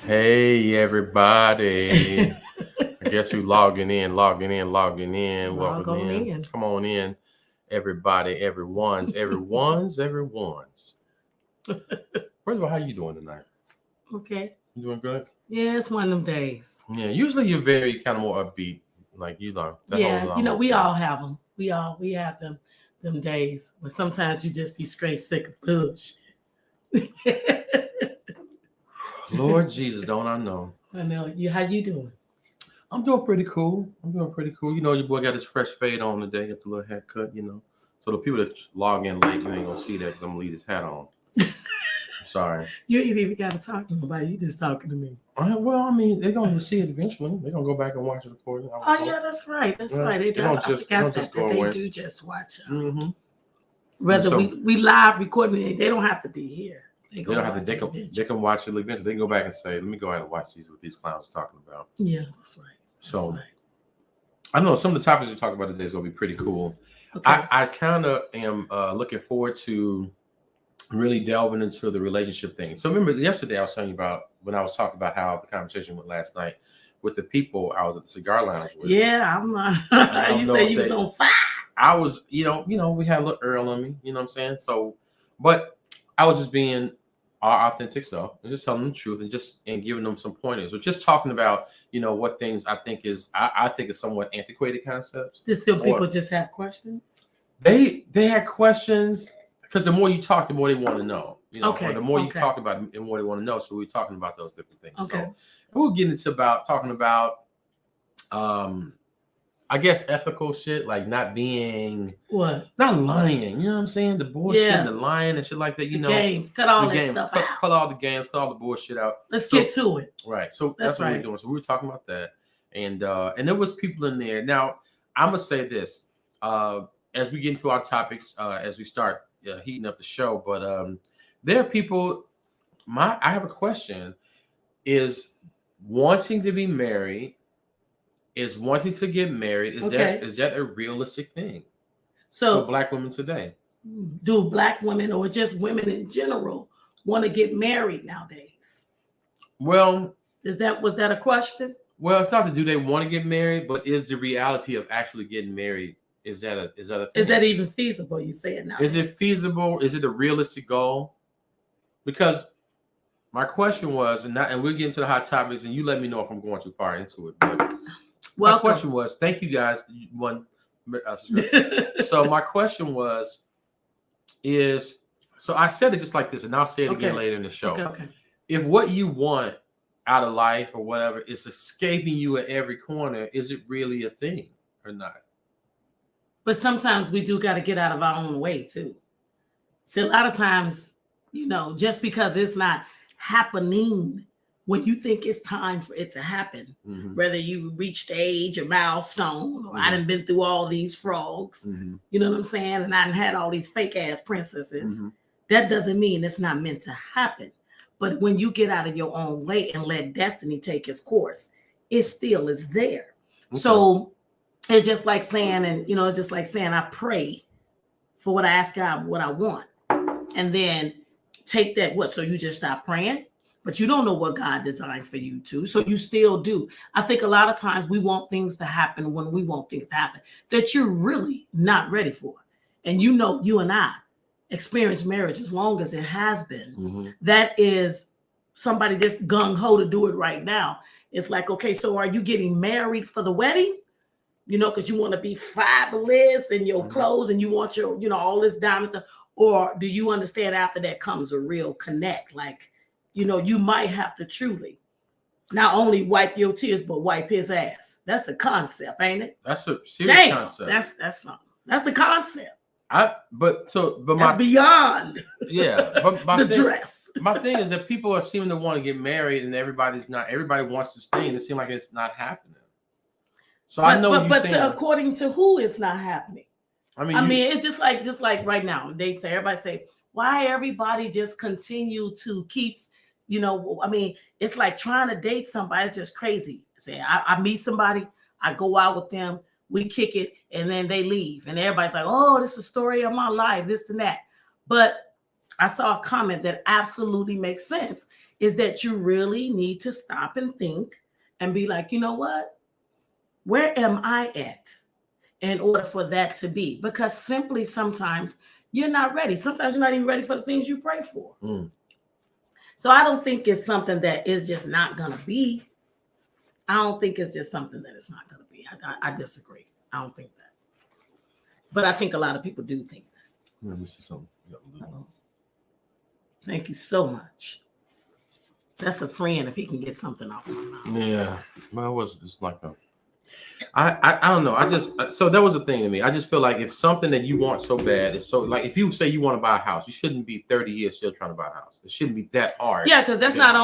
Hey everybody. I guess we logging in. Log Welcome on in. in. Come on in. Everybody, everyone's. First of all, how you doing tonight? Okay. You doing good? Yeah, it's one of them days. Yeah, usually you're very kind of more upbeat. Like you know, that whole Yeah, I'm we okay. all have them. We have them days. But sometimes you just be straight sick of bullshit. Lord Jesus, don't I know? I know. How you doing? I'm doing pretty cool. You know, your boy got his fresh fade on today, got the little haircut, you know. So the people that log in late, you ain't gonna see that because I'm gonna leave this hat on. I'm sorry. You ain't even got to talk to nobody. You just talking to me. Well, I mean, they're gonna see it eventually. They're gonna go back and watch the recording. Oh yeah, that's right. That's right. They don't I just they don't forgot just that go they away. do just watch. Mm-hmm. Whether So we live recording it, they don't have to be here. they don't have to. They eventually. can watch it eventually. They can go back and say, "Let me go ahead and watch these what these clowns are talking about." Yeah, that's right. So I know some of the topics we talk about today is gonna be pretty cool. Okay. I kind of am looking forward to really delving into the relationship thing. So remember yesterday I was telling you about when I was talking about how the conversation went last night with the people I was at the cigar lounge with. Yeah, I'm not. You said you was on fire. I was, we had a little Earl on me, you know what I'm saying? So, but I was just being our authentic self and just telling them the truth and giving them some pointers or just talking about, what things I think I think is somewhat antiquated concepts. Did still people just have questions? They had questions because the more you talk, the more they want to know, or the more you talk about it, the more they want to know. So we're talking about those different things. Okay. So we'll get into talking about, I guess ethical shit, like not being not lying, you know what I'm saying? The bullshit and the lying and shit like that, games. Cut all that stuff out. Cut all the games, cut all the bullshit out. Let's get to it. Right. So that's what we're doing. So we were talking about that. And there was people in there. Now, I'm gonna say this. As we get into our topics, as we start heating up the show, but there are people I have a question. Is wanting to be married is wanting to get married. Is that a realistic thing? So for Black women today, do Black women or just women in general want to get married nowadays? Well, was that a question? Well, it's not the do they want to get married, but is the reality of actually getting married is that a thing? Is that even feasible? You say it now. Is it feasible? Is it a realistic goal? Because my question was, and we'll get into the hot topics, and you let me know if I'm going too far into it. But my question was, thank you guys. So my question was, so I said it just like this, and I'll say it again later in the show. Okay. If what you want out of life or whatever is escaping you at every corner, is it really a thing or not? But sometimes we do got to get out of our own way too. So a lot of times, just because it's not happening when you think it's time for it to happen, whether you reached age or milestone, or I done been through all these frogs, you know what I'm saying? And I done had all these fake ass princesses. That doesn't mean it's not meant to happen. But when you get out of your own way and let destiny take its course, it still is there. Okay. So it's just like saying, I pray for what I ask God, what I want. And then take that, so you just stop praying? But you don't know what God designed for you to. So you still do. I think a lot of times we want things to happen when we want things to happen that you're really not ready for. And you and I experience marriage as long as it has been. That is somebody just gung-ho to do it right now. It's like, okay, so are you getting married for the wedding? Because you want to be fabulous in your clothes and you want your, all this diamond stuff. Or do you understand after that comes a real connect? Like, you might have to truly not only wipe your tears, but wipe his ass. That's a concept, ain't it? That's a serious concept. That's something. That's a concept. That's beyond. Yeah, but dress. My thing is that people are seeming to want to get married, and everybody wants this thing. It seems like it's not happening. So according to who, it's not happening. I mean, it's just like right now. Everybody say, why everybody just continue to keeps, it's like trying to date somebody. It's just crazy. Say I meet somebody, I go out with them, we kick it, and then they leave. And everybody's like, oh, this is the story of my life, this and that. But I saw a comment that absolutely makes sense, is that you really need to stop and think and be like, you know what? Where am I at in order for that to be? Because simply sometimes you're not ready. Sometimes you're not even ready for the things you pray for. So I don't think it's something that is just not going to be. I don't think it's just something that it's not going to be. I disagree. I don't think that. But I think a lot of people do think that. Let me see something. Thank you so much. That's a friend if he can get something off my mouth. Yeah. Well, it was just like a... I don't know. So that was the thing to me. I just feel like if something that you want so bad is so, like if you say you want to buy a house, you shouldn't be 30 years still trying to buy a house. It shouldn't be that hard. Yeah, because that's not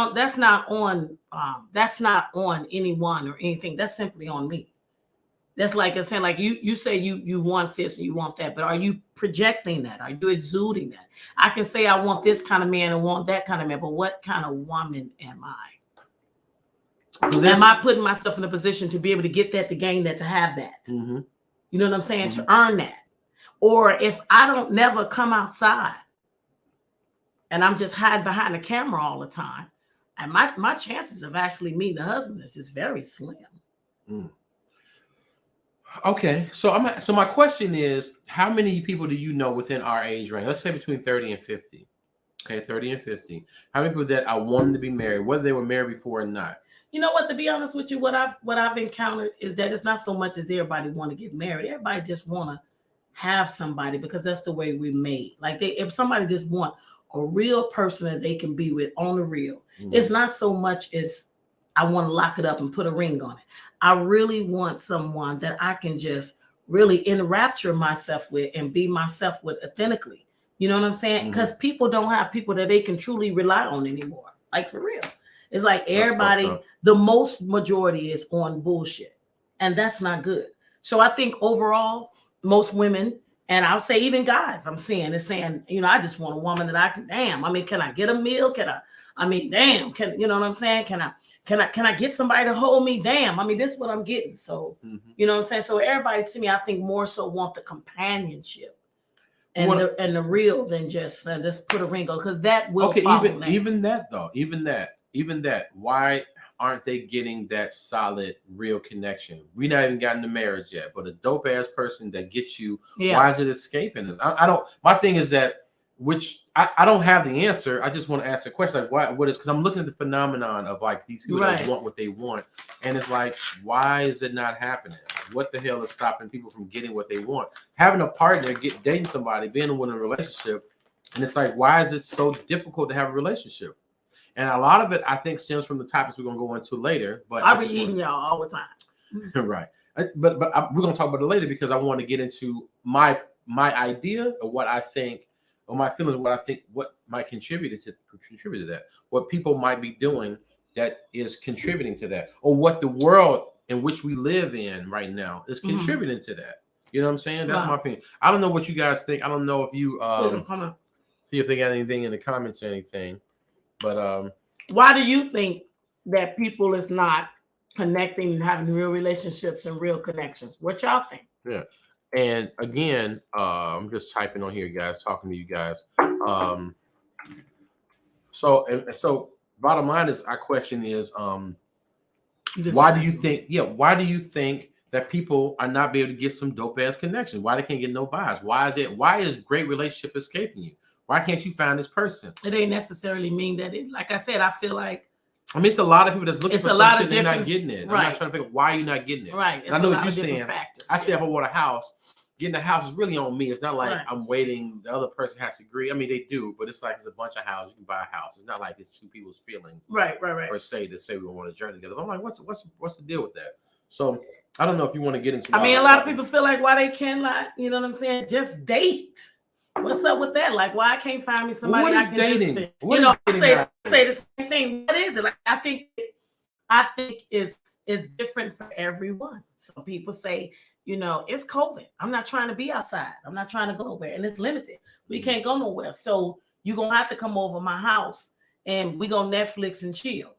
on anyone or anything. That's simply on me. That's like it's saying, like you say you want this and you want that, but are you projecting that? Are you exuding that? I can say I want this kind of man and want that kind of man, but what kind of woman am I? Am I putting myself in a position to be able to get that, to gain that, to have that? Mm-hmm. You know what I'm saying? To earn that. Or if I don't never come outside and I'm just hiding behind the camera all the time, and my chances of actually meeting a husband is just very slim. Okay, so my question is, how many people do you know within our age range? Let's say between 30 and 50. Okay, 30 and 50. How many people that are wanting to be married, whether they were married before or not? You know what? To be honest with you, what I've encountered is that it's not so much as everybody want to get married. Everybody just want to have somebody because that's the way we're made. Like if somebody just want a real person that they can be with on the real, it's not so much as I want to lock it up and put a ring on it. I really want someone that I can just really enrapture myself with and be myself with authentically. You know what I'm saying? Because people don't have people that they can truly rely on anymore. Like for real. It's like everybody, the most majority is on bullshit. And that's not good. So I think overall, most women, and I'll say even guys, I'm seeing is saying, you know, I just want a woman that I can, damn, I mean, can I get a meal? Damn, you know what I'm saying? Can I get somebody to hold me? Damn, I mean, this is what I'm getting. So, you know what I'm saying? So everybody to me, I think more so want the companionship and the real than just put a ring on, because that will follow even that. Why aren't they getting that solid, real connection? We not even gotten to marriage yet, but a dope ass person that gets you. Yeah. Why is it escaping? I don't. My thing is that, which I don't have the answer. I just want to ask the question, like, what is? Because I'm looking at the phenomenon of like these people that want what they want, and it's like, why is it not happening? What the hell is stopping people from getting what they want? Having a partner, dating somebody, being in a relationship, and it's like, why is it so difficult to have a relationship? And a lot of it, I think, stems from the topics we're going to go into later. But I'll be eating y'all all the time. Right. But we're going to talk about it later because I want to get into my idea of what I think, or my feelings, what might contribute to that, what people might be doing that is contributing to that, or what the world in which we live in right now is contributing to that. You know what I'm saying? That's my opinion. I don't know what you guys think. I don't know if you see if they got anything in the comments or anything. But why do you think that people is not connecting and having real relationships and real connections? What y'all think? Yeah. And again, I'm just typing on here, guys, talking to you guys. So bottom line is, our question is, why do you think that people are not be able to get some dope ass connections? Why they can't get no vibes? Why is great relationship escaping you? Why can't you find this person? It ain't necessarily mean that it, like I said, I feel like, I mean, it's a lot of people that's looking for some shit and not getting it. Right. I'm not trying to figure out why you're not getting it. Right. I know what you're saying. I say if I want a house, getting a house is really on me. It's not like I'm waiting. The other person has to agree. I mean, they do, but it's like it's a bunch of houses. You can buy a house. It's not like it's two people's feelings. Right. Per se, to say we want to journey together. But I'm like, what's the deal with that? So I don't know if you want to get into. I mean, a lot of people feel like why they cannot, you know what I'm saying? Just date. What's up with that? Like, why I can't find me somebody? What is dating? I say the same thing. What is it? Like, I think it's different for everyone. Some people say, you know, it's COVID. I'm not trying to be outside. I'm not trying to go nowhere, and it's limited. We can't go nowhere, so you're gonna have to come over my house, and we gonna Netflix and chill.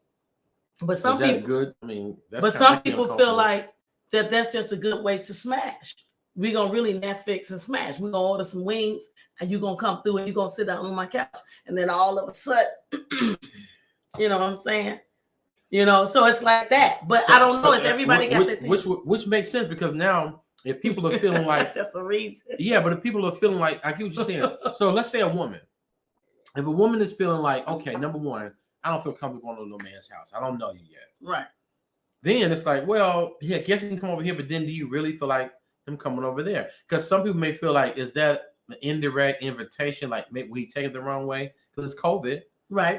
But some people, good. I mean, some people feel like that's just a good way to smash. we're gonna really Netflix and smash. We're gonna order some wings, and you're gonna come through and you're gonna sit down on my couch, and then all of a sudden, you know what I'm saying? So it's like that. But I don't know. It's everybody got that thing. Which makes sense, because now if people are feeling like that's just a reason. Yeah, but if people are feeling like, I get what you're saying. So let's say a woman. If a woman is feeling like, okay, number one, I don't feel comfortable going to no man's house. I don't know you yet. Right. Then it's like, well, yeah, I guess he can come over here, but then do you really feel like him coming over there? Because some people may feel like, is that an indirect invitation? Like, maybe we take it the wrong way because it's COVID. Right.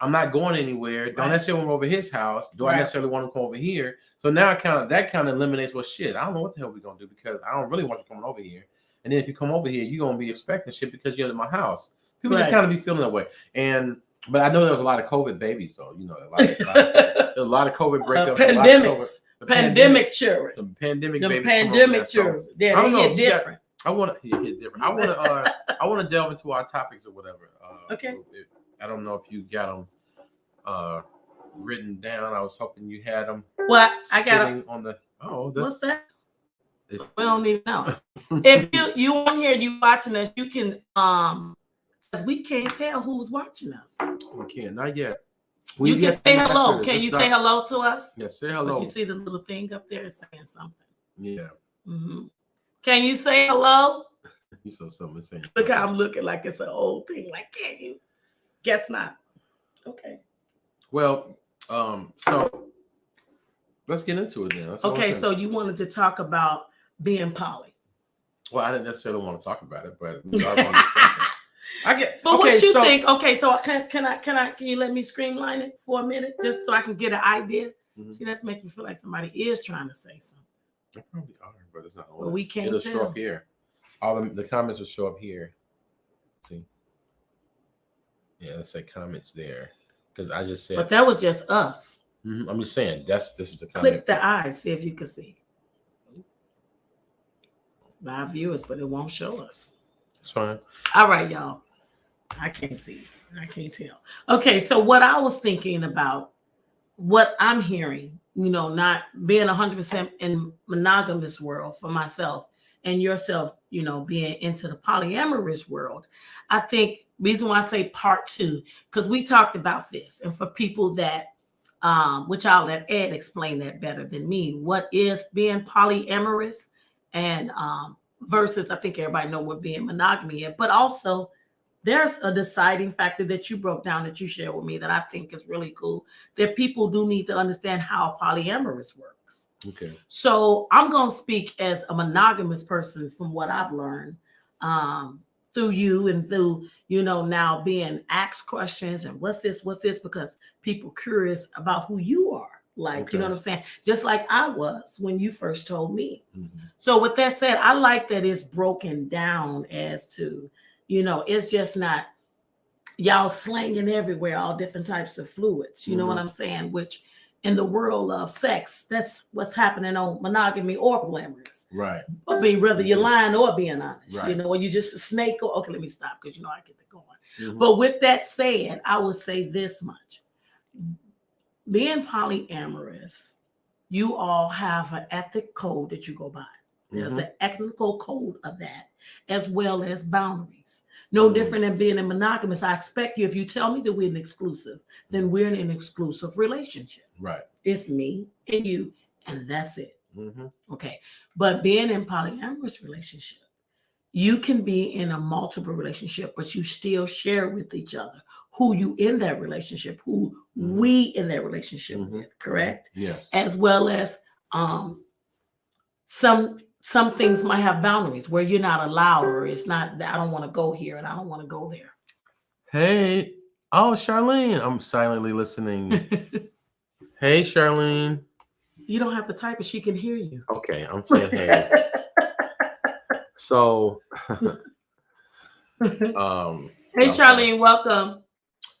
I'm not going anywhere. Don't necessarily want to go over his house. Do I necessarily want to come over here? So now that kind of eliminates, well, shit, I don't know what the hell we're going to do, because I don't really want you coming over here. And then if you come over here, you're going to be expecting shit because you're in my house. People just kind of be feeling that way. But I know there was a lot of COVID babies, so, a lot of COVID breakups. Pandemics. Pandemic children. Some pandemic Them babies. Pandemic children. So, they hit different. I want to delve into our topics or whatever. Okay. I don't know if you got them written down. I was hoping you had them. What? I got them on the. What's that? We don't even know. If you on here, you watching us, you can because we can't tell who's watching us. We can't, not yet. You can say hello. Can you say hello to us? Yes, say hello. But you see the little thing up there saying something. Yeah. Mm-hmm. Can you say hello? You saw something saying. Look how I'm looking like it's an old thing. Like, can you? Guess not. Okay. Well, so let's get into it then. Okay, so you wanted to talk about being poly. Well, I didn't necessarily want to talk about it, but we are going to discuss it. But what you think? Okay, so can you let me streamline it for a minute, just so I can get an idea? Mm-hmm. See, that makes me feel like somebody is trying to say something. They probably are, but it's not. But we can't. It'll show up here. All the comments will show up here. See. Yeah, let's say comments there, because I just said. But that was just us. Mm-hmm. I'm just saying this is the comment. Click the eye, see if you can see. Live viewers, but it won't show us. It's fine. All right, y'all. I can't see. I can't tell. Okay, so what I was thinking about, what I'm hearing, not being 100% in monogamous world for myself and yourself, being into the polyamorous world. I think reason why I say part 2, because we talked about this, and for people that, which I'll let Ed explain that better than me, what is being polyamorous and versus, I think everybody know what being monogamy is, but also there's a deciding factor that you broke down, that you shared with me, that I think is really cool, that people do need to understand how polyamorous works. Okay. So I'm going to speak as a monogamous person from what I've learned through you and through, now being asked questions and what's this, because people curious about who you are. Like, okay. You know what I'm saying? Just like I was when you first told me. Mm-hmm. So with that said, I like that it's broken down as to, it's just not y'all slanging everywhere, all different types of fluids. You know what I'm saying? Which in the world of sex, that's what's happening on monogamy or polyamorous. Right. I mean, whether you're lying or being honest, right. Or you just a snake or, okay, let me stop because, I get it going. Mm-hmm. But with that said, I would say this much. Being polyamorous, you all have an ethic code that you go by. There's an ethical code of that, as well as boundaries. No different than being a monogamous. I expect you, if you tell me that we're an exclusive, then we're in an exclusive relationship. Right. It's me and you, and that's it. Mm-hmm. Okay. But being in polyamorous relationship, you can be in a multiple relationship, but you still share with each other who you in that relationship, who we in that relationship with, correct? Yes. As well as some things might have boundaries where you're not allowed, or it's not that I don't want to go here and I don't want to go there. Hey, Charlene, I'm silently listening. Hey, Charlene. You don't have to type it, she can hear you. Okay, I'm saying hey. So hey Charlene, welcome.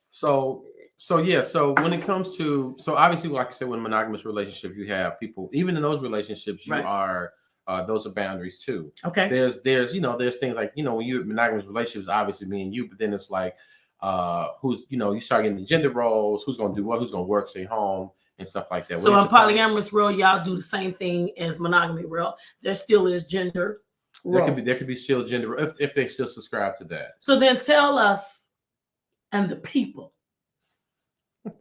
So yeah, so when it comes to, obviously, like I said, with a monogamous relationship, you have people, even in those relationships, you are those are boundaries too. Okay. There's things like, when you're in monogamous relationships, obviously me and you, but then it's like who's, you start getting the gender roles, who's gonna do what, who's gonna work, stay home, and stuff like that. So in polyamorous world, y'all do the same thing as monogamy world. There still is gender There could be still gender if they still subscribe to that. So then tell us and the people,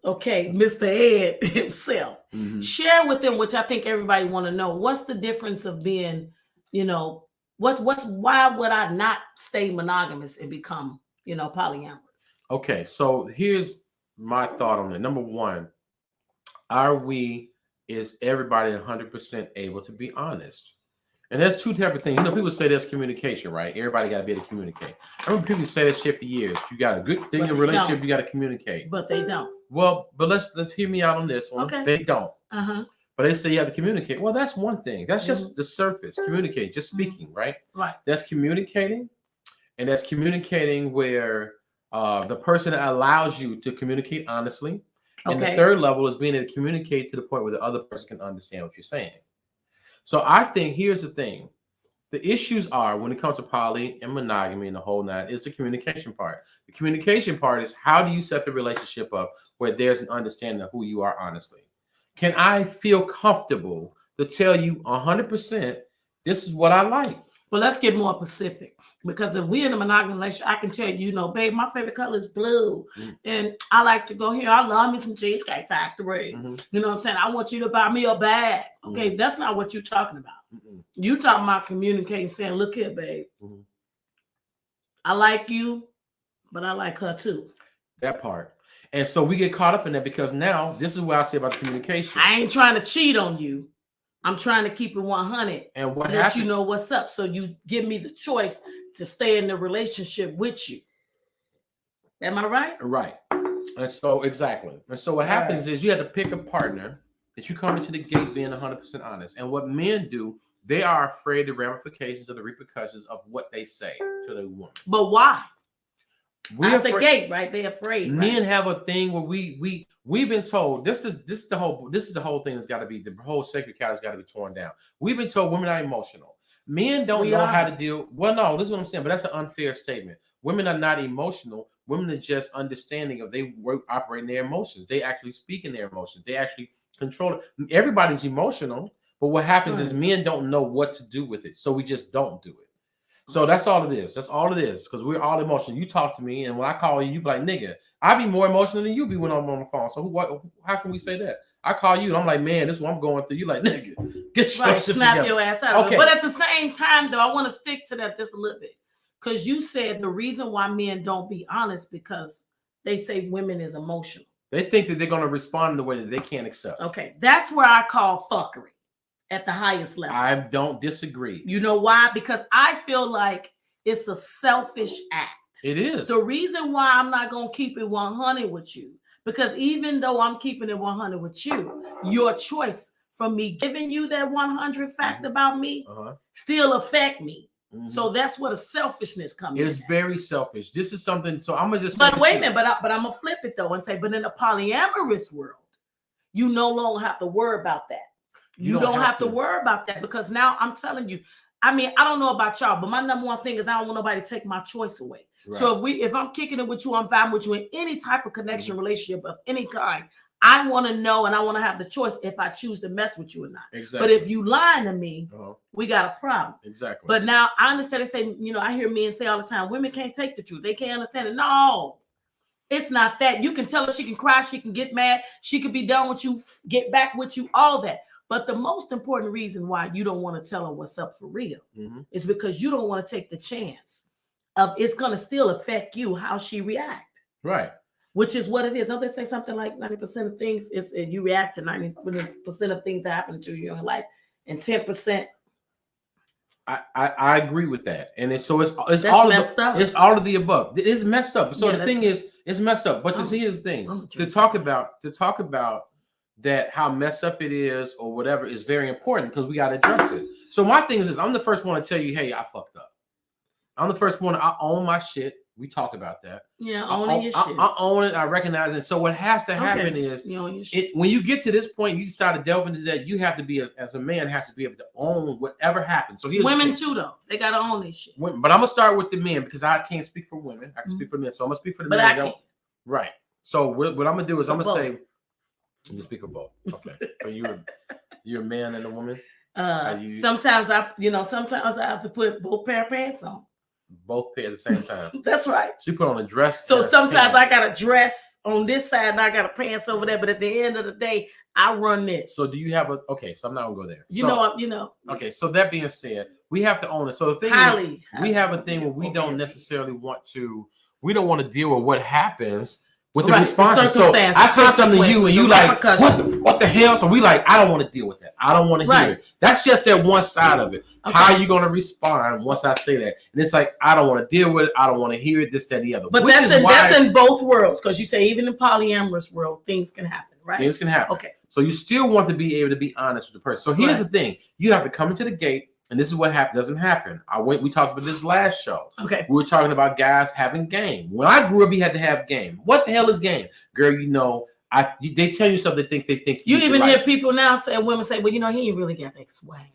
okay, Mr. Ed himself, share with them, which I think everybody want to know. What's the difference of being, why would I not stay monogamous and become, polyamorous? Okay, so here's my thought on it. Number one, is everybody 100% able to be honest? And there's two types of things. People say there's communication, right? Everybody got to be able to communicate. I remember people say that shit for years. You got a good thing in a relationship, you got to communicate. But they don't. Well, but let's hear me out on this one. Okay. They don't. But they say you have to communicate. Well, that's one thing. That's just the surface. Communicate, just speaking, right? Right. That's communicating. And that's communicating where the person allows you to communicate honestly. And the third level is being able to communicate to the point where the other person can understand what you're saying. So I think here's the thing. The issues are when it comes to poly and monogamy and the whole nine is the communication part. The communication part is how do you set the relationship up where there's an understanding of who you are honestly? Can I feel comfortable to tell you 100% this is what I like? Well, let's get more specific, because if we're in a monogamous relationship, I can tell you, babe, my favorite color is blue, and I like to go here. I love me some Cheesecake Factory. You know what I'm saying? I want you to buy me a bag. Okay, that's not what you're talking about. You talking about communicating, saying, look here, babe, I like you, but I like her too. That part. And so we get caught up in that because now this is what I say about communication. I ain't trying to cheat on you. I'm trying to keep it 100 and what let you know what's up. So you give me the choice to stay in the relationship with you. Am I right? Right. And so exactly. And so what happens is you have to pick a partner that you come into the gate being 100% honest. And what men do, they are afraid of the ramifications or the repercussions of what they say to the woman. But why? We're at the gate, right? They're afraid. Men have a thing where we've been told this is the whole thing that's got to be the whole sacred cow has got to be torn down. We've been told women are emotional. Men don't know how to deal. Well, no, this is what I'm saying, but that's an unfair statement. Women are not emotional. Women are just understanding of they operate in their emotions. They actually speak in their emotions. They actually control it. Everybody's emotional, but what happens is men don't know what to do with it, so we just don't do it. So that's all it is. That's all it is. Because we're all emotional. You talk to me, and when I call you, you be like, nigga, I be more emotional than you be when I'm on the phone. So how can we say that? I call you, and I'm like, man, this is what I'm going through. You like, nigga, get your shit snap together. Your ass out. Okay. But at the same time, though, I want to stick to that just a little bit. Because you said the reason why men don't be honest because they say women is emotional. They think that they're going to respond in the way that they can't accept. Okay. That's where I call fuckery. At the highest level. I don't disagree. You know why? Because I feel like it's a selfish act. It is. The reason why I'm not going to keep it 100 with you, because even though I'm keeping it 100 with you, your choice from me giving you that 100 fact about me still affect me. So that's where the selfishness comes in. It's very selfish. This is something, so I'm going to just say. But wait a minute, but I'm going to flip it though and say, but in a polyamorous world, you no longer have to worry about that. You don't have to worry about that because now I'm telling you, I mean, I don't know about y'all, but my number one thing is I don't want nobody to take my choice away. Right. So if I'm kicking it with you, I'm vibing with you in any type of connection, relationship of any kind, I want to know and I want to have the choice if I choose to mess with you or not. Exactly. But if you lying to me, we got a problem. Exactly. But now I understand they say, I hear men say all the time, women can't take the truth. They can't understand it. No. It's not that. You can tell her she can cry, she can get mad, she can be done with you, get back with you, all that. But the most important reason why you don't want to tell her what's up for real is because you don't want to take the chance of it's going to still affect you, how she react. Right. Which is what it is. Don't they say something like 90% of things is you react to 90% of things that happen to you in your life and 10%. I agree with that. And it's all messed up. It's all of the above. It's messed up. So the thing is, it's messed up. But here's the thing. To talk about that how messed up it is or whatever is very important because we got to address it. So my thing is I'm the first one to tell you, hey, I fucked up. I'm the first one. I own my shit. We talk about that. Yeah, owning your shit. I own it. I recognize it. So what has to happen is you own your shit. When you get to this point, you decide to delve into that. You have to be as a man has to be able to own whatever happens. So women too, though. They got to own this shit. But I'm gonna start with the men because I can't speak for women. I can speak for men. So I'm gonna speak for the men. But I can't. Right. So what I'm gonna do is I'm gonna say. You speak of both. Okay. So you're a man and a woman? Sometimes sometimes I have to put both pair of pants on. Both pairs at the same time. That's right. So you put on a dress. So sometimes I got a dress on this side and I got a pants over there. But at the end of the day, I run this. So do you have so I'm not gonna go there. You know. Okay, so that being said, we have to own it. So the thing is, we have a thing where we don't necessarily we don't want to deal with what happens with the responses. So I say something to you and you like, what the hell? So we like, I don't want to deal with that. I don't want to hear it. That's just that one side of it. Okay. How are you going to respond once I say that? And it's like, I don't want to deal with it. I don't want to hear it, this, that, and the other. But that's in both worlds. Because you say even in polyamorous world, things can happen, right? Things can happen. Okay. So you still want to be able to be honest with the person. So here's the thing. You have to come into the gate. And this is what doesn't happen. We talked about this last show. Okay. We were talking about guys having game. When I grew up, you had to have game. What the hell is game? Girl, they tell you something they think you even hear people now say, women say, well, he ain't really got that swag,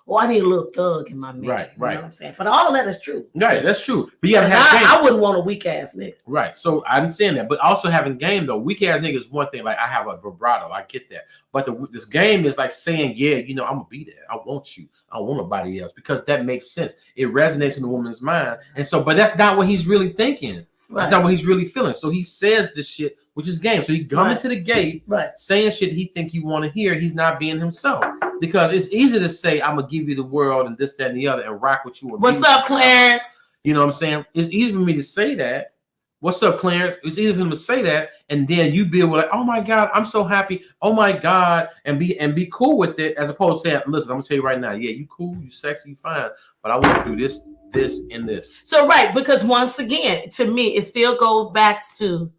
Or I need a little thug in my man. Right. You know what I'm saying? But all of that is true. Right, that's true. But you gotta have game. I wouldn't want a weak ass nigga. Right. So I understand that. But also having game though, weak ass nigga is one thing. Like I have a vibrato. I get that. But this game is like saying, yeah, I'm gonna be there. I want you. I don't want nobody else. Because that makes sense. It resonates in the woman's mind. And so, but that's not what he's really thinking. Right. That's not what he's really feeling. So he says this shit, which is game. So he coming to the gate, saying shit he think you want to hear. He's not being himself. Because it's easy to say, I'm going to give you the world and this, that, and the other and rock with you. What's up, Clarence? You know what I'm saying? It's easy for me to say that. What's up, Clarence? It's easy for him to say that. And then you be able to, oh my God, I'm so happy. Oh my God. And be cool with it as opposed to saying, listen, I'm going to tell you right now. Yeah, you cool, you sexy, you fine. But I want to do this, and this. So, right. Because once again, to me, it still goes back to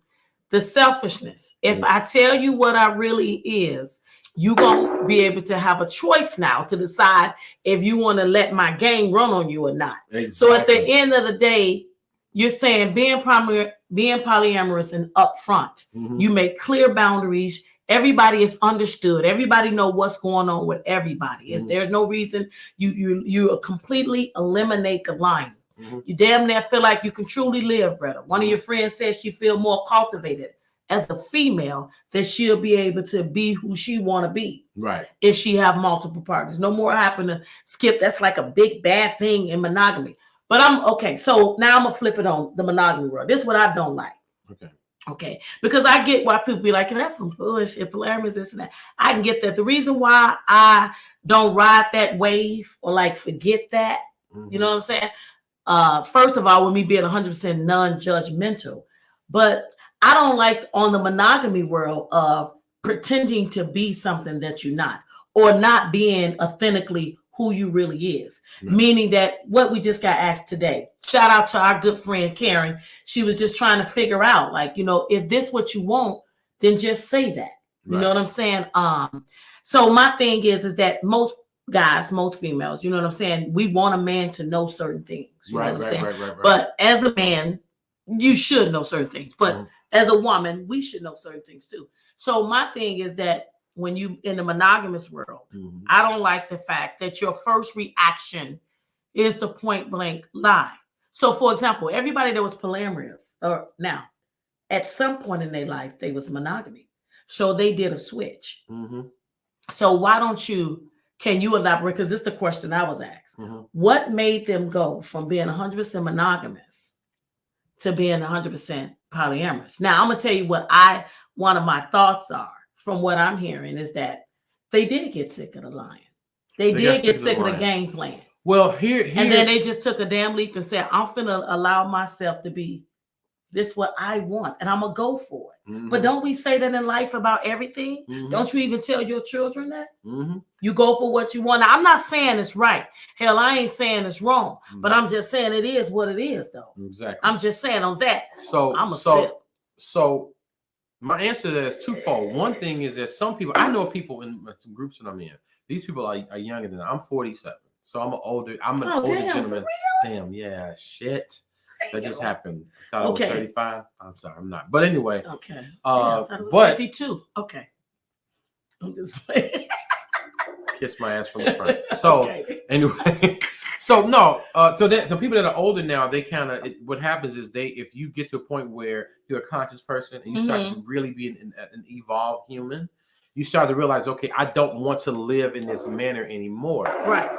the selfishness. If I tell you what I really is, you're going to be able to have a choice now to decide if you want to let my game run on you or not. Exactly. So at the end of the day, you're saying being polyamorous and upfront, you make clear boundaries. Everybody is understood. Everybody know what's going on with everybody. There's no reason you completely eliminate the line. You damn near feel like you can truly live better. One of your friends says she feel more cultivated as a female, that she'll be able to be who she want to be. Right. If she have multiple partners. No more happen to skip. That's like a big bad thing in monogamy. But so now I'm going to flip it on the monogamy world. This is what I don't like. Okay. Because I get why people be like, that's some bullshit, polyamorous, this and that. I can get that. The reason why I don't ride that wave or like forget that, you know what I'm saying? First of all, with me being 100% non-judgmental, but I don't like on the monogamy world of pretending to be something that you're not, or not being authentically who you really is. Meaning that what we just got asked today, shout out to our good friend Karen. She was just trying to figure out, like, if this what you want, then just say that. You know what I'm saying? So my thing is that most guys, most females, you know what I'm saying? We want a man to know certain things. You know what I'm saying? Right. But as a man, you should know certain things. But as a woman, we should know certain things too. So my thing is that when you in the monogamous world, I don't like the fact that your first reaction is the point blank lie. So for example, everybody that was polyamorous, or now at some point in their life, they was monogamy. So they did a switch. So why don't can you elaborate? Because this is the question I was asked. What made them go from being 100% monogamous to being 100% polyamorous? Now, I'm going to tell you what one of my thoughts are from what I'm hearing is that they did get sick of the lying. They did get sick of the game plan. Well, here. And then they just took a damn leap and said, I'm finna allow myself to be this what I want, and I'm going to go for it. But don't we say that in life about everything? Don't you even tell your children that? You go for what you want. Now, I'm not saying it's right. Hell, I ain't saying it's wrong. But I'm just saying it is what it is, though. Exactly. I'm just saying on that. So my answer to that is twofold. One thing is that some people, I know people in some groups that I'm in, these people are younger than I'm 47. So I'm an older gentleman. Damn, yeah, shit. That just happened. I thought I was 35. I'm sorry, I'm not. But anyway. Okay. But 52. Okay. I'm just playing. Kiss my ass from the front. So anyway. So no. So people that are older now, they kind of what happens is if you get to a point where you're a conscious person and you start to really be an evolved human, you start to realize, okay, I don't want to live in this manner anymore. Right.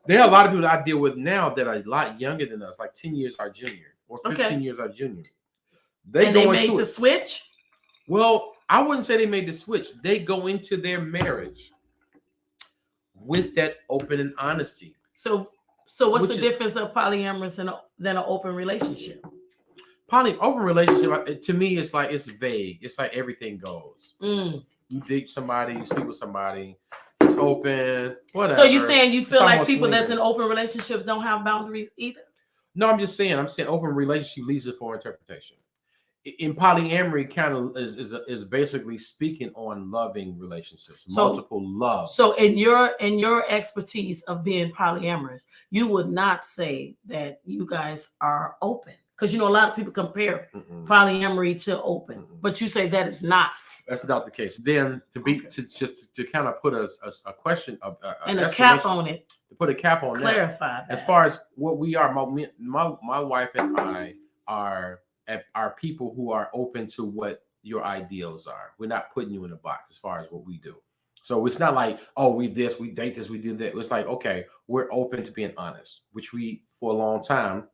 There are a lot of people that I deal with now that are a lot younger than us, like 10 years our junior or 15 years our junior. They made the switch? Well, I wouldn't say they made the switch. They go into their marriage with that open and honesty. So what's the difference of polyamorous than an open relationship? Open relationship, to me, it's like, it's vague. It's like everything goes. You date somebody, you sleep with somebody, it's open, whatever. So you're saying you feel like people that's in open relationships don't have boundaries either? No, I'm saying open relationship leaves it for interpretation. In polyamory, kind of is basically speaking on loving relationships, multiple loves. So in your expertise of being polyamorous, you would not say that you guys are open, because a lot of people compare polyamory to open, but you say that is not. That's not the case. Then to kind of put a question and a cap on it. To put a cap on clarify that. As far as what we are, my wife and I are people who are open to what your ideals are. We're not putting you in a box as far as what we do. So it's not like, oh, we date this, we do that. It's like, okay, we're open to being honest, which we, for a long time,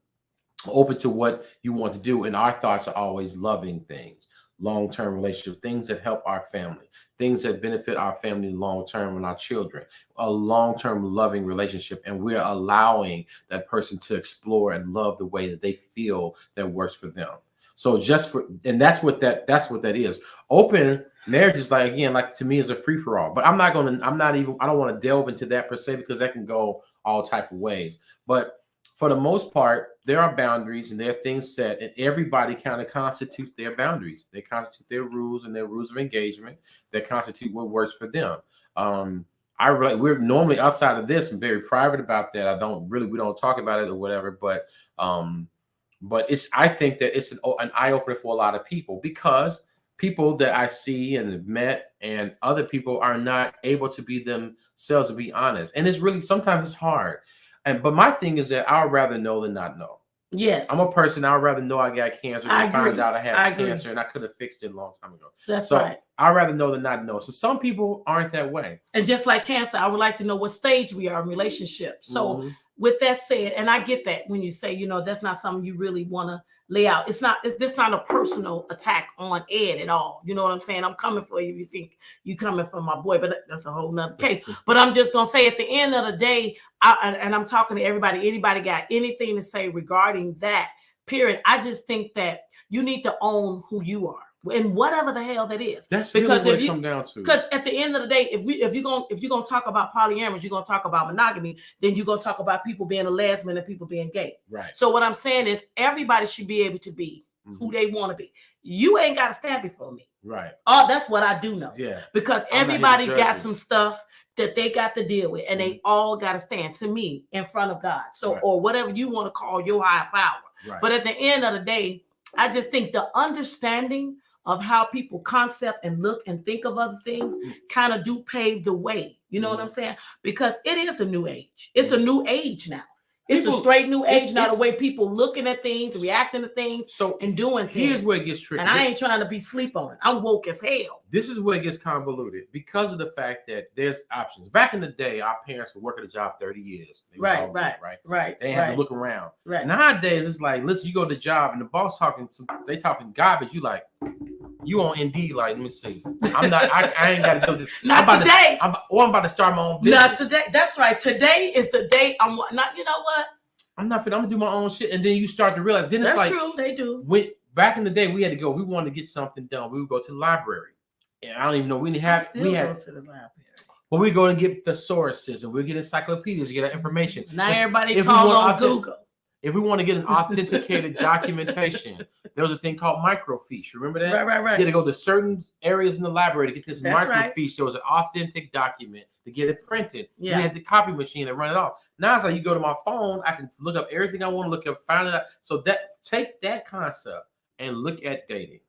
open to what you want to do. And our thoughts are always loving things, long-term relationship, things that help our family, things that benefit our family long-term and our children, a long-term loving relationship. And we're allowing that person to explore and love the way that they feel that works for them. So that's what that is. Open marriage is like, again, like to me is a free for all, but I don't want to delve into that per se, because that can go all type of ways. But for the most part, there are boundaries and there are things set, and everybody kind of constitutes their boundaries. They constitute their rules and their rules of engagement that constitute what works for them. We're normally outside of this and very private about that. We don't talk about it or whatever, but I think that it's an eye opener for a lot of people, because people that I see and have met and other people are not able to be themselves, to be honest. And it's really, sometimes it's hard. But my thing is that I would rather know than not know. Yes. I'm a person, I would rather know I got cancer than find out I had cancer and I could have fixed it a long time ago. That's right. I'd rather know than not know. So some people aren't that way. And just like cancer, I would like to know what stage we are in relationships. So with that said, and I get that when you say, that's not something you really want to lay out. This not a personal attack on Ed at all. You know what I'm saying? I'm coming for you if you think you coming for my boy, but that's a whole nother case. But I'm just going to say, at the end of the day, and I'm talking to everybody, anybody got anything to say regarding that, period. I just think that you need to own who you are, and whatever the hell that is. That's because really what it comes down to. Because at the end of the day, if you're gonna talk about polyamorous, you're gonna talk about monogamy, then you're gonna talk about people being a lesbian and people being gay. Right. So what I'm saying is, everybody should be able to be who they want to be. You ain't got to stand before me. Right. Oh, that's what I do know. Yeah. Because everybody got some stuff that they got to deal with, and they all got to stand to me in front of God. So, or whatever you want to call your higher power. Right. But at the end of the day, I just think the understanding of how people concept and look and think of other things kind of do pave the way. You know what I'm saying? Because it is a new age. It's a new age now. It's a straight new age now, the way people looking at things, reacting to things, and doing things. Here's where it gets tricky. And I ain't trying to be sleep on it. I'm woke as hell. This is where it gets convoluted, because of the fact that there's options. Back in the day, our parents would work at a job 30 years. Right. They had to look around. Right. Nowadays, it's like, listen, you go to the job and the boss talking garbage. You like, you on Indeed, like, let me see. I ain't got to do this. Not today. I'm about to start my own business. Not today. That's right. Today is the day I'm not, you know what? I'm gonna do my own shit. And then you start to realize, then it's that's like, true, they do. Back in the day, we had to go, we wanted to get something done. We would go to the library. And I don't even know, we go to the library. But we go and get thesaurus and we get encyclopedias to get our information. Now everybody call on Google. If we want to get an authenticated documentation, there was a thing called microfiche. Remember that? Right. You had to go to certain areas in the library to get this microfiche. There was an authentic document to get it printed. Yeah. You had the copy machine to run it off. Now it's like, you go to my phone, I can look up everything I want to look up, find it out. So take that concept and look at dating.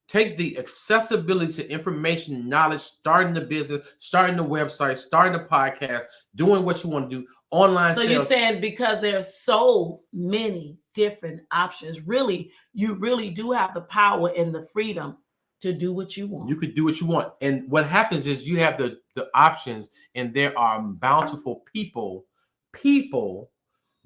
Take the accessibility to information, knowledge, starting the business, starting the website, starting the podcast, doing what you want to do, online sales. So you're saying because there's so many different options, really, you really do have the power and the freedom to do what you want. You could do what you want. And what happens is you have the options, and there are bountiful people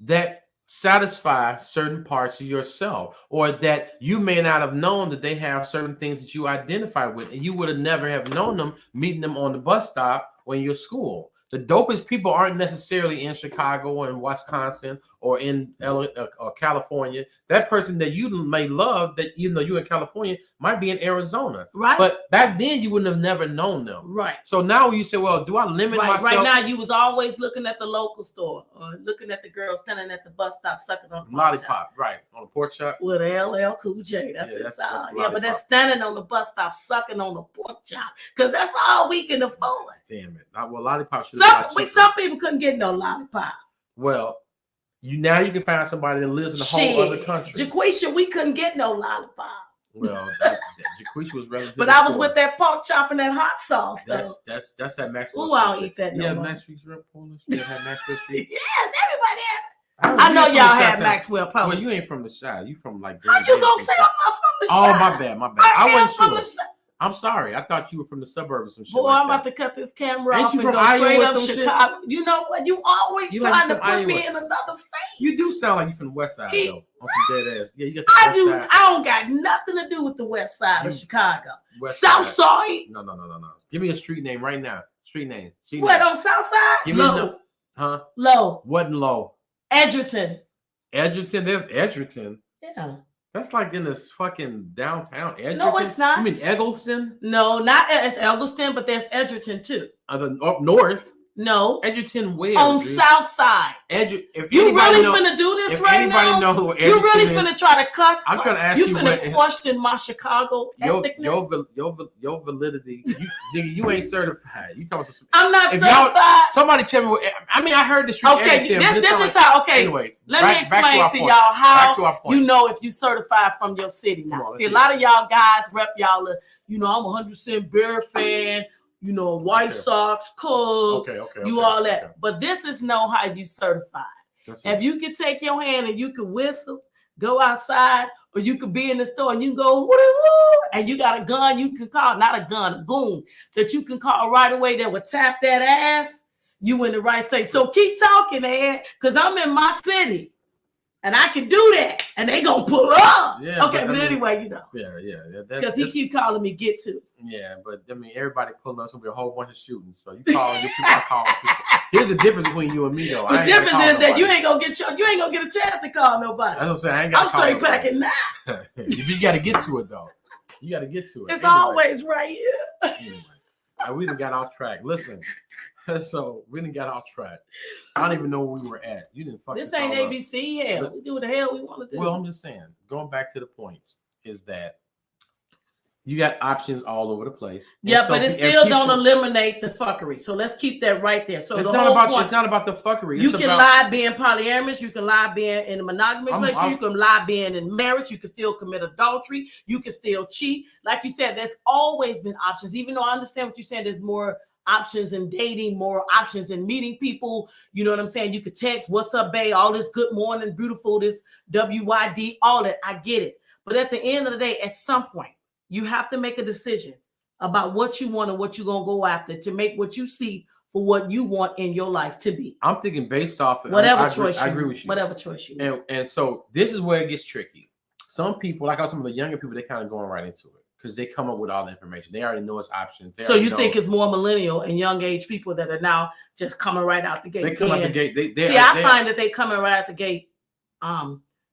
that satisfy certain parts of yourself, or that you may not have known that they have certain things that you identify with, and you would have never have known them meeting them on the bus stop or in your school. The dopest people aren't necessarily in Chicago and Wisconsin or in or California. That person that you may love, that you know you're in California, might be in Arizona. Right. But back then you wouldn't have never known them. Right. So now you say, well, do I limit myself? Right now you was always looking at the local store or looking at the girl standing at the bus stop sucking on lollipop, right, on the pork chop. With LL Cool J. That's it. Yeah, but they're standing on the bus stop sucking on the pork chop because that's all we can afford. Damn it. Well, lollipop should some people couldn't get no lollipop. Well, you can find somebody that lives in a whole other country. Jaquisha, we couldn't get no lollipop. Well, Jaquisha was relatively but I was with that pork chop and that hot sauce. That's that Maxwell. Ooh, I'll eat that. Yeah, Maxwell Street Polish. You had Maxwell Street. Yes, everybody had. I know y'all had Maxwell Polish. Well, you ain't from the side. You from like. How you gonna say I'm not from the side? Oh, my bad. I wasn't sure. I'm sorry. I thought you were from the suburbs and shit. Boy, I'm about to cut this camera off and go straight up Chicago. Shit? You know what? You always trying to put me in another state. You do sound like you from the west side, though. On some dead ass. Yeah, you got the west side. I don't got nothing to do with the west side of Chicago. South side. No. Give me a street name right now. Street name. What, on South side? Give me Low. Huh? Low. Wasn't Low. Edgerton. There's Edgerton. Yeah. That's like in this fucking downtown Edgerton. No, it's not. You mean Eggleston? No, not it's Eggleston, but there's Edgerton too. Up north. No. Edgerton where? On South Side. If you really finna do this right now? Know who you really finna try to cut? I'm trying to ask you. You finna question my Chicago ethnicness? Your validity. You ain't certified. You talking some? I'm not certified. Somebody tell me what. I mean, I heard the street. Okay, this is how. Okay, anyway, let me explain to y'all how you know if you certified from your city now. See, a lot of y'all guys rep y'all. I'm 100% Bear fan. White Sox, Cubs, all that. Okay. But this is how you certified. If you can take your hand and you can whistle, go outside, or you could be in the store and you can go, woo, and you got a gun you can call, not a gun, a goon, that you can call right away that would tap that ass, you in the right place. So keep talking, Ed, because I'm in my city. And I can do that, and they gonna pull up. Yeah, okay, but anyway, Yeah. Because he keep calling me get to. Yeah, but I mean, everybody pull up. It's gonna be a whole bunch of shootings. So you call your people, I call people. Here's the difference between you and me, though. The difference is that you ain't gonna get a chance to call nobody. That's what I'm saying. I'm straight packing now. You got to get to it, though. You got to get to it. It's always right here. Anyway, we done got off track. Listen. So we didn't get off track. I don't even know where we were at. You didn't fuck this ain't ABC. Yeah, we do what the hell we want to do. Well, I'm just saying, going back to the points, is that you got options all over the place. Yeah, but it still don't eliminate the fuckery. So let's keep that right there. So it's not about the fuckery. You can lie being polyamorous. You can lie being in a monogamous relationship. You can lie being in marriage. You can still commit adultery. You can still cheat. Like you said, there's always been options. Even though I understand what you're saying, there's more options in dating, more options in meeting people. You know what I'm saying? You could text, what's up, babe? All this good morning, beautiful, this WYD, all that. I get it. But at the end of the day, at some point, you have to make a decision about what you want and what you're going to go after to make what you see for what you want in your life to be. I'm thinking based off of whatever I agree with you. Whatever choice you make. And so this is where it gets tricky. Some people, like some of the younger people, they kind of going right into it. Because they come up with all the information. They already know its options. So you think it's more millennial and young age people that are now just coming right out the gate? They come out the gate. I find that they coming right out the gate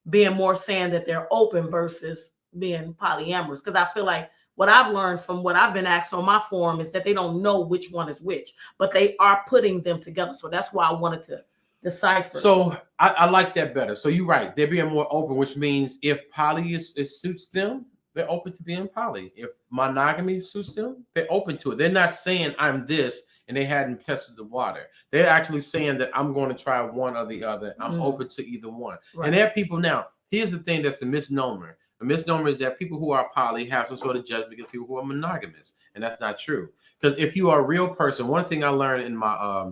being more saying that they're open versus being polyamorous. Because I feel like what I've learned from what I've been asked on my forum is that they don't know which one is which. But they are putting them together. So that's why I wanted to decipher. So I like that better. So you're right. They're being more open, which means if poly suits them, they're open to being poly. If monogamy suits them, they're open to it. They're not saying I'm this and they hadn't tested the water. They're actually saying that I'm going to try one or the other. I'm open to either one. Right. And there are people now. Here's the thing that's the misnomer. The misnomer is that people who are poly have some sort of judgment against people who are monogamous. And that's not true. Because if you are a real person, one thing I learned in my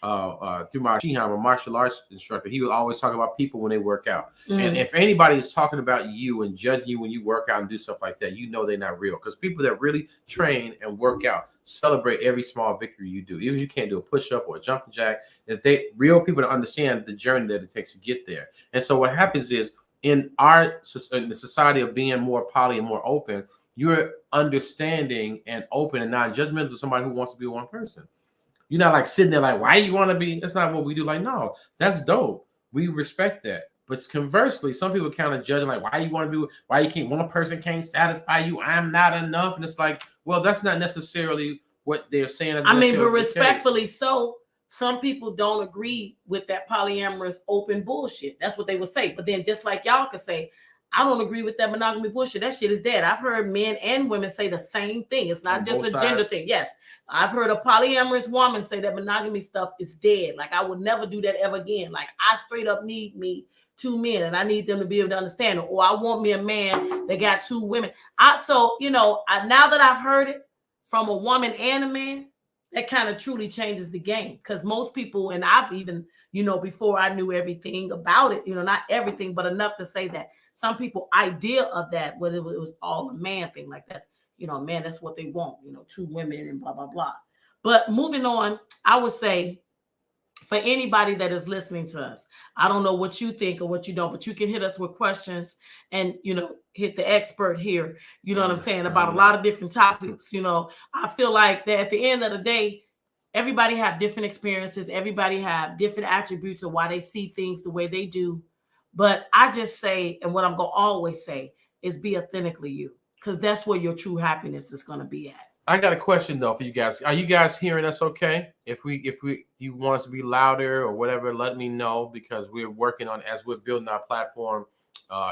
through my Shihan, a martial arts instructor. He would always talk about people when they work out. And if anybody is talking about you and judging you when you work out and do stuff like that, you know they're not real. Because people that really train and work out celebrate every small victory you do. Even if you can't do a push-up or a jumping jack, if they real people to understand the journey that it takes to get there. And so what happens is in the society of being more poly and more open, you're understanding and open and non-judgmental to somebody who wants to be one person. You're not like sitting there like, why you want to be? That's not what we do. Like, no, that's dope. We respect that. But conversely, some people kind of judging like, why you want to be? Why you can't? One person can't satisfy you. I'm not enough. And it's like, well, that's not necessarily what they're saying. I mean, but respectfully, so some people don't agree with that polyamorous open bullshit. That's what they would say. But then, just like y'all could say, I don't agree with that monogamy bullshit. That shit is dead. I've heard men and women say the same thing. It's not just a gender thing. Yes. I've heard a polyamorous woman say that monogamy stuff is dead. Like, I would never do that ever again. Like, I straight up need me 2 men and I need them to be able to understand it. Or I want me a man that got 2 women. So, now that I've heard it from a woman and a man, that kind of truly changes the game. Because most people, and I've even, before I knew everything about it, not everything, but enough to say that some people idea of that, whether it was all a man thing, like that's, man, that's what they want, 2 women and blah, blah, blah. But moving on, I would say for anybody that is listening to us, I don't know what you think or what you don't, but you can hit us with questions and, hit the expert here, you know what I'm saying, about a lot of different topics. I feel like that at the end of the day, everybody have different experiences. Everybody have different attributes of why they see things the way they do. But I just say, and what I'm going to always say is be authentically you, because that's where your true happiness is going to be at. I got a question though for you guys. Are you guys hearing us okay? If you want us to be louder or whatever, let me know, because we're working on, as we're building our platform,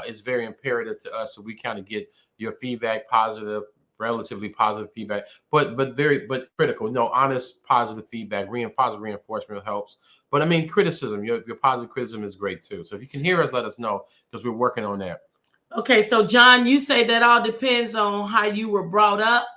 it's very imperative to us. So we kind of get your feedback, relatively positive feedback, but critical, honest, positive feedback, positive reinforcement helps. But I mean, criticism, your positive criticism is great too. So if you can hear us, let us know, because we're working on that. Okay, so John, you say that all depends on how you were brought up.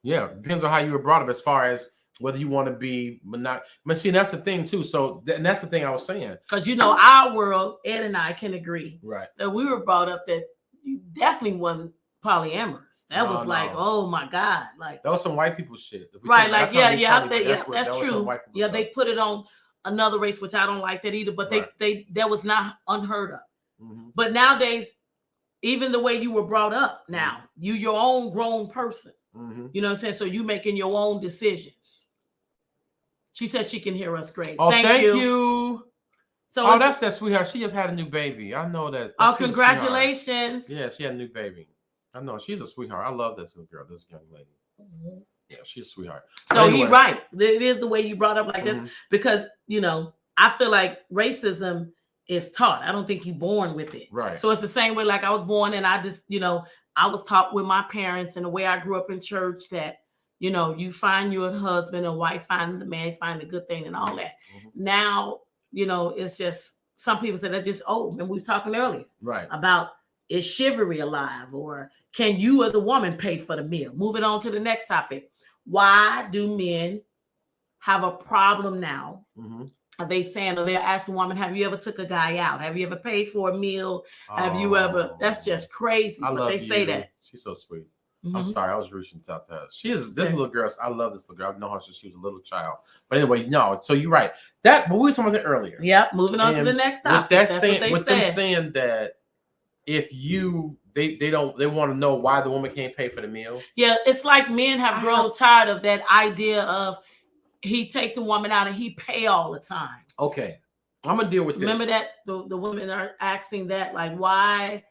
Yeah, depends on how you were brought up, as far as whether you want to be not. But see, that's the thing too. So that's the thing I was saying. Because our world, Ed and I can agree, right, that we were brought up that you definitely wasn't polyamorous. That was like, oh my God, like that was some white people shit. Right, like that's true. Yeah, they put it on another race, which I don't like that either. But they that was not unheard of. But nowadays, even the way you were brought up, now you your own grown person. You know what I'm saying? So you making your own decisions. She said she can hear us great. Oh, thank you. So that's that sweetheart. She just had a new baby. I know that. Oh, congratulations. Yeah, she had a new baby. I know, she's a sweetheart. I love this girl, this young lady. Yeah, she's a sweetheart. So anyway. You're right. It is the way you brought up like this, because I feel like racism is taught. I don't think you're born with it. Right. So it's the same way like I was born, and I just, I was taught with my parents and the way I grew up in church that, you find your husband, a wife, find the man, find the good thing and all that. Now, it's just, some people say that's just old. And we was talking earlier about, is chivalry alive, or can you as a woman pay for the meal? Moving on to the next topic. Why do men have a problem now? Are they saying, or they're asking women, have you ever took a guy out? Have you ever paid for a meal? Have you ever? That's just crazy. But they say that. She's so sweet. I'm sorry, I was reaching out to her. She is this little girl. I love this little girl. I've known her since she was a little child. But anyway, no. So you're right. But we were talking about that earlier. Yep. Moving on to the next topic. With them saying that if they want to know why the woman can't pay for the meal. Yeah, it's like men have grown tired of that idea of he take the woman out and he pay all the time. Okay, I'm gonna deal with this. Remember that the women are asking that, like, why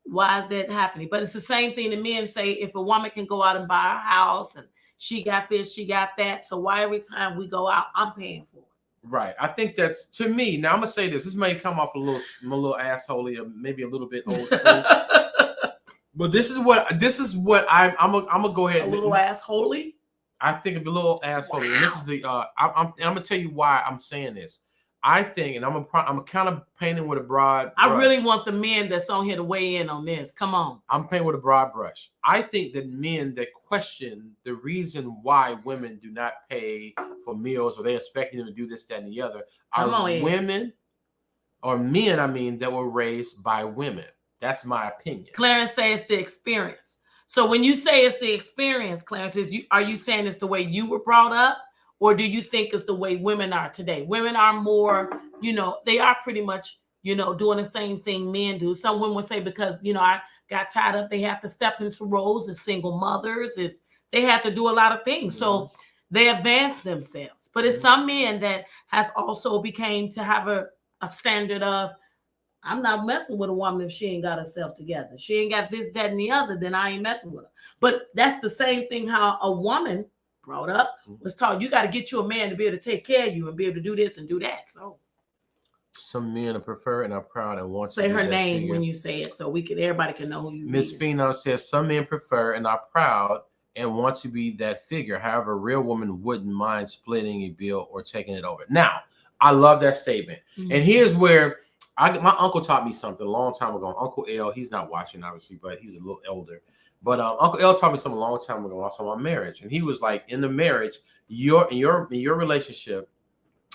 is that happening? But it's the same thing the men say. If a woman can go out and buy a house and she got this, she got that, so why every time we go out, I'm paying for it? Right. I think that's, to me, now I'm gonna say this. This may come off a little assholey, or maybe a little bit old school. But this is what I'm gonna go ahead. A little assholey. I think a little assholey, and this is the I'm gonna tell you why I'm saying this. I think, and I'm kind of painting with a broad brush. I really want the men that's on here to weigh in on this. Come on. I'm painting with a broad brush. I think that men that question the reason why women do not pay for meals or they're expecting them to do this, that, and the other are women or men, I mean, that were raised by women. That's my opinion. Clarence says it's the experience. So when you say it's the experience, Clarence, are you saying it's the way you were brought up? Or do you think it's the way women are today? Women are more, they are pretty much, doing the same thing men do. Some women would say because, I got tied up, they have to step into roles as single mothers. They have to do a lot of things. So they advance themselves. But it's some men that has also became to have a standard of, I'm not messing with a woman if she ain't got herself together. She ain't got this, that, and the other, then I ain't messing with her. But that's the same thing how a woman brought up was taught. You got to get you a man to be able to take care of you and be able to do this and do that. So some men are prefer and are proud and want say her name when you say it, so everybody can know who you. Miss Phenom says some men prefer and are proud and want to be that figure. However, a real woman wouldn't mind splitting a bill or taking it over. Now, I love that statement, and here's where my uncle taught me something a long time ago. Uncle L, he's not watching obviously, but he's a little older. But Uncle L taught me something a long time ago also about marriage. And he was like, in the marriage, in your relationship,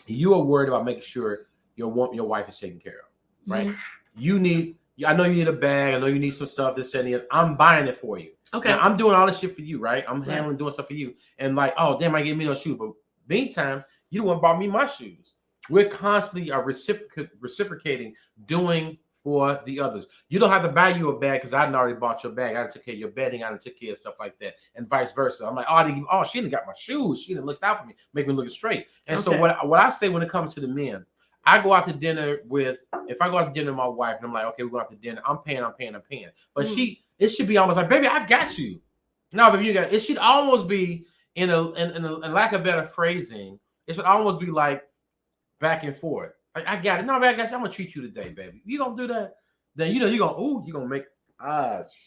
you are worried about making sure your wife is taken care of, right? I know you need a bag. I know you need some stuff, this, and the other. I'm buying it for you. Okay. Now, I'm doing all this shit for you, right? I'm handling, doing stuff for you. And like, oh, damn, I gave me no shoes. But meantime, you the one bought me my shoes. We're constantly reciprocating, doing for the others. You don't have to buy you a bag because I already bought your bag. I took care of your bedding. I took care of stuff like that, and vice versa. I'm like, she didn't got my shoes. She didn't look out for me, make me look straight. And so what I say when it comes to the men, I go out to dinner with my wife, and I'm like, okay, we're going out to dinner. I'm paying. But it should be almost like, baby, I got you. No, baby, you got. It should almost be in lack of better phrasing. It should almost be like back and forth. Like, I got it. No, man, I got you. I'm gonna treat you today, baby. You don't do that, then you're gonna make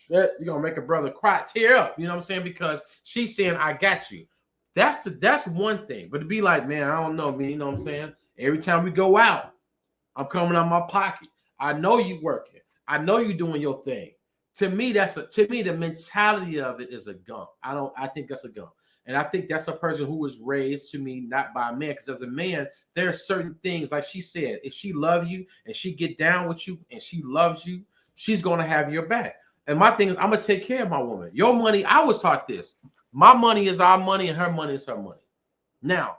you're gonna make a brother cry, tear up. You know what I'm saying? Because she's saying, I got you. That's one thing. But to be like, man, I don't know, man. You know what I'm saying? Every time we go out, I'm coming out of my pocket. I know you working. I know you doing your thing. To me, the mentality of it is a gump. I think that's a gump. And I think that's a person who was raised to me not by a man. Because as a man, there are certain things, like she said, if she loves you and she get down with you and she loves you, she's going to have your back. And my thing is, I'm going to take care of my woman. Your money, I was taught this. My money is our money and her money is her money. Now,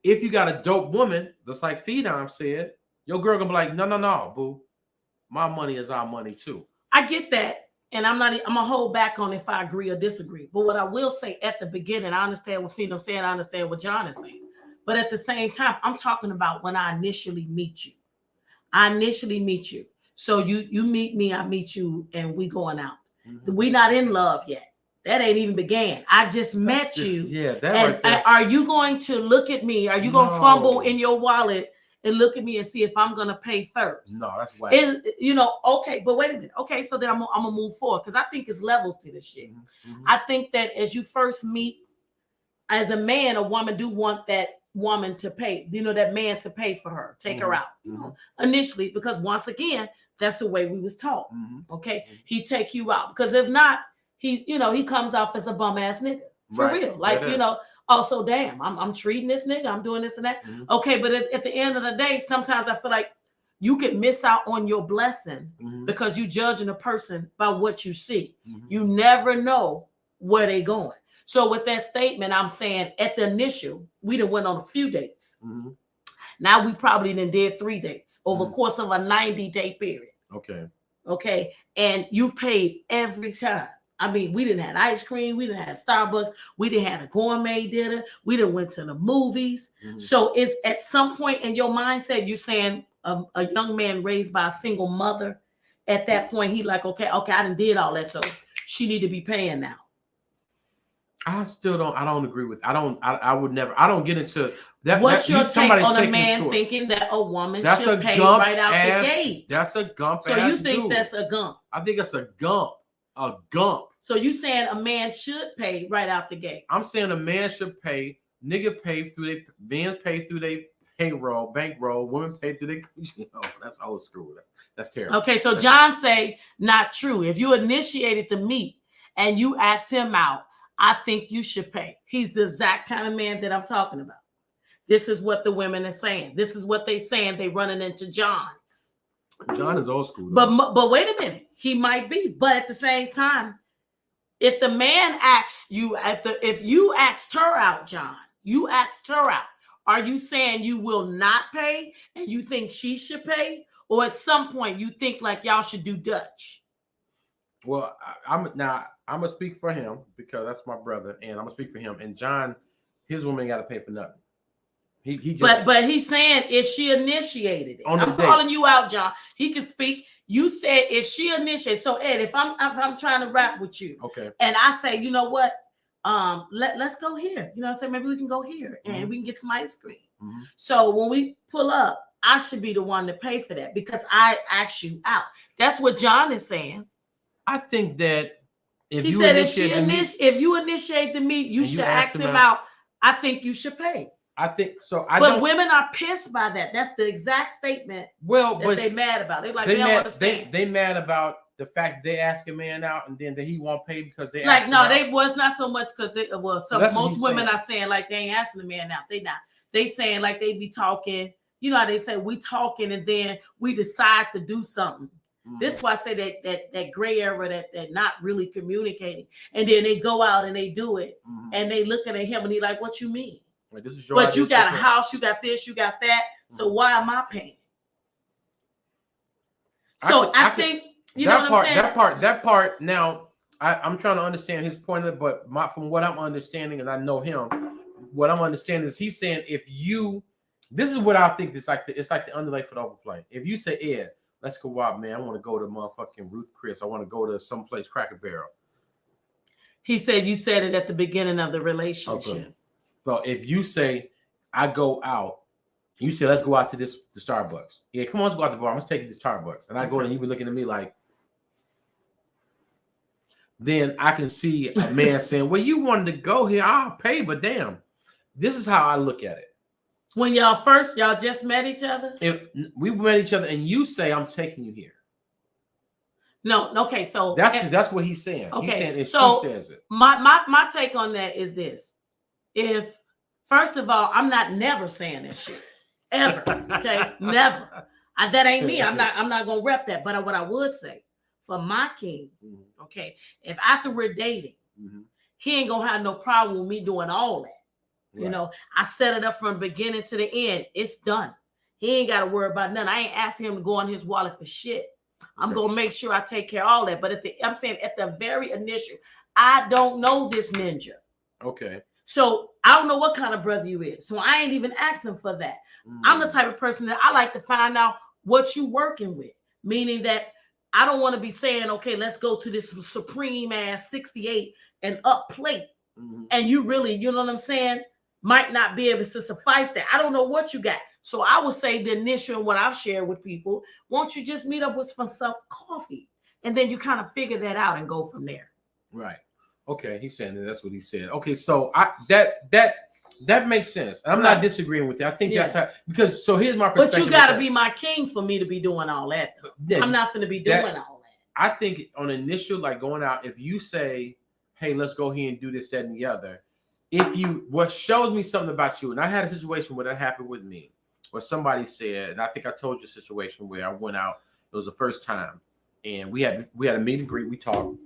if you got a dope woman, just like Phenom said, your girl going to be like, no, boo. My money is our money too. I get that. And I'm going to hold back on if I agree or disagree. But what I will say at the beginning, I understand what Phenom's saying. I understand what John is saying. But at the same time, I'm talking about when I initially meet you. So you meet me, I meet you, and we going out. We not in love yet. That ain't even began. I just met you. Yeah, that and right there. Are you going to look at me? Are you going to fumble in your wallet and look at me and see if I'm going to pay first? No, that's whack. Okay, but wait a minute. Okay, so then I'm going to move forward because I think it's levels to this shit. I think that as you first meet, as a man, a woman do want that woman to pay, that man to pay for her, take her out, initially, because once again, that's the way we was taught. Okay, he take you out because if not, he comes off as a bum ass nigga for real. Like, also, damn, I'm treating this nigga, I'm doing this and that. Okay, but at the end of the day, sometimes I feel like you could miss out on your blessing because you judging a person by what you see. You never know where they going. So with that statement, I'm saying at the initial, we done went on a few dates. Now we probably done did 3 dates over the course of a 90-day period. Okay. And you've paid every time. I mean, we didn't have ice cream. We didn't have Starbucks. We didn't have a gourmet dinner. We didn't went to the movies. So it's at some point in your mindset, you're saying a young man raised by a single mother. At that point, he like, okay, I done did all that. So she need to be paying now. I don't agree with, I would never, I don't get into that. What's your take on a man thinking that a woman should pay right out the gate? That's a gump. So you think that's a gump? I think it's a gump. A gump. So you saying a man should pay right out the gate? I'm saying a man should pay. Men pay through they payroll, bankroll. Women pay through their, that's old school. That's terrible. Okay, so John say not true. If you initiated the meet and you asked him out, I think you should pay. He's the exact kind of man that I'm talking about. This is what the women are saying. This is what they saying. They running into John's. John is old school. But wait a minute. He might be. But at the same time, if the man asks you, if you asked her out, John, you asked her out, are you saying you will not pay and you think she should pay? Or at some point you think like y'all should do Dutch? Well, I'm going to speak for him because that's my brother, and I'm going to speak for him. And John, his woman ain't got to pay for nothing. But he's saying if she initiated it. I'm calling you out, John. He can speak. You said if she initiated. So Ed, if I'm trying to rap with you, okay, and I say, you know what, let's go here. You know what I'm saying? Maybe we can go here and we can get some ice cream. Mm-hmm. So when we pull up, I should be the one to pay for that because I asked you out. That's what John is saying. I think that if he you said if you initiate the meet, you should ask him out. I think you should pay. I think so. But women are pissed by that. That's the exact statement. But they mad about. They're like they don't understand. They mad about the fact they ask a man out and then that he won't pay because they like no, they was not so much because they most women saying. Are saying like they ain't asking the man out. They not. They saying like they be talking. You know how they say we talking and then we decide to do something. Mm-hmm. This is why I say that gray area that not really communicating and then they go out and they do it and they looking at him and he like, what you mean? Like, this is but you got a house, you got this, you got that. So why am I paying? So I think you know what I'm saying. That part. Now I'm trying to understand his point of it, but from what I'm understanding, and I know him, what I'm understanding is he's saying if you, this is what I think. It's like the underlay for the overplay. If you say, Ed, let's go out, man. I want to go to motherfucking Ruth Chris. I want to go to someplace Cracker Barrel. He said you said it at the beginning of the relationship. Okay. So if you say, I go out, you say, let's go out to the Starbucks. Yeah, come on, let's go out to the bar. I'm going to take you to Starbucks. And I go there and you be looking at me like, then I can see a man saying, well, you wanted to go here. I'll pay, but damn. This is how I look at it. When y'all just met each other? If we met each other and you say, I'm taking you here. No, okay, so. That's what he's saying. Okay, he's saying if so she says it. My take on that is this. If first of all, I'm not never saying that shit ever. Okay, never. That ain't me. I'm not gonna rep that. But what I would say for my king, okay, if after we're dating, he ain't gonna have no problem with me doing all that. Right. You know, I set it up from the beginning to the end. It's done. He ain't got to worry about nothing. I ain't asking him to go on his wallet for shit. I'm gonna make sure I take care of all that. But I'm saying at the very initial, I don't know this ninja. Okay. So I don't know what kind of brother you is. So I ain't even asking for that. I'm the type of person that I like to find out what you working with. Meaning that I don't want to be saying, okay, let's go to this supreme ass 68 and up plate. And you really, you know what I'm saying, might not be able to suffice that. I don't know what you got. So I would say the initial and what I've shared with people, won't you just meet up with some coffee? And then you kind of figure that out and go from there. Right. Okay, he's saying that's what he said. Okay, so that makes sense. I'm not disagreeing with you. I think that's how, because so here's my perspective. But you got to be my king for me to be doing all that. Yeah, I'm not going to be doing all that. I think on initial, like going out, if you say, hey, let's go here and do this, that, and the other. What shows me something about you, and I had a situation where that happened with me, where somebody said, and I think I told you a situation where I went out, it was the first time, and we had a meet and greet, we talked.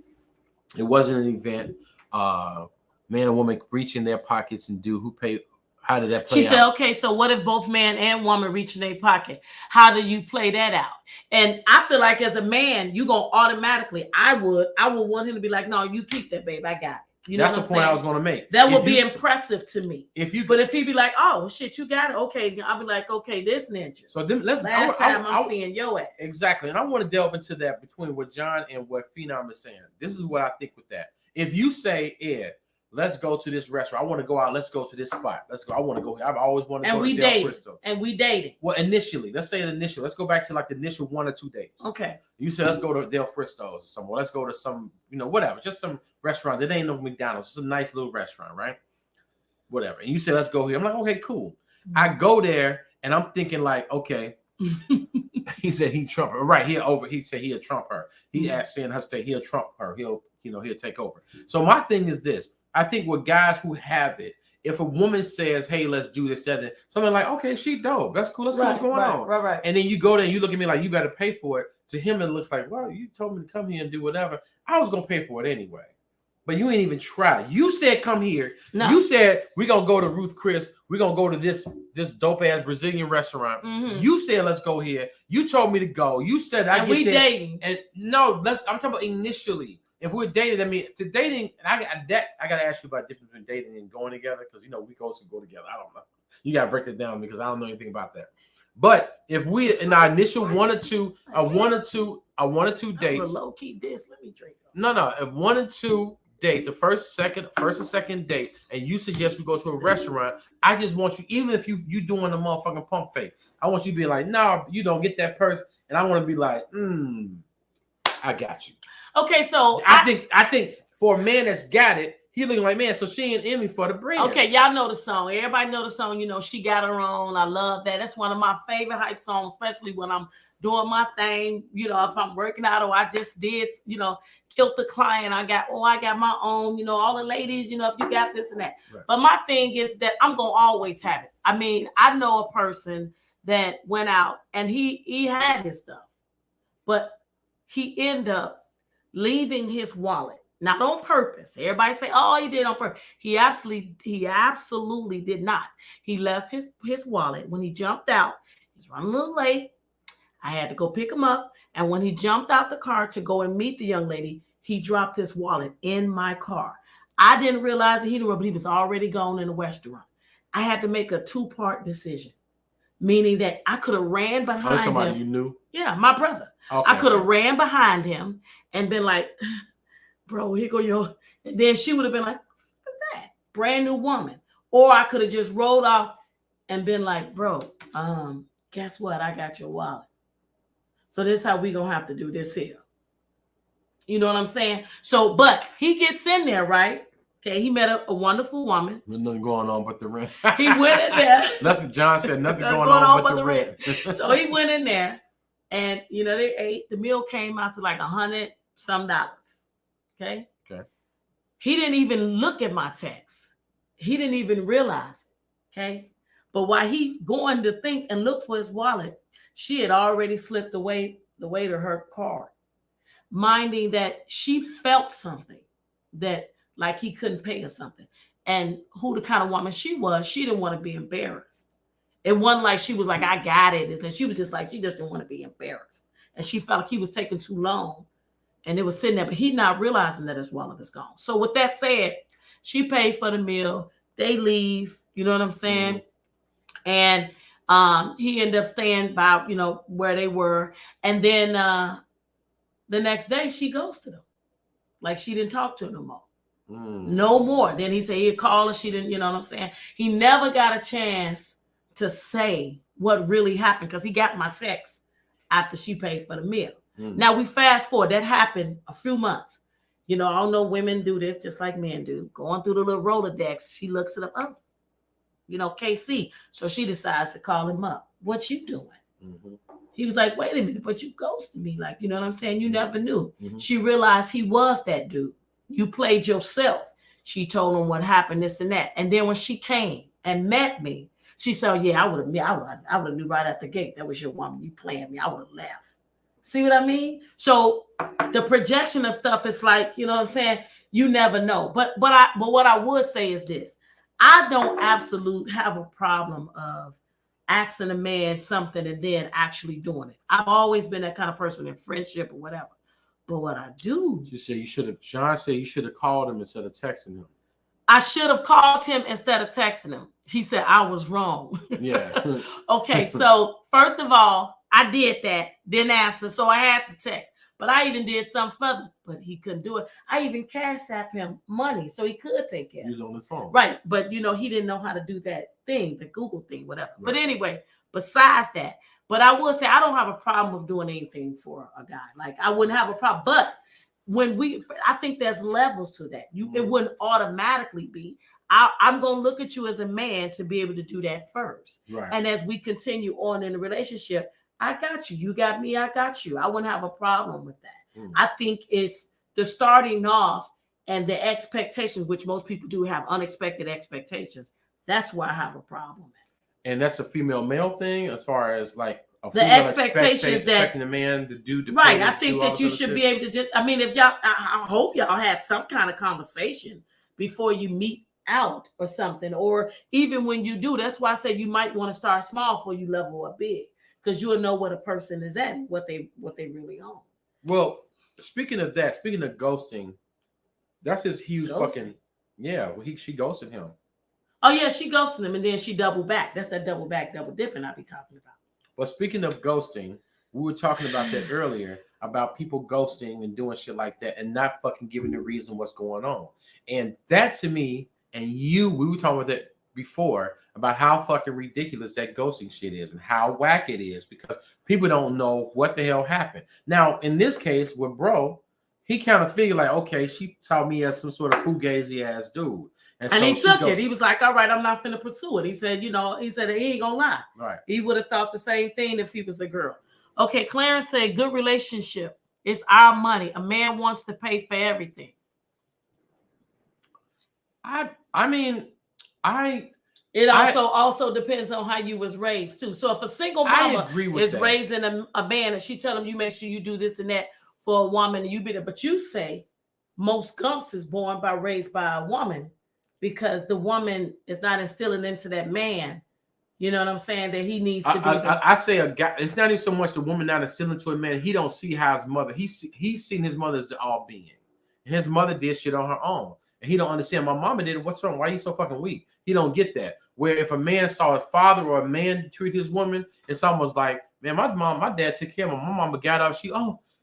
It wasn't an event. Man and woman reach in their pockets and do who pay. How did that play out? She said, okay, so what if both man and woman reach in their pocket? How do you play that out? And I feel like as a man, you go automatically, I would want him to be like, no, you keep that, babe. I got it. You know that's the point I was going to make. That would be impressive to me. But if he'd be like, oh shit, you got it. Okay, I'll be like, okay, this ninja. So then last time I'm seeing your ass. Exactly. And I want to delve into that between what John and what Phenom is saying. This is what I think with that. If you say, Ed, let's go to this restaurant. I want to go out. Let's go to this spot. Let's go. I want to go here. I've always wanted to go to Del Cristo. And we dated. Well, initially, let's say initial. Let's go back to like the initial 1 or 2 dates. Okay. You said, let's go to Del Fristo's or somewhere. Let's go to some, whatever. Just some restaurant. That ain't no McDonald's. It's a nice little restaurant, right? Whatever. And you said, let's go here. I'm like, okay, cool. I go there And I'm thinking like, okay, he said he Trump her. Right, he said he'll Trump her. He asked saying her state, he'll Trump her. He'll take over. So my thing is this. I think with guys who have it, if a woman says, hey, let's do this, that, and something like, okay, she dope. That's cool. Let's see what's going on. Right. And then you go there and you look at me like, you better pay for it. To him, it looks like, well, you told me to come here and do whatever. I was going to pay for it anyway. But you ain't even try. You said come here. No. You said we're going to go to Ruth Chris. We're going to go to this dope-ass Brazilian restaurant. You said let's go here. You told me to go. You said I get we there. Dating. And no, I'm talking about initially. If we're dating, I mean, to dating, and I got to ask you about the difference between dating and going together because, we also go together. I don't know. You got to break that down because I don't know anything about that. But if we, in our initial one or two dates. That was a low-key diss. Let me drink. No. If 1 or 2 dates, the first or second date, and you suggest we go to a restaurant, I just want you, even if you doing a motherfucking pump fake, I want you to be like, no, you don't get that person. And I want to be like, I got you. Okay, so I think for a man that's got it, he looking like, man, so she ain't in me for the bread. Okay, y'all know the song. Everybody know the song. She got her own. I love that. That's one of my favorite hype songs, especially when I'm doing my thing. If I'm working out or I just did, killed the client. I got my own. All the ladies, if you got this and that. Right. But my thing is that I'm gonna always have it. I mean, I know a person that went out and he had his stuff, but he ended up leaving his wallet, not on purpose. Everybody say, "Oh, he did on purpose." He absolutely did not. He left his wallet when he jumped out. He's running a little late. I had to go pick him up, and when he jumped out the car to go and meet the young lady, he dropped his wallet in my car. I didn't realize that he knew, but he was already gone in the restaurant. I had to make a 2-part decision, meaning that I could have ran behind somebody him. You knew? Yeah, my brother. Okay. I could have ran behind him and been like, bro, here go your, and then she would have been like, what's that? Brand new woman. Or I could have just rolled off and been like, bro, guess what? I got your wallet. So this is how we gonna have to do this here. You know what I'm saying? So, but he gets in there, right? Okay, he met a wonderful woman. There's nothing going on but the rent. He went in there. Nothing, John said, nothing going on but the rent. So he went in there and, they ate. The meal came out to like $100 some. Okay. He didn't even look at my text. He didn't even realize it. Okay. But while he going to think and look for his wallet, she had already slipped away the way to her card, minding that she felt something that like he couldn't pay or something. And who the kind of woman she was, she didn't want to be embarrassed. It wasn't like she was like, I got it. And she was just like, she just didn't want to be embarrassed. And she felt like he was taking too long. And it was sitting there, but he not realizing that his wallet is gone. So with that said, she paid for the meal. They leave, you know what I'm saying? Mm-hmm. And he ended up staying by, where they were. And then the next day she ghosted him. Like she didn't talk to him no more. No more. Then he said he'd call her. She didn't, you know what I'm saying? He never got a chance to say what really happened because he got my text after she paid for the meal. Now we fast forward. That happened a few months. I don't know, women do this just like men do. Going through the little Rolodex, she looks it up. Oh, KC. So she decides to call him up. What you doing? Mm-hmm. He was like, wait a minute, but you ghosted me. Like, you know what I'm saying? You never knew. Mm-hmm. She realized he was that dude. You played yourself. She told him what happened, this and that. And then when she came and met me, she said, yeah, I would have knew right at the gate. That was your woman. You playing me. I would have left. See what I mean? So the projection of stuff is like, you know what I'm saying? You never know. But what I would say is this. I don't absolutely have a problem of asking a man something and then actually doing it. I've always been that kind of person in friendship or whatever. But what I do. She said John said you should have called him instead of texting him. I should have called him instead of texting him. He said I was wrong. Yeah. Okay, so first of all, I did that, didn't answer, so I had to text. But I even did something further, but he couldn't do it. I even cashed out him money so he could take care of it. He was on his phone. Right, but he didn't know how to do that thing, the Google thing, whatever. Right. But anyway, besides that, but I will say I don't have a problem with doing anything for a guy. Like I wouldn't have a problem. But I think there's levels to that. It wouldn't automatically be. I'm going to look at you as a man to be able to do that first. Right. And as we continue on in the relationship, I got you. You got me. I got you. I wouldn't have a problem with that. I think it's the starting off and the expectations, which most people do have unexpected expectations. That's where I have a problem. And that's a female male thing as far as like the expectations that expecting the man to do the right. I think that you should be able to just, I mean, if y'all, I hope y'all had some kind of conversation before you meet out or something, or even when you do. That's why I say you might want to start small before you level up big, because you'll know what a person is at and what they really own. Well, speaking of ghosting, that's his huge fucking she ghosted him. Oh yeah, she ghosted him and then she doubled back. That's that double dipping I be talking about. But speaking of ghosting, we were talking about that earlier, about people ghosting and doing shit like that and not fucking giving the reason what's going on. And that to me, and we were talking about that before, about how fucking ridiculous that ghosting shit is and how whack it is, because people don't know what the hell happened. Now, in this case with bro, he kind of figured like, okay, she saw me as some sort of fugazi ass dude. And so he took it. He was like, all right, I'm not finna pursue it. He said, he ain't gonna lie. Right. He would have thought the same thing if he was a girl. Okay, Clarence said, good relationship. It's our money. A man wants to pay for everything. It also depends on how you was raised too. So if a single mama is raising a man and she tell him, you make sure you do this and that for a woman, and you be there, but you say most gumps is raised by a woman, because the woman is not instilling into that man, you know what I'm saying, that he needs to be. I say a guy. It's not even so much the woman not instilling to a man. He don't see how his mother. He's seen his mother as the all being. And his mother did shit on her own, and he don't understand. My mama did it. What's wrong? Why are you so fucking weak? He don't get that. Where if a man saw a father or a man treat his woman, it's almost like, man, my dad took care of my mama. Got up.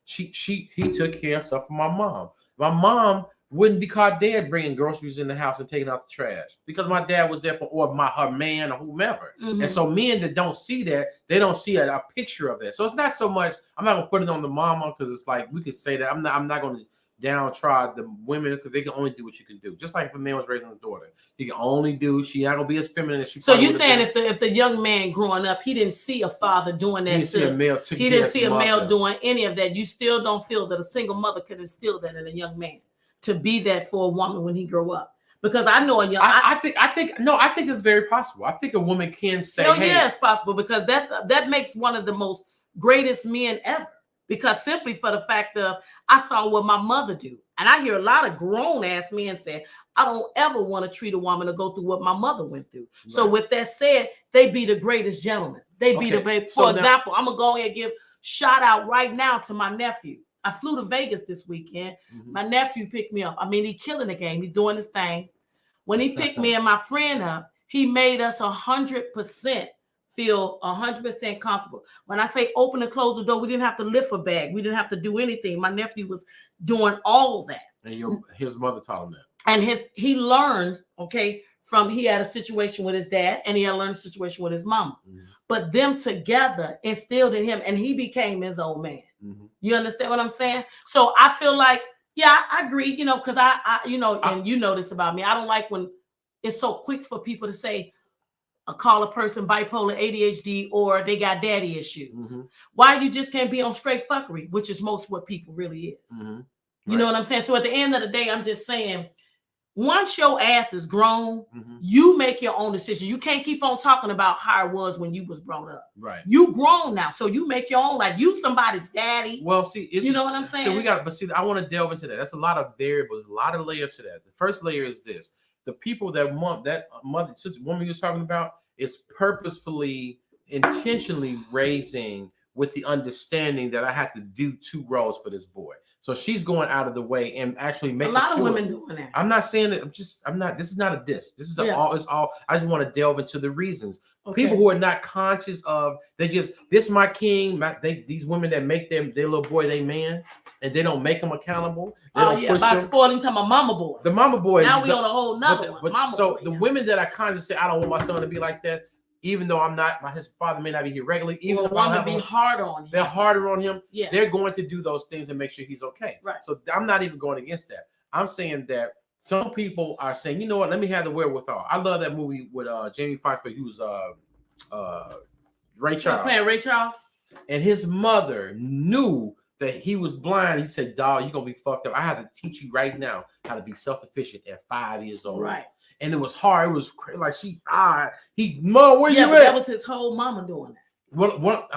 He took care of stuff for my mom. My mom wouldn't be caught dead bringing groceries in the house and taking out the trash, because my dad was there her man or whomever. Mm-hmm. And so men that don't see that, they don't see a picture of that. So it's not so much, I'm not gonna put it on the mama, because it's like, we could say that I'm not gonna downtrod the women, because they can only do what you can do. Just like if a man was raising his daughter, he can only do, she not gonna be as feminine as she. So you're saying if the young man growing up, he didn't see a father doing that, he didn't see a male doing any of that, you still don't feel that a single mother could instill that in a young man, to be that for a woman when he grow up? Because I know I think it's very possible. I think a woman can say, yeah, it's possible, because that makes one of the most greatest men ever. Because simply for the fact of, I saw what my mother do. And I hear a lot of grown ass men say, I don't ever want to treat a woman or go through what my mother went through. Right. So with that said, they be the greatest gentlemen. They be for example, I'm going to go ahead and give shout out right now to my nephew. I flew to Vegas this weekend. Mm-hmm. My nephew picked me up. I mean, he killing the game. He's doing his thing. When he picked me and my friend up, he made us 100% feel 100% comfortable. When I say open and close the door, we didn't have to lift a bag. We didn't have to do anything. My nephew was doing all that. And his mother taught him that. And he learned, he had a situation with his dad, and he had learned a situation with his mama. Mm-hmm. But them together instilled in him, and he became his own man. Mm-hmm. You understand what I'm saying? So I feel like, yeah, I agree, because I and you know this about me. I don't like when it's so quick for people to say, call a person bipolar, ADHD, or they got daddy issues. Mm-hmm. Why you just can't be on straight fuckery, which is most what people really is. Mm-hmm. You know what I'm saying? So at the end of the day, I'm just saying, once your ass is grown, mm-hmm. you make your own decision. You can't keep on talking about how it was when you was brought up. Right. You grown now, so you make your own life. You somebody's daddy. Well, see, you know what I'm saying? So I want to delve into that. That's a lot of variables, a lot of layers to that. The first layer is this: the people that woman you was talking about is purposefully, intentionally raising with the understanding that I have to do two roles for this boy. So she's going out of the way and actually making a lot of women doing that. I'm not saying that. This is not a diss. This is all. It's all. I just want to delve into the reasons. Okay. People who are not conscious of, this is my king. These women that make their little boy their man, and they don't make them accountable. By spoiling to my mama boy. The mama boy. Now we on a whole nother one. The women that I consciously say I don't want my son to be like that. even though his father may not be here regularly, even Or if I don't have be him, hard on him. they're harder on him. Yeah. They're going to do those things and make sure he's okay. Right. So I'm not even going against that. I'm saying that some people are saying, you know what, let me have the wherewithal. I love that movie with Jamie Foxx, but he was Ray Charles. Playing Ray Charles. And his mother knew that he was blind. He said, dog, you're going to be fucked up. I have to teach you right now how to be self-sufficient at 5 years old. Right. And it was hard. It was crazy. Like Mom, where you at? That was his whole mama doing that. Well,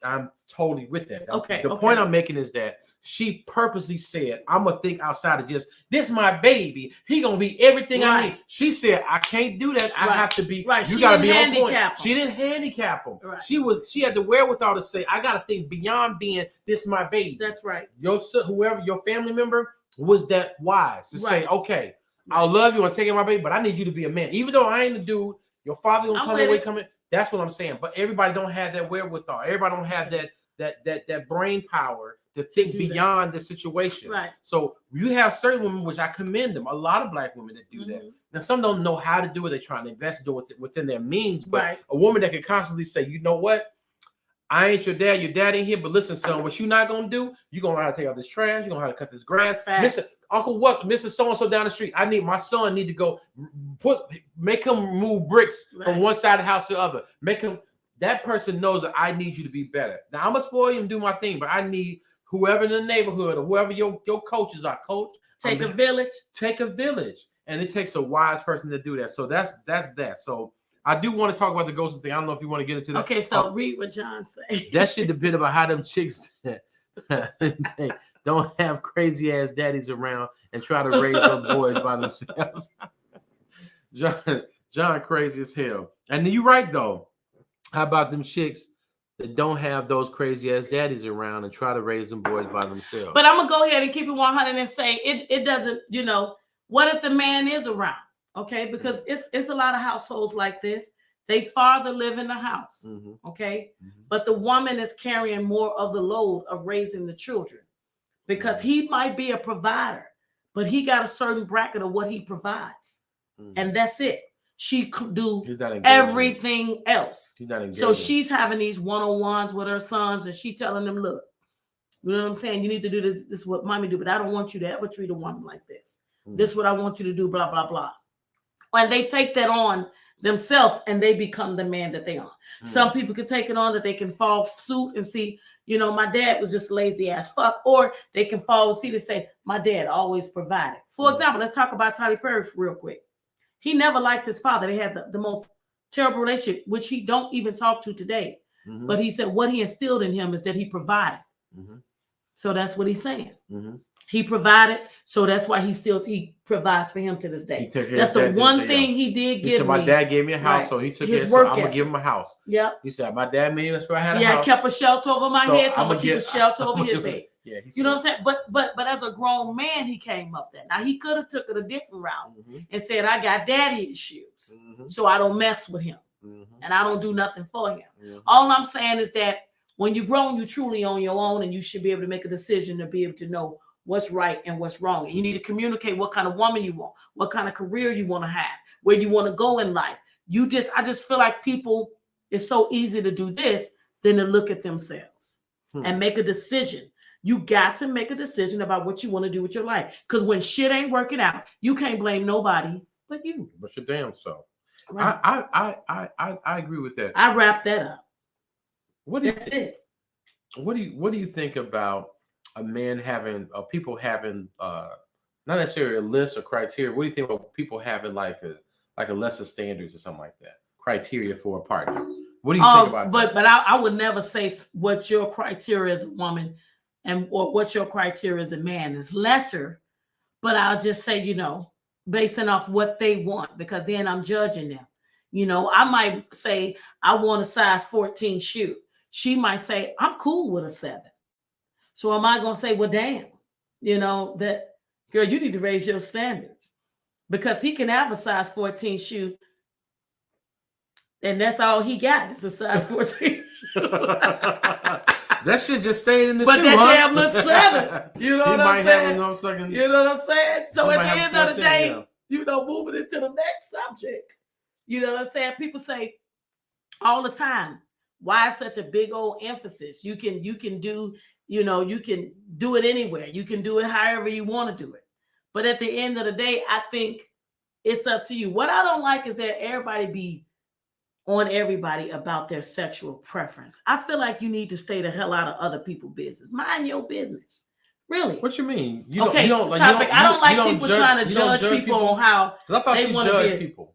I'm totally with that. Okay. The point I'm making is that she purposely said, I'm going to think outside of just, this my baby. He going to be everything I need. She said, I can't do that. I have to be, you got to be on point. She didn't handicap him. Right. She had the wherewithal to say, I got to think beyond being, this my baby. That's right. Whoever, your family member was that wise to say, okay, I'll love you and take care of my baby, but I need you to be a man. Even though I ain't a dude, your father gonna come away coming. That's what I'm saying. But everybody don't have that wherewithal. Everybody don't have that brain power to think beyond the situation. Right. So you have certain women, which I commend them, a lot of black women that do that. Now some don't know how to do it. They're trying to invest, do it within their means. But a woman that can constantly say, you know what? I ain't your dad ain't here, but listen, son, what you not gonna do, you're gonna learn how to take out this trash, you're gonna learn how to cut this grass. Listen, Uncle what, Mrs. So-and-so down the street, my son need to go make him move bricks from one side of the house to the other. That person knows that I need you to be better. Now I'm gonna spoil you and do my thing, but I need whoever in the neighborhood or whoever your coaches are, Take a village. Take a village. And it takes a wise person to do that. So that's that. So I do want to talk about the ghosting thing. I don't know if you want to get into that. Okay, so read what John said. That shit depend about how them chicks don't have crazy ass daddies around and try to raise them boys by themselves. John crazy as hell. And you're right though. How about them chicks that don't have those crazy ass daddies around and try to raise them boys by themselves? But I'm gonna go ahead and keep it 100 and say it doesn't, what if the man is around? Okay, because it's a lot of households like this. They father live in the house, okay? But the woman is carrying more of the load of raising the children because he might be a provider, but he got a certain bracket of what he provides. And that's it. She could do everything else. So she's having these one-on-ones with her sons and she telling them, look, you know what I'm saying? You need to do this. This is what mommy do, but I don't want you to ever treat a woman like this. This is what I want you to do, blah, blah, blah. And they take that on themselves and they become the man that they are. Some people can take it on that they can fall suit and see, my dad was just lazy ass fuck, or they can fall suit and say, my dad always provided. For example, let's talk about Tyler Perry real quick. He never liked his father. They had the most terrible relationship, which he don't even talk to today. But he said what he instilled in him is that he provided. So that's what he's saying. He provided, so that's why he provides for him to this day. That's the one thing he did give me. My dad gave me a house, so he took his work. I'm gonna give him a house. Yep. He said, my dad made me sure I had a house. Yeah, kept a shelter over my head, so I'm gonna keep a shelter over his head. Yeah, you know what I'm saying? But as a grown man, he came up there. Now he could have took it a different route and said, I got daddy issues, so I don't mess with him and I don't do nothing for him. All I'm saying is that when you're grown, you're truly on your own, and you should be able to make a decision to be able to know what's right and what's wrong. And you need to communicate what kind of woman you want, what kind of career you want to have, where you want to go in life. I just feel like people, it's so easy to do this than to look at themselves and make a decision. You got to make a decision about what you want to do with your life. Because when shit ain't working out, you can't blame nobody but you. But your damn self. Right. I agree with that. I wrap that up. That's it. What do you think about a man having people having not necessarily a list or criteria? What do you think about people having like a lesser standards or something like that? Criteria for a partner. What do you think about that? But I would never say what your criteria as a woman or what your criteria as a man is lesser. But I'll just say, basing off what they want, because then I'm judging them. I might say I want a size 14 shoe. She might say I'm cool with a 7. So am I going to say, well, damn, that girl, you need to raise your standards, because he can have a size 14 shoe and that's all he got. It's a size 14 shoe. That shit just stayed in the shoe. But that damn little 7. You know what I'm saying? You know what I'm saying? So at the end of the day, moving into the next subject, you know what I'm saying? People say, all the time. Why is such a big old emphasis? You can do, you can do it anywhere. You can do it however you want to do it. But at the end of the day, I think it's up to you. What I don't like is that everybody be on everybody about their sexual preference. I feel like you need to stay the hell out of other people's business. Mind your business. Really. What you mean? I don't like people trying to judge people on how I thought they you want to judge people.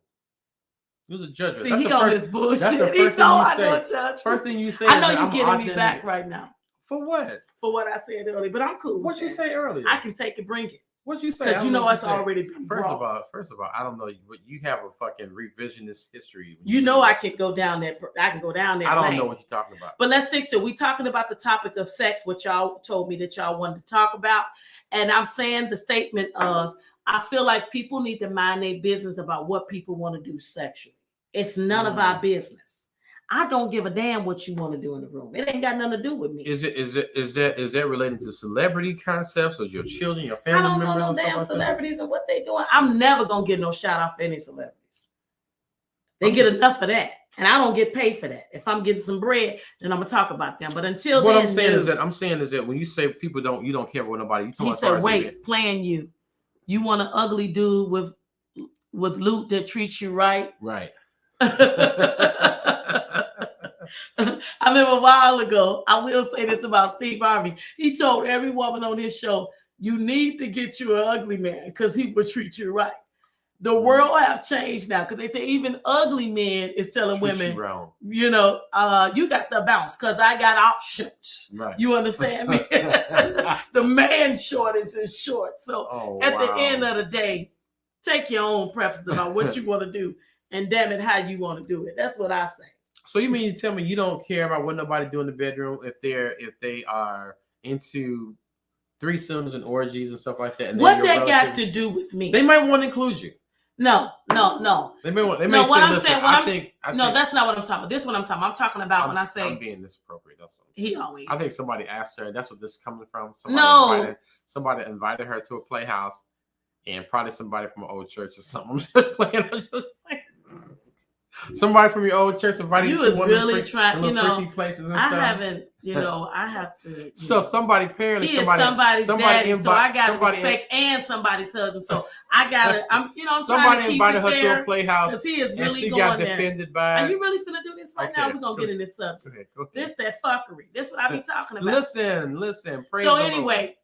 It was a judgment. See, that's he the on first, this bullshit. That's the He first know thing I you don't say. judge. First thing you say. I know is you're getting me back here. right now. For what? For what I said earlier, but I'm cool. What you say earlier? I can take it, bring it. What you say? Because it's already been First of all, I don't know, but you have a fucking revisionist history. I can go down there. I can go down there. I don't know what you're talking about. But let's stick to it. We talking about the topic of sex, what y'all told me that y'all wanted to talk about, and I'm saying the statement of I feel like people need to mind their business about what people want to do sexually. It's none of our business. I don't give a damn what you want to do in the room. It ain't got nothing to do with me. Is that related to celebrity concepts or your children, your family members? I don't know no damn celebrities and what they doing. I'm never gonna get no shout out for any celebrities. They get enough of that, and I don't get paid for that. If I'm getting some bread, then I'm gonna talk about them. But until what then, I'm saying is that when you say people you don't care about nobody. He said, "Wait, playing you. You want an ugly dude with loot that treats you right, right?" I remember a while ago, I will say this about Steve Harvey. He told every woman on his show, you need to get you an ugly man because he will treat you right. The world have changed now because they say even ugly men is telling women, you got to bounce because I got options. Right. You understand me? The man shortage is short. So at the end of the day, take your own preference about what you want to do and damn it, how you want to do it. That's what I say. So you mean you tell me you don't care about what nobody do in the bedroom if they are into threesomes and orgies and stuff like that? And what that got to do with me? They might want to include you. No. They may no, say, what I'm listen, saying, I think that's not what I'm talking about. This is what I'm talking about. I'm talking about when I say I'm being disappropriate. That's what he always. I think somebody asked her. That's what this is coming from. Somebody invited her to a playhouse, and probably somebody from an old church or something. Somebody from your old church invited you to one really of the freaky places and stuff. I haven't, I have to. So somebody parent, he is somebody's daddy, so I got to respect and somebody's husband. So I gotta, I'm somebody invited her to a playhouse because he is really and she going got there. defended by. Are you really finna do this right now? We're gonna get in this subject. This that fuckery. This what I be talking about. Listen. Praise so anyway,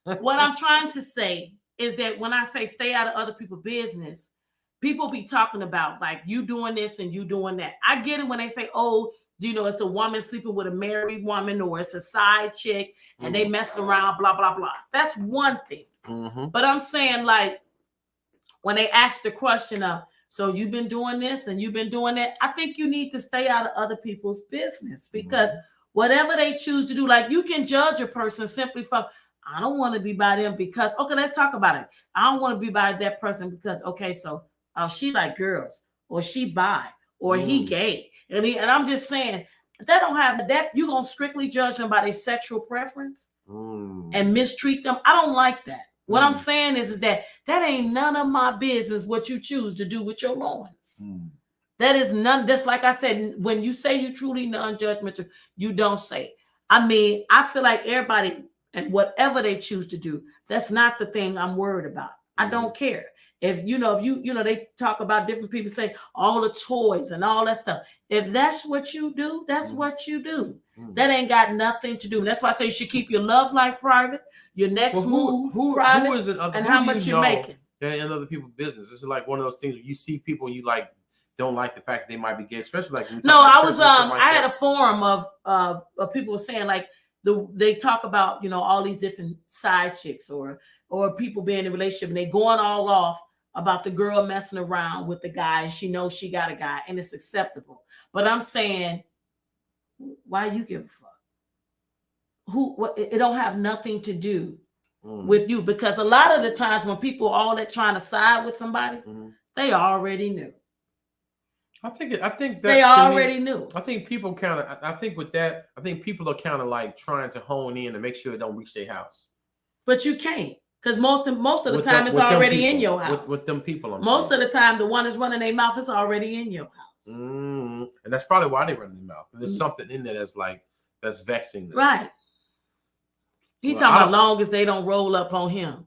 what I'm trying to say is that when I say stay out of other people's business. People be talking about like you doing this and you doing that. I get it when they say, oh, it's the woman sleeping with a married woman or it's a side chick and they messing around, blah, blah, blah. That's one thing. Mm-hmm. But I'm saying like when they ask the question of, so you've been doing this and you've been doing that, I think you need to stay out of other people's business because whatever they choose to do, like you can judge a person simply from, I don't want to be by them because, okay, let's talk about it. I don't want to be by that person because, okay, so she like girls, or she bi, or he gay. And I'm just saying, they don't have that. You're going to strictly judge them by their sexual preference and mistreat them. I don't like that. What I'm saying is that ain't none of my business what you choose to do with your loins. That is none. That's like I said, when you say you truly non-judgmental, you don't say. I mean, I feel like everybody and whatever they choose to do, that's not the thing I'm worried about. I don't care. If they talk about different people say all the toys and all that stuff. If that's what you do, that's what you do. That ain't got nothing to do. That's why I say you should keep your love life private, your next move private, who is it, and how much you're making. They're in other people's business. This is like one of those things where you see people and you like don't like the fact that they might be gay, especially like. I was I had a forum of people saying like they talk about all these different side chicks or people being in a relationship and they going all off about the girl messing around with the guy and she knows she got a guy and it's acceptable. But I'm saying, why you give a fuck? It don't have nothing to do with you because a lot of the times when people all that trying to side with somebody, they already knew. I think that they already knew. I think people kind of. I think with that, I think people are kind of like trying to hone in and make sure it don't reach their house. But you can't. Because most of the time it's already in your house. With them people, most of the time, the one that's running their mouth is already in your house. And that's probably why they run their mouth. There's something in there that's vexing them. Right. He talking about long as they don't roll up on him.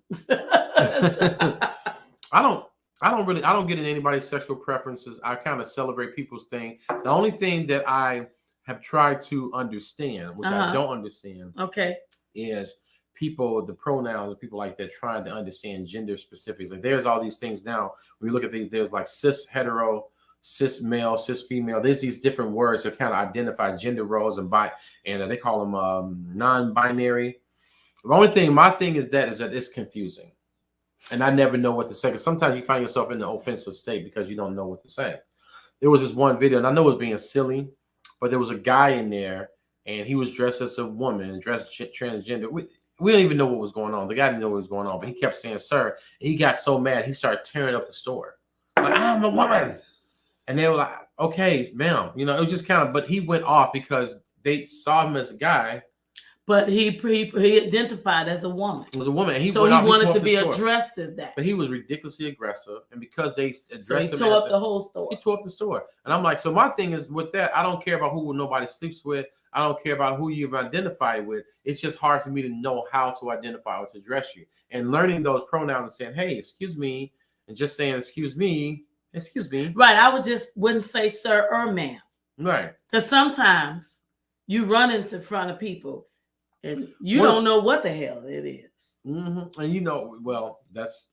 I don't get in anybody's sexual preferences. I kind of celebrate people's thing. The only thing that I have tried to understand, which I don't understand, is people, the pronouns and people like that, trying to understand gender specifics. Like there's all these things now. When you look at these, there's like cis hetero, cis male, cis female. There's these different words that kind of identify gender roles and they call them non-binary. The only thing, my thing is that it's confusing. And I never know what to say. Because sometimes you find yourself in the offensive state because you don't know what to say. There was this one video, and I know it was being silly, but there was a guy in there, and he was dressed as a woman, dressed transgender. We don't even know what was going on. The guy didn't know what was going on, but he kept saying, "Sir." And he got so mad, he started tearing up the store. Like, I'm a woman. And they were like, "Okay, ma'am." You know, it was just kind of, but he went off because they saw him as a guy. But he identified as a woman. It was a woman. And he wanted to be addressed as that. But he was ridiculously aggressive. And because they addressed him, he tore up the whole store. He tore up the store. And I'm like, so my thing is with that, I don't care about who nobody sleeps with. I don't care about who you've identified with. It's just hard for me to know how to identify or to address you. And learning those pronouns and saying, "Hey, excuse me," and just saying, "Excuse me." Right. I wouldn't say sir or ma'am. Right. Because sometimes you run into front of people and you don't know what the hell it is. Mm-hmm. And that's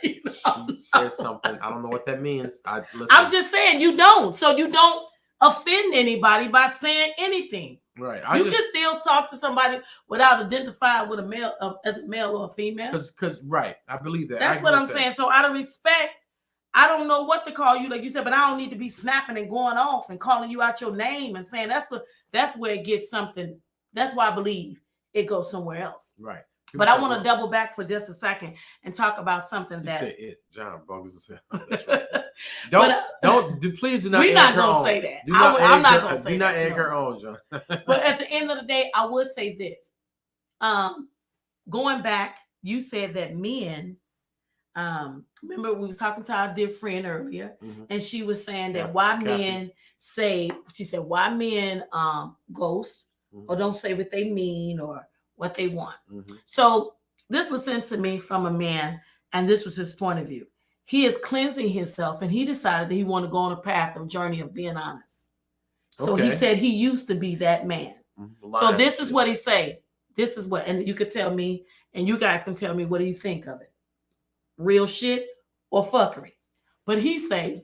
she said something. I don't know what that means. I'm just saying you don't. So you don't offend anybody by saying anything. Right. You can still talk to somebody without identifying with a male as a male or a female. Because right. I believe that. That's what I'm saying. So out of respect, I don't know what to call you, like you said, but I don't need to be snapping and going off and calling you out your name and saying that's where it gets something. That's why I believe it goes somewhere else. Right. But I want to double back for just a second and talk about something that said it. John Bogus said. That's right. Please do not. We're not gonna say that. I'm not gonna say that. Do not egg her on, John. But at the end of the day, I would say this. Going back, you said that men. Remember we was talking to our dear friend earlier, and she was saying that why men ghost or don't say what they mean or what they want. So this was sent to me from a man, and this was his point of view. He is cleansing himself, and he decided that he wanted to go on a path of journey of being honest. So he said he used to be that man. So this is what he say. This is what, and you could tell me, and you guys can tell me, what do you think of it? Real shit or fuckery? But he say,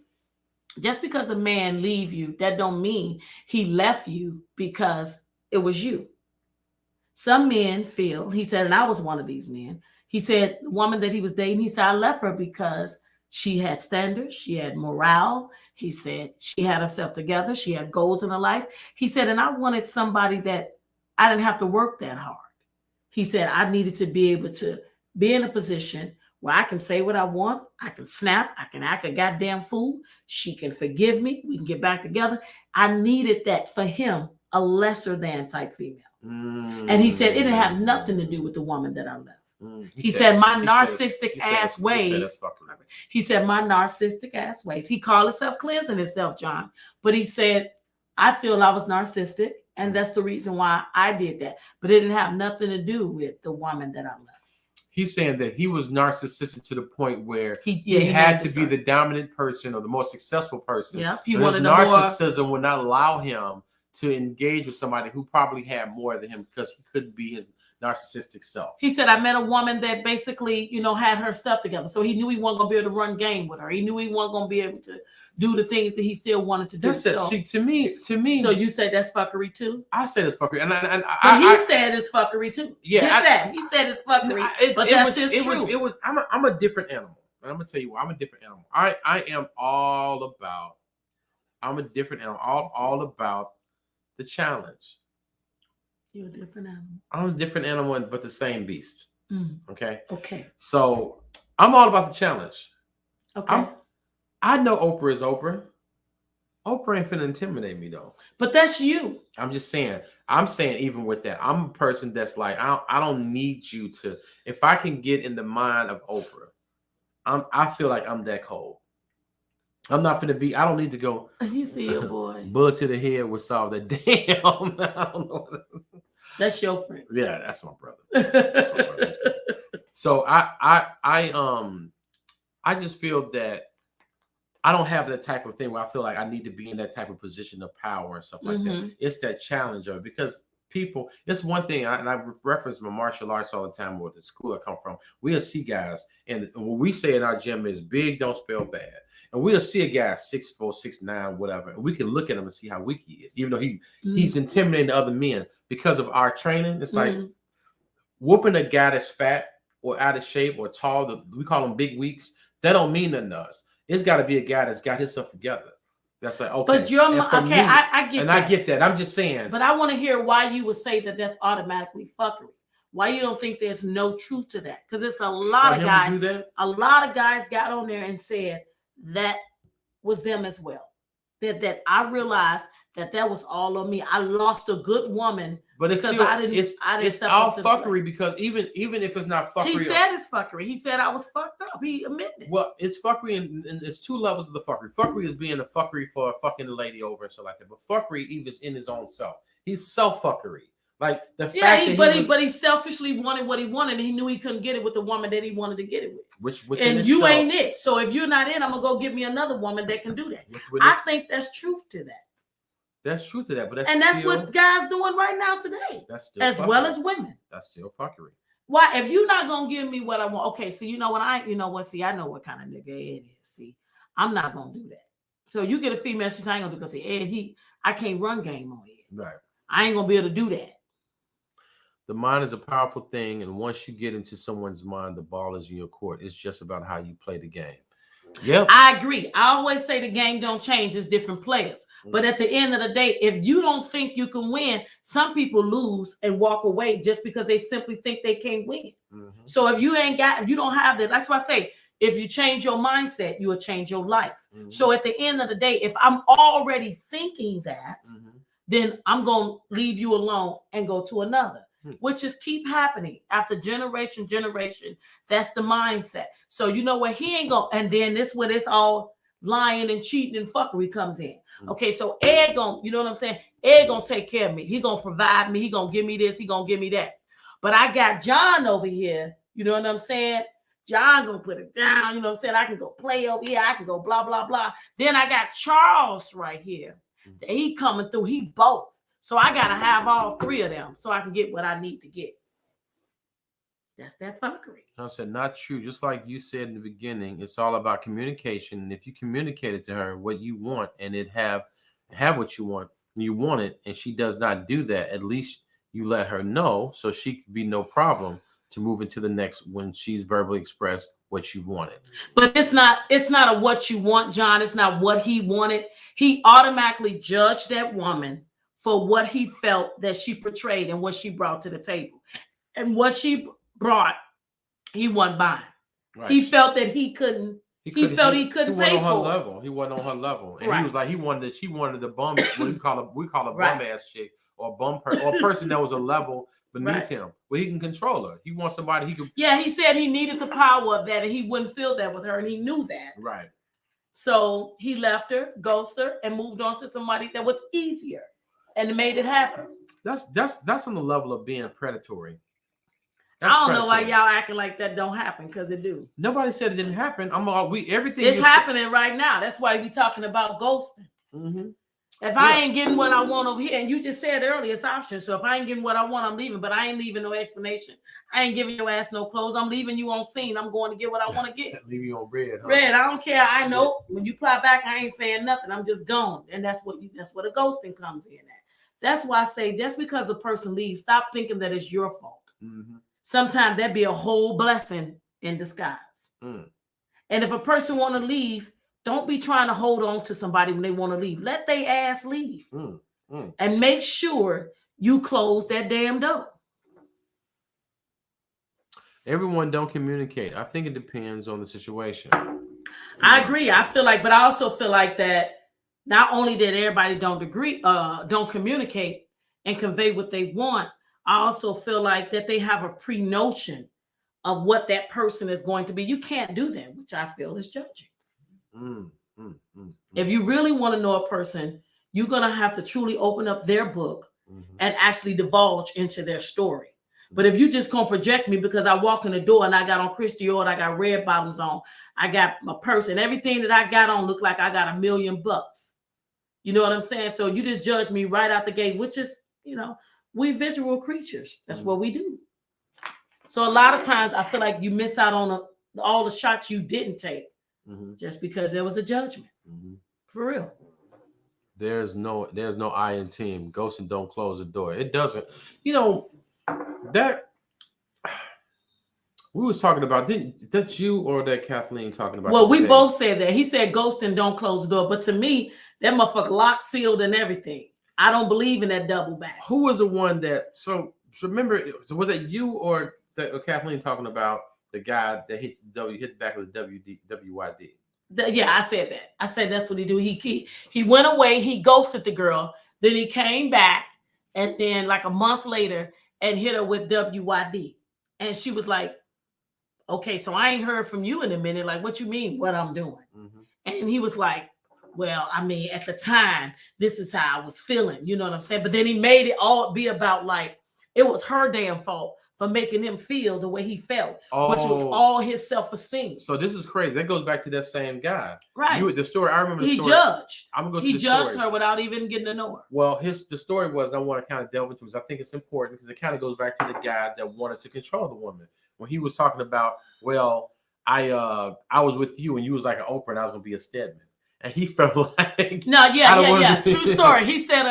just because a man leave you, that don't mean he left you because it was you. Some men feel, he said, and I was one of these men, he said the woman that he was dating, he said, I left her because she had standards, she had morale. He said she had herself together, she had goals in her life. He said, and I wanted somebody that I didn't have to work that hard. He said, I needed to be able to be in a position where I can say what I want, I can snap, I can act a goddamn fool, she can forgive me, we can get back together. I needed that for him, a lesser than type female. And he said it didn't have nothing to do with the woman that I left. He said my narcissistic ass ways. He said my narcissistic ass ways. He called himself cleansing himself, John. But he said, I feel I was narcissistic, and that's the reason why I did that. But it didn't have nothing to do with the woman that I left. He's saying that he was narcissistic to the point where he had to be the dominant person or the most successful person. Yeah, he wanted narcissism would not allow him to engage with somebody who probably had more than him because he couldn't be his narcissistic self. He said, I met a woman that basically, had her stuff together. So he knew he wasn't going to be able to run game with her. He knew he wasn't going to be able to do the things that he still wanted to do. That's it. See, to me. So you say that's fuckery too? I said it's fuckery. But he said it's fuckery too. Yeah. He said it's fuckery. But that's his truth. I'm a different animal. And I'm going to tell you why. I'm a different animal. I'm a different animal. All about the challenge. You're a different animal. I'm a different animal, but the same beast. Okay. So I'm all about the challenge. Okay. I know Oprah is Oprah. Oprah ain't finna intimidate me though. But that's you. I'm just saying. I'm saying even with that, I'm a person that's like I don't need you to. If I can get in the mind of Oprah, I feel like I'm that cold. I'm not finna be. I don't need to go. You see your boy. Bullet to the head will solve the damn. I don't know. That's your friend. Yeah, that's my brother. That's my brother. So I just feel that I don't have that type of thing where I feel like I need to be in that type of position of power and stuff like that. It's that challenge of it, because people, it's one thing, and I reference my martial arts all the time, or the school I come from. We'll see guys, and what we say in our gym is big don't spell bad. And we'll see a guy 6'4", 6'9", whatever, and we can look at him and see how weak he is, even though he's intimidating other men because of our training. It's like whooping a guy that's fat or out of shape or tall. We call them big weeks. That don't mean nothing to us. It's got to be a guy that's got his stuff together. That's like, okay. But you're okay. I get and that. I get that. I'm just saying. But I want to hear why you would say that that's automatically fuckery. Why you don't think there's no truth to that? Because it's a lot of guys. A lot of guys got on there and said that was them as well. That I realized that was all on me. I lost a good woman. But it's still, I didn't. It's all fuckery, because even if it's not fuckery, he said it's fuckery. He said I was fucked up. He admitted it. Well, it's fuckery, and it's two levels of the fuckery. Fuckery is being a fuckery for fucking the lady over and stuff like that. But fuckery even is in his own self. He's self fuckery. Like the fact but he selfishly wanted what he wanted, and he knew he couldn't get it with the woman that he wanted to get it with. And you ain't it. So if you're not in, I'm gonna go get me another woman that can do that. I think that's truth to that. That's truth to that, but that's what guys doing right now today. That's still as fuckery. Well as women. That's still fuckery. Why? If you're not gonna give me what I want, okay. So you know what? See, I know what kind of nigga Ed is. See, I'm not gonna do that. So you get a female, she's not gonna do, because Ed, I can't run game on Ed. Right. I ain't gonna be able to do that. The mind is a powerful thing, and once you get into someone's mind, the ball is in your court. It's just about how you play the game. Yep. I agree. I always say the game don't change. It's different players. But at the end of the day, if you don't think you can win, some people lose and walk away just because they simply think they can't win. So if you don't have that, that's why I say, if you change your mindset, you will change your life. So at the end of the day, if I'm already thinking that, then I'm going to leave you alone and go to another. Which is keep happening after generation. That's the mindset. So you know what, he ain't gonna, and then this where this all lying and cheating and fuckery comes in. Okay, so Ed gonna, you know what I'm saying? Ed gonna take care of me. He gonna provide me. He gonna give me this. He gonna give me that. But I got John over here. You know what I'm saying? John gonna put it down. You know what I'm saying? I can go play over here. I can go blah blah blah. Then I got Charles right here. He coming through. He both. So I got to have all three of them so I can get what I need to get. That's that fuckery. I said, not true. Just like you said in the beginning, it's all about communication. And if you communicated to her what you want, and it have what you want it, and she does not do that, at least you let her know, so she could be no problem to move into the next when she's verbally expressed what you wanted. But it's not a what you want, John. It's not what he wanted. He automatically judged that woman for what he felt that she portrayed and what she brought to the table. And what she brought, he wasn't buying. Right. He felt that he couldn't pay for it. He wasn't on her level. And he was like, she wanted the bum, what we call a bum ass chick, or a person that was a level beneath him, where he can control her. He wants somebody he could. Yeah, he said he needed the power of that, and he wouldn't feel that with her, and he knew that. Right. So he left her, ghosted her, and moved on to somebody that was easier. And it made it happen. That's on the level of being predatory. I don't know why y'all acting like that don't happen, because it do. Nobody said it didn't happen. Everything. It's happening right now. That's why we talking about ghosting. If I ain't getting what I want over here, and you just said earlier, it's options. So if I ain't getting what I want, I'm leaving. But I ain't leaving no explanation. I ain't giving your ass no clothes. I'm leaving you on scene. I'm going to get what I want to get. Leave you on red. Huh? Red. I don't care. I know when you fly back, I ain't saying nothing. I'm just gone, and that's what the ghosting comes in at. That's why I say, just because a person leaves, stop thinking that it's your fault. Sometimes that'd be a whole blessing in disguise. And if a person want to leave, don't be trying to hold on to somebody when they want to leave. Let their ass leave. And make sure you close that damn door. Everyone don't communicate. I think it depends on the situation. I agree. But I also feel like that not only that everybody don't communicate and convey what they want, I also feel like that they have a pre-notion of what that person is going to be. You can't do that, which I feel is judging. If you really want to know a person, you're going to have to truly open up their book and actually divulge into their story. But if you just gonna project me because I walk in the door and I got on Christy Dior, I got red bottoms on, I got my purse, and everything that I got on look like I got $1 million. You know what I'm saying? So you just judge me right out the gate, which is, we visual creatures. That's what we do. So a lot of times I feel like you miss out on all the shots you didn't take just because there was a judgment. For real. There's no I in team. Ghosting don't close the door. It doesn't. That we was talking about. That you or that Kathleen talking about? Well, we both said that. He said ghosting don't close the door. But to me, that motherfucker locked, sealed, and everything. I don't believe in that double back. Who was the one that? So remember, was it you or Kathleen talking about the guy that hit the back of the WYD? Yeah, I said that. I said that's what he do. He went away. He ghosted the girl. Then he came back, and then like a month later, and hit her with WYD. And she was like, "Okay, so I ain't heard from you in a minute. Like, what you mean? What I'm doing?" And he was like, "Well, I mean, at the time, this is how I was feeling." You know what I'm saying? But then he made it all be about like it was her damn fault for making him feel the way he felt, which was all his self-esteem. So this is crazy. That goes back to that same guy. Right. The story, I remember the story. He judged. I'm going to He judged her without even getting to know her. Well, the story was, I want to kind of delve into it. I think it's important because it kind of goes back to the guy that wanted to control the woman. When he was talking about, well, I was with you and you was like an Oprah and I was going to be a Stedman. And he felt like... No, yeah. True story. He said,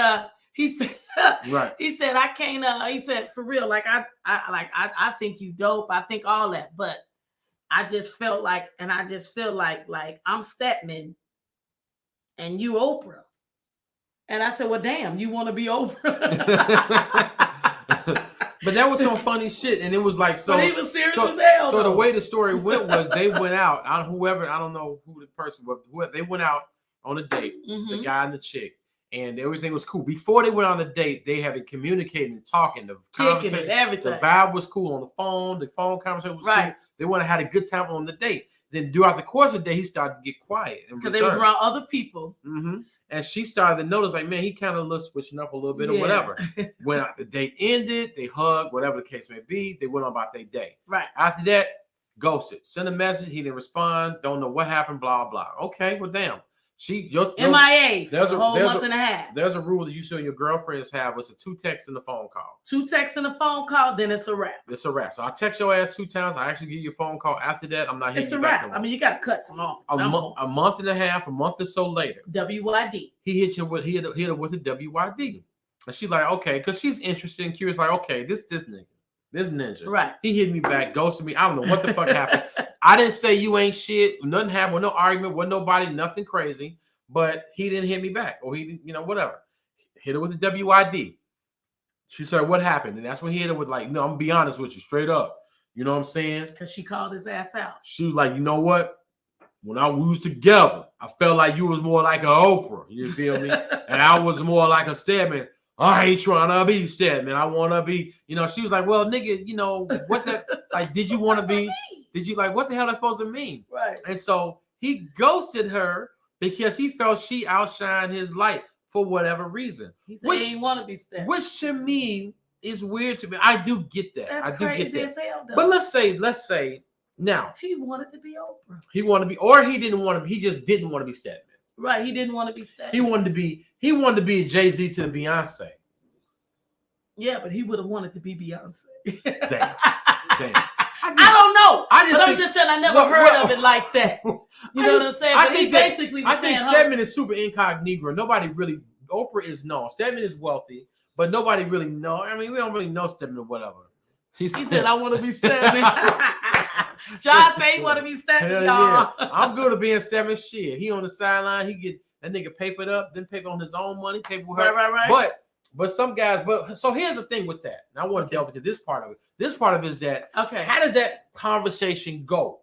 right. He said, I can't, he said, for real, like, I think you dope. I think all that, but I just felt like, and I just feel like I'm Stedman and you Oprah. And I said, well, damn, you want to be Oprah? But that was some funny shit. And it was like, so. But he was serious as hell. So the way the story went was they went out, I don't know who the person was, they went out on a date, the guy and the chick. And everything was cool. Before they went on the date, they had been communicating and talking. The conversation, and everything. The vibe was cool on the phone. The phone conversation was cool. They went and had a good time on the date. Then throughout the course of the day, he started to get quiet. Because they was around other people. And she started to notice, like, man, he kind of was switching up a little bit or whatever. When the date ended, they hugged, whatever the case may be. They went on about their day. Right. After that, ghosted. Sent a message. He didn't respond. Don't know what happened, blah, blah. Okay, well, damn. MIA for a whole month and a half. There's a rule that you and your girlfriends have. It's a 2 texts and a phone call. 2 texts and a phone call, then it's a wrap. It's a wrap. So I text your ass 2 times. I actually give you a phone call. After that, I'm not hitting you back. It's a wrap. I mean, you got to cut some off. A month and a half, a month or so later. WYD. He hit her with a WYD. And she's like, okay, because she's interested and curious, like, okay, this nigga. This ninja. Right. He hit me back, ghosted me. I don't know what the fuck happened. I didn't say you ain't shit. Nothing happened. No argument. With nobody. Nothing crazy. But he didn't hit me back, or he didn't, whatever. Hit her with the WYD. She said, what happened? And that's when he hit her with, like, no, I'm gonna be honest with you, straight up. You know what I'm saying? Because she called his ass out. She was like, you know what? When we was together, I felt like you was more like an Oprah. You feel me? And I was more like a Stedman. I ain't trying to be Stedman. I want to be, she was like, well, nigga, what that, like, did you want to be? Did you, like, what the hell that supposed to mean? Right. And so he ghosted her because he felt she outshined his light for whatever reason. He said he didn't want to be Stedman. Which to me is weird to me. I do get that. That's crazy as hell, though. But let's say now. He wanted to be Oprah. He wanted to be, or he didn't want to be, he just didn't want to be Stedman. Right. He didn't want to be Stedman. He wanted to be a Jay-Z to the Beyonce. Yeah, but he would have wanted to be Beyonce. Damn. I don't know. I'm just saying I never heard of it like that. You know what I'm saying? But he basically was saying, Stedman is super incognito. Nobody really, Oprah is known. Stedman is wealthy, but nobody really know. I mean, we don't really know Stedman or whatever. He said, I want to be Stedman. John say he want to be Stedman, y'all. Yeah. I'm good at being Stedman. Shit. He on the sideline. He get that nigga papered up, then paper on his own money, paper with her. Right. But some guys, so here's the thing with that. And I want to delve into this part of it. This part of it is that, how does that conversation go?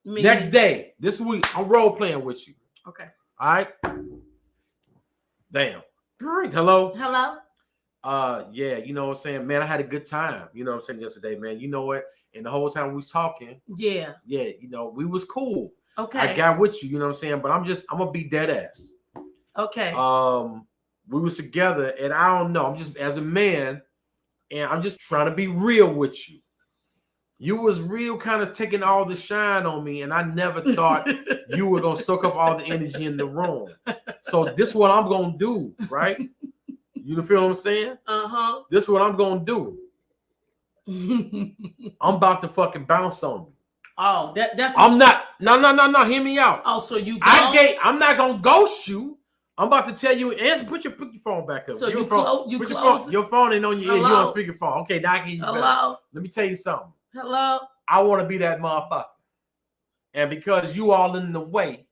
Next day, this week, I'm role playing with you. Okay. All right. Damn. Hello. Yeah, you know what I'm saying? Man, I had a good time. You know what I'm saying yesterday, man. You know what? And the whole time we was talking. Yeah. Yeah, we was cool. Okay. I got with you. You know what I'm saying? But I'm gonna be dead ass. Okay. We was together, and I don't know. I'm just as a man, and I'm just trying to be real with you. You was real kind of taking all the shine on me, and I never thought you were gonna soak up all the energy in the room. So this is what I'm gonna do, right? You feel what I'm saying? Uh-huh. This is what I'm gonna do. I'm about to fucking bounce on you. Oh, that's. I'm not. No. Hear me out. Oh, so you? I'm not gonna ghost you. I'm about to tell you. Answer. Put your phone back up. So your you phone, you put close. your phone ain't on your ear. You on speakerphone. Okay, now I can hear you better. Hello. Let me tell you something. Hello. I want to be that motherfucker, and because you all in the way,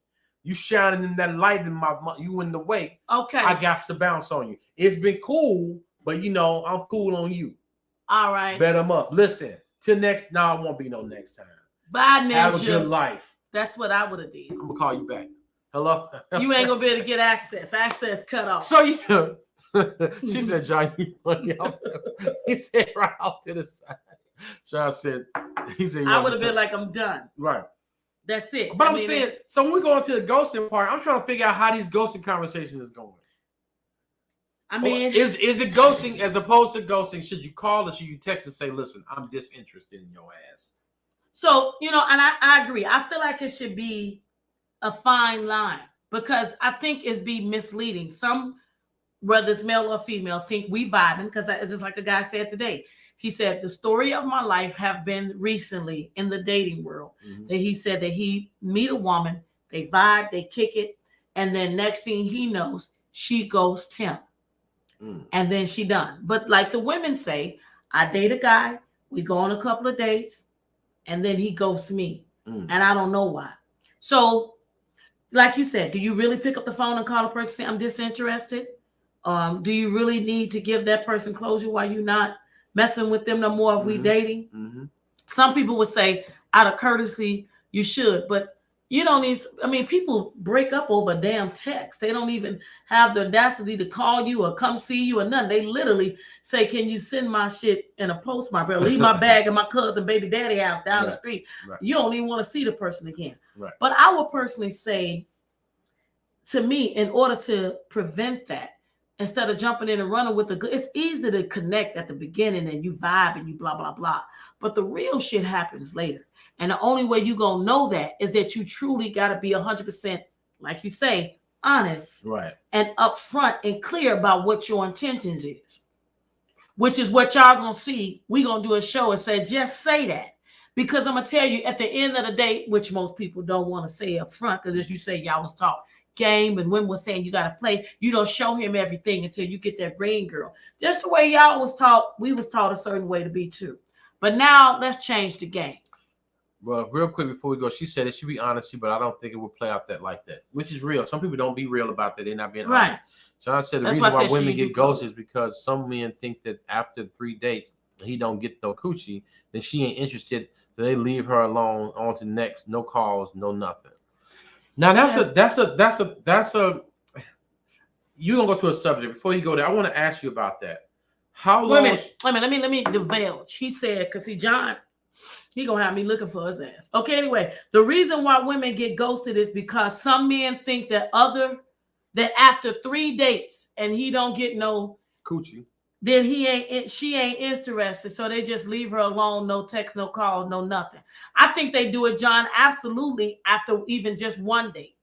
you shining in that light in you in the way. Okay. I got to bounce on you. It's been cool, but you know I'm cool on you. All right. Bet them up. Listen. Till next. No, it won't be no next time. Bye, Ninja. Have a good life. That's what I would have did. I'm gonna call you back. Hello. You ain't gonna be able to get access. Access cut off. So yeah. She said, "John, you funny." He said right off to the side. John said, "He said I would have been like, I'm done." Right. That's it. But I'm saying, so when we go into the ghosting part, I'm trying to figure out how these ghosting conversations is going. I mean, is it ghosting as opposed to ghosting? Should you call or should you text and say, "Listen, I'm disinterested in your ass"? So, and I agree. I feel like it should be a fine line because I think it's be misleading. Some, whether it's male or female, think we vibing because it's just like a guy said today. He said, the story of my life have been recently in the dating world that he said that he meet a woman, they vibe, they kick it, and then next thing he knows, she ghosts him. And then she done. But like the women say, I date a guy, we go on a couple of dates, and then he ghosts me. And I don't know why. So, like you said, do you really pick up the phone and call a person and say, I'm disinterested? Do you really need to give that person closure while you're not messing with them no more if we dating? Some people would say, out of courtesy, you should, but you don't need. I mean, people break up over a damn text. They don't even have the audacity to call you or come see you or nothing. They literally say, can you send my shit in a postmark? Bro, leave my bag in my cousin baby daddy house down the street. You don't even want to see the person again. But I would personally say, to me, in order to prevent that, instead of jumping in and running with the good, it's easy to connect at the beginning and you vibe and you blah, blah, blah. But the real shit happens later. And the only way you're going to know that is that you truly got to be 100%, like you say, honest and upfront and clear about what your intentions is, which is what y'all going to see. We're going to do a show and say, just say that. Because I'm going to tell you at the end of the day, which most people don't want to say up front, because as you say, y'all was taught game and women was saying you got to play. You don't show him everything until you get that green girl. Just the way y'all was taught, we was taught a certain way to be too. But now let's change the game. Well, real quick before we go, she said it should be honesty, but I don't think it would play out that like that, which is real. Some people don't be real about that. They're not being honest. John said the reason why women get ghosted is because some men think that after 3 dates, he don't get no coochie, then she ain't interested. So they leave her alone on to next, no calls, no nothing. Now that's a you gonna go to a subject before you go there. I want to ask you about that. How long? Wait a minute. Let me divulge. He said, because see, John, he gonna have me looking for his ass. Okay, anyway, the reason why women get ghosted is because some men think that after 3 dates and he don't get no coochie, then she ain't interested. So they just leave her alone, no text, no call, no nothing. I think they do it, John, absolutely after even just 1 date.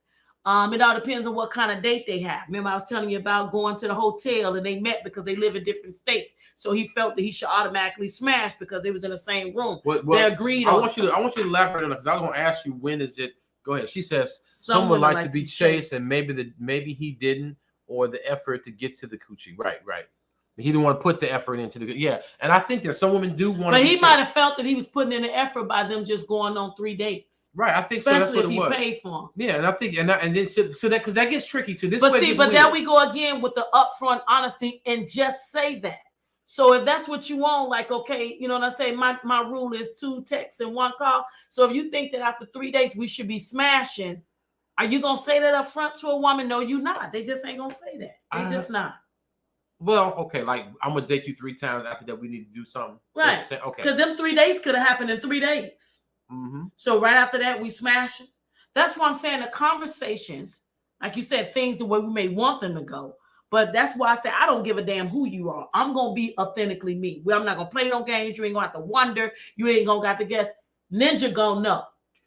It all depends on what kind of date they have. Remember, I was telling you about going to the hotel and they met because they live in different states. So he felt that he should automatically smash because they was in the same room. They agreed. I want you to elaborate on it because I was going to ask you, when is it? Go ahead. She says someone like to be chased and maybe he didn't, or the effort to get to the coochie. Right. He didn't want to put the effort into and I think that some women do want. But he might have felt that he was putting in the effort by them just going on 3 dates. Right, I think especially so. That's what if it was. he paid for them. Yeah, and I think and then so that because that gets tricky too. But there we go again with the upfront honesty and just say that. So if that's what you want, like, okay, you know what I say, my rule is 2 texts and 1 call. So if you think that after 3 dates we should be smashing, are you gonna say that up front to a woman? No, you not. They just ain't gonna say that. They just not. Well, okay, like I'm gonna date you 3 times. After that, we need to do something. Right. Okay. Because them 3 days could have happened in 3 days. So right after that, we smashing. That's why I'm saying the conversations, like you said, things the way we may want them to go. But that's why I say I don't give a damn who you are. I'm gonna be authentically me. Well, I'm not gonna play no games. You ain't gonna have to wonder. You ain't gonna got to guess. Ninja gonna know.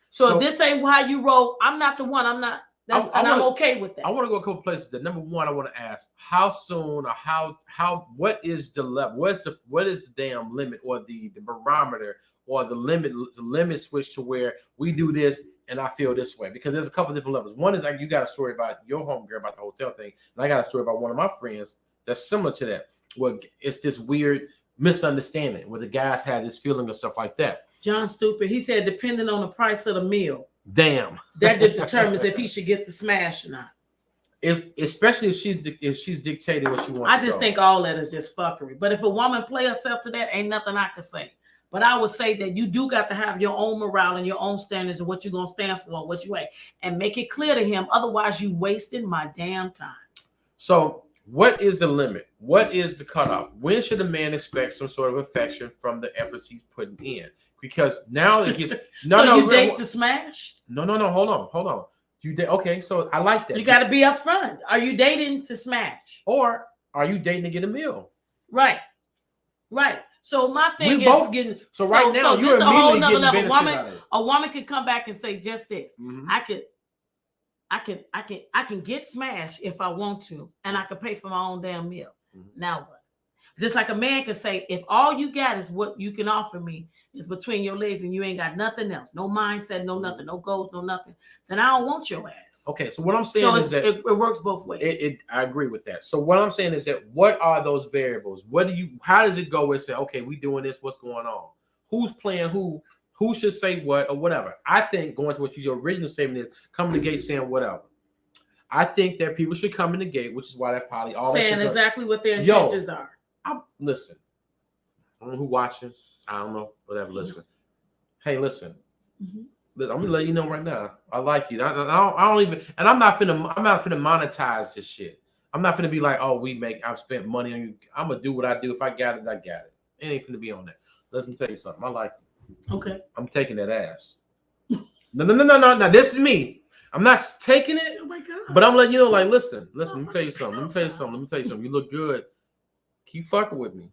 So if this ain't how you roll, I'm not the one. I'm not. I'm okay with that. I want to go a couple places. That number one, I want to ask how soon or how what is the level? What is the damn limit or the barometer or the limit switch to where we do this and I feel this way? Because there's a couple different levels. One is like you got a story about your homegirl about the hotel thing, and I got a story about one of my friends that's similar to that. Where it's this weird misunderstanding where the guys had this feeling of stuff like that. John Stupid, he said, depending on the price of the meal. Damn. That determines if he should get the smash or not. Especially if she's dictating what she wants. I just think all that is just fuckery. But if a woman play herself to that, ain't nothing I can say. But I would say that you do got to have your own morale and your own standards and what you're gonna stand for and what you ain't, and make it clear to him. Otherwise, you wasting my damn time. So, what is the limit? What is the cutoff? When should a man expect some sort of affection from the efforts he's putting in? Because now it gets date the smash? No. Hold on. You date? Okay, so I like that. You got to be upfront. Are you dating to smash, or are you dating to get a meal? Right. So my thing we both getting. So right now you're immediately getting benefit out of it. A woman could come back and say just this. Mm-hmm. I can get smashed if I want to, and I can pay for my own damn meal. Mm-hmm. Now what? Just like a man can say, if all you got is what you can offer me is between your legs and you ain't got nothing else, no mindset, no nothing, no goals, no nothing, then I don't want your ass. Okay, so what I'm saying is that it works both ways. I agree with that. So what I'm saying is that what are those variables? How does it go and say, okay, we doing this, what's going on? Who's playing who should say what or whatever? I think going to what your original statement is, coming to the gate saying whatever. I think that people should come in the gate, which is why that poly all saying exactly what their intentions are. Listen, I don't know who watching. I don't know, whatever. Listen, hey, listen. Mm-hmm. I'm gonna let you know right now. I like you. I don't even, and I'm not finna monetize this shit. I'm not finna be like, oh, I've spent money on you. I'm gonna do what I do. If I got it, I got it. It ain't finna be on that. Let me tell you something. I like you. Okay. I'm taking that ass. No. Now this is me. I'm not taking it. Oh my God. But I'm letting you know, like, listen. Let me tell you something. You look good. Keep fucking with me.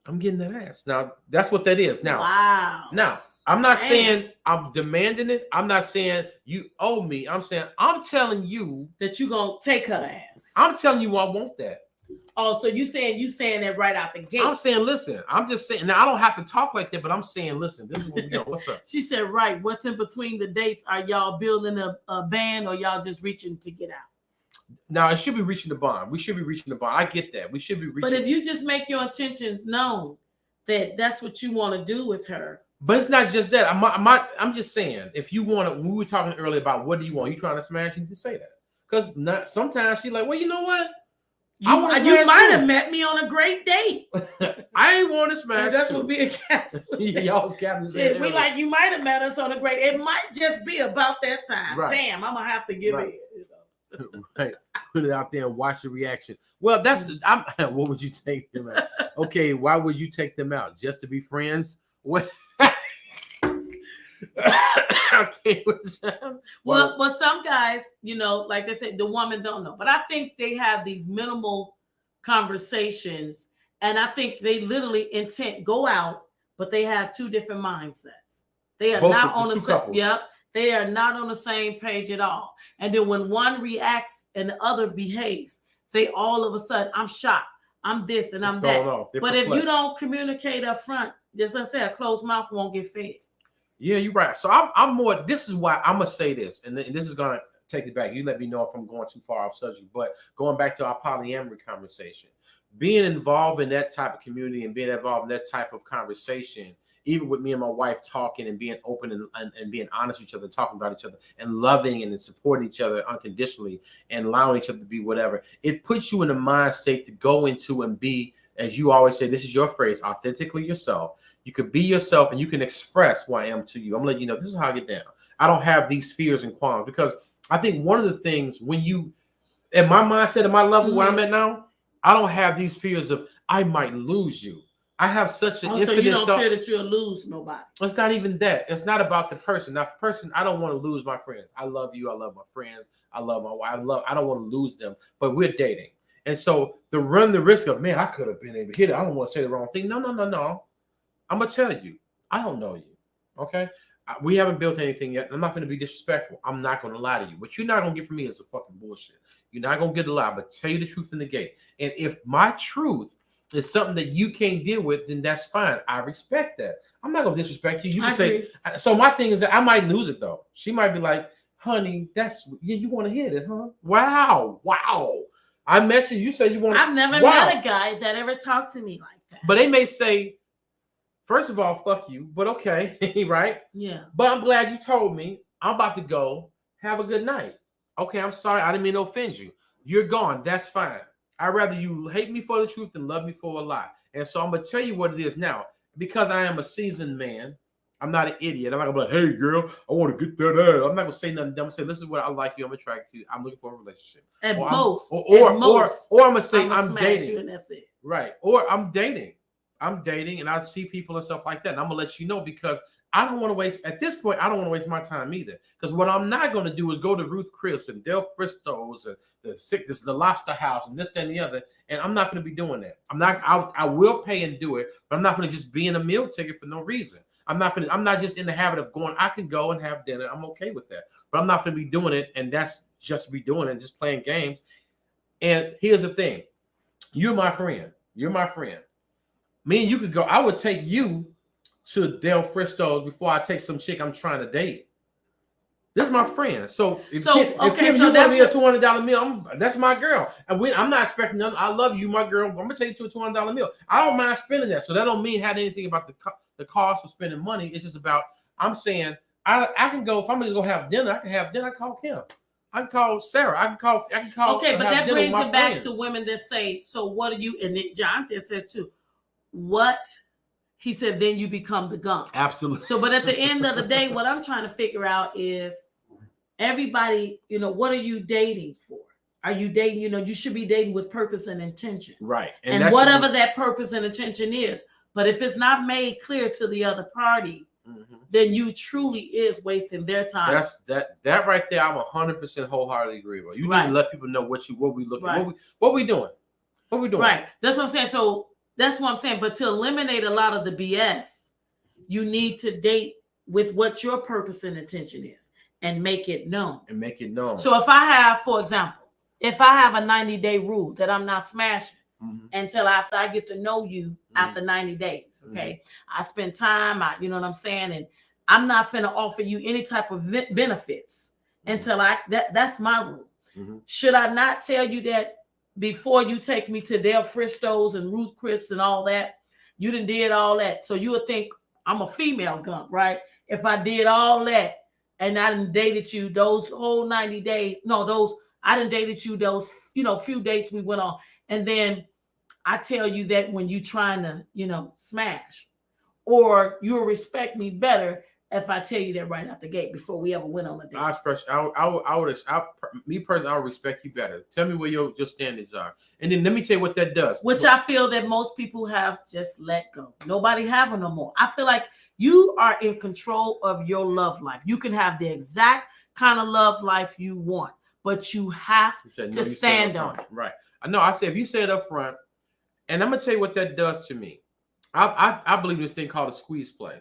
I'm getting that ass. Now, that's what that is. Now, wow. Now, I'm not saying I'm demanding it. I'm not saying you owe me. I'm saying I'm telling you that you're going to take her ass. I'm telling you I want that. Oh, so you saying that right out the gate. I'm saying, listen, I'm just saying, now I don't have to talk like that, but I'm saying, listen, this is what we know. What's up? She said, right. What's in between the dates? Are y'all building a band or y'all just reaching to get out? Now, it should be reaching the bond. We should be reaching the bond. I get that. We should be reaching. But if you just make your intentions known that that's what you want to do with her. But it's not just that. I'm just saying, if you want to, when we were talking earlier about what do you want, you trying to smash, you just say that. Because sometimes she's like, well, you know what? You might have met me on a great date. I ain't want to smash. That's what being Catholic. Y'all's Catholic. We like, you might have met us on a great. It might just be about that time. Right. Damn, I'm gonna have to give it. Right. Put it out there and watch the reaction. Well, what would you take them out? Okay, why would you take them out? Just to be friends? What? Okay. Well, some guys, like they said, the woman don't know. But I think they have these minimal conversations, and I think they literally go out, but they have two different mindsets. They are not on the same. Yep. They are not on the same page at all. And then when one reacts and the other behaves, they all of a sudden, I'm shocked. I'm this and I'm that. But if you don't communicate up front, just as I said, a closed mouth won't get fed. Yeah, you're right. So I'm more, this is why I'm going to say this, and this is going to take it back. You let me know if I'm going too far off subject, but going back to our polyamory conversation, being involved in that type of community and being involved in that type of conversation, even with me and my wife talking and being open and being honest with each other, talking about each other and loving and supporting each other unconditionally and allowing each other to be whatever, it puts you in a mind state to go into and be, as you always say, this is your phrase, authentically yourself. You could be yourself and you can express who I am to you. I'm letting you know, this is how I get down. I don't have these fears and qualms because I think one of the things when you, at my mindset, at my level where I'm at now, I don't have these fears of I might lose you. I have such an so infinite you don't thought. fear that you'll lose nobody. It's not even that. It's not about the person. Now, the person, I don't want to lose my friends. I love you. I love my friends. I love my wife. I don't want to lose them. But we're dating, and so to run the risk of, man, I could have been able to hit it. I don't want to say the wrong thing. No. I'm gonna tell you, I don't know you. Okay, we haven't built anything yet. I'm not going to be disrespectful. I'm not going to lie to you. What you're not going to get from me is a fucking bullshit. You're not going to get a lie, but tell you the truth in the gate. And if my truth is something that you can't deal with, then that's fine. I respect that. I'm not going to disrespect you. You can say, so my thing is that I might lose it though. She might be like, honey, you want to hit it, huh? Wow. I met you. You said you want to. I've never met a guy that ever talked to me like that. But they may say, first of all, fuck you, but okay, right? Yeah. But I'm glad you told me. I'm about to go. Have a good night. Okay, I'm sorry. I didn't mean to offend you. You're gone. That's fine. I'd rather you hate me for the truth than love me for a lie. And so I'm going to tell you what it is now. Because I am a seasoned man, I'm not an idiot. I'm not going to be like, hey, girl, I want to get that ass. I'm not going to say nothing dumb. I'm going to say, this is what I like you. I'm attracted to you. I'm looking for a relationship. At or most. Or I'm going to say, I'm dating. You and that's it. Right. Or I'm dating. And I see people and stuff like that. And I'm going to let you know because I don't want to waste, at this point, I don't want to waste my time either. Because what I'm not going to do is go to Ruth Chris and Del Fristo's and the Lobster House and this, that, and the other. And I'm not going to be doing that. I will pay and do it, but I'm not going to just be in a meal ticket for no reason. I'm not just in the habit of going, I can go and have dinner. I'm okay with that. But I'm not going to be doing it. And that's just be doing it, just playing games. And here's the thing. You're my friend. Me and you could go. I would take you to Del Fristo's before I take some chick I'm trying to date. This is my friend. So if Kim, you want to be a $200 meal, that's my girl. And I'm not expecting nothing. I love you, my girl. I'm gonna take you to a $200 meal. I don't mind spending that. So that don't mean having anything about the cost of spending money. It's just about I'm saying I can go if I'm gonna go have dinner. I can have dinner. I call Kim. I can call Sarah. I can call. Okay, but that brings it back to women that say, "So what are you?" And John just said too. What? He said, then you become the gunk. Absolutely. So, but at the end of the day, what I'm trying to figure out is everybody, what are you dating for? Are you dating, you should be dating with purpose and intention. Right. And whatever that purpose and intention is. But if it's not made clear to the other party, then you truly is wasting their time. That's that right there. I'm 100% wholeheartedly agree with. You need to let people know what we looking at. What we doing. Right. That's what I'm saying. So that's what I'm saying. But to eliminate a lot of the BS, you need to date with what your purpose and intention is and make it known. So if I have, for example, a 90-day rule that I'm not smashing until after I get to know you after 90 days, okay? I spend time, you know what I'm saying? And I'm not finna offer you any type of benefits until that's my rule. Should I not tell you that before you take me to Del Fristo's and Ruth Chris and all that, you done did all that. So you would think I'm a female gunk, right? If I did all that and I done dated you those whole 90 days, I done dated you those, few dates we went on. And then I tell you that when you trying to, smash, or you'll respect me better if I tell you that right out the gate before we ever went on a date. Me personally, I would respect you better. Tell me where your standards are. And then let me tell you what that does. Which I feel that most people have just let go. Nobody have them no more. I feel like you are in control of your love life. You can have the exact kind of love life you want, but you have to stand on it. Right. I know. I said, if you say it up front, and I'm going to tell you what that does to me. I believe in this thing called a squeeze play.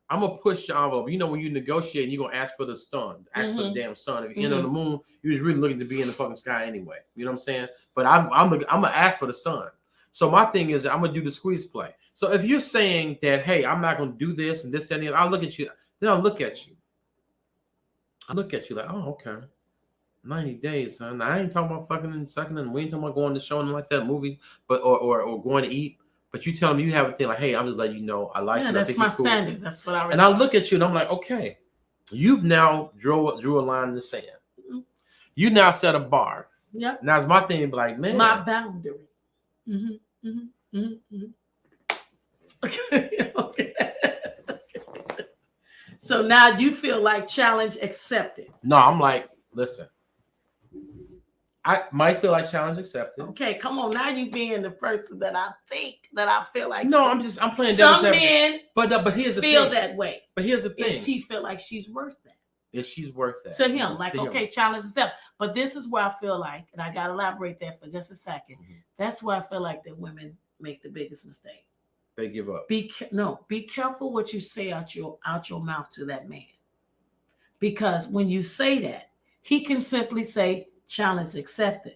I'm going to push the envelope. When you negotiate, you're going to ask for the sun. Ask for the damn sun. If you're in on the moon, you're just really looking to be in the fucking sky anyway. You know what I'm saying? But I'm going to ask for the sun. So my thing is I'm going to do the squeeze play. So if you're saying that, hey, I'm not going to do this and this and that, I'll look at you. Then I'll look at you. I look at you like, oh, okay. 90 days, huh? Now, I ain't talking about fucking and sucking, and we ain't talking about going to show and like that movie, but or going to eat. But you tell me you have a thing like, hey, I'm just letting you know I like you. That's my standard. Cool. That's what I. And I look at you and I'm like, okay, you've now drew a line in the sand. You now set a bar. Yeah. Now it's my thing, like, man, my boundary. Okay. So now you feel like challenge accepted. No, I'm like, listen, I might feel like challenge accepted. Okay, come on. Now you being the person that I feel like. No, I'm playing some devil's advocate. men But here's the feel thing. that way. But here's the thing. If she feel like she's worth that. If she's worth that. To him. Like, to okay, him. challenge accepted. But this is where I feel like, and I gotta elaborate that for just a second. Mm-hmm. That's where I feel like that women make the biggest mistake. They give up. Be careful what you say out your mouth to that man. Because when you say that, he can simply say, challenge accepted.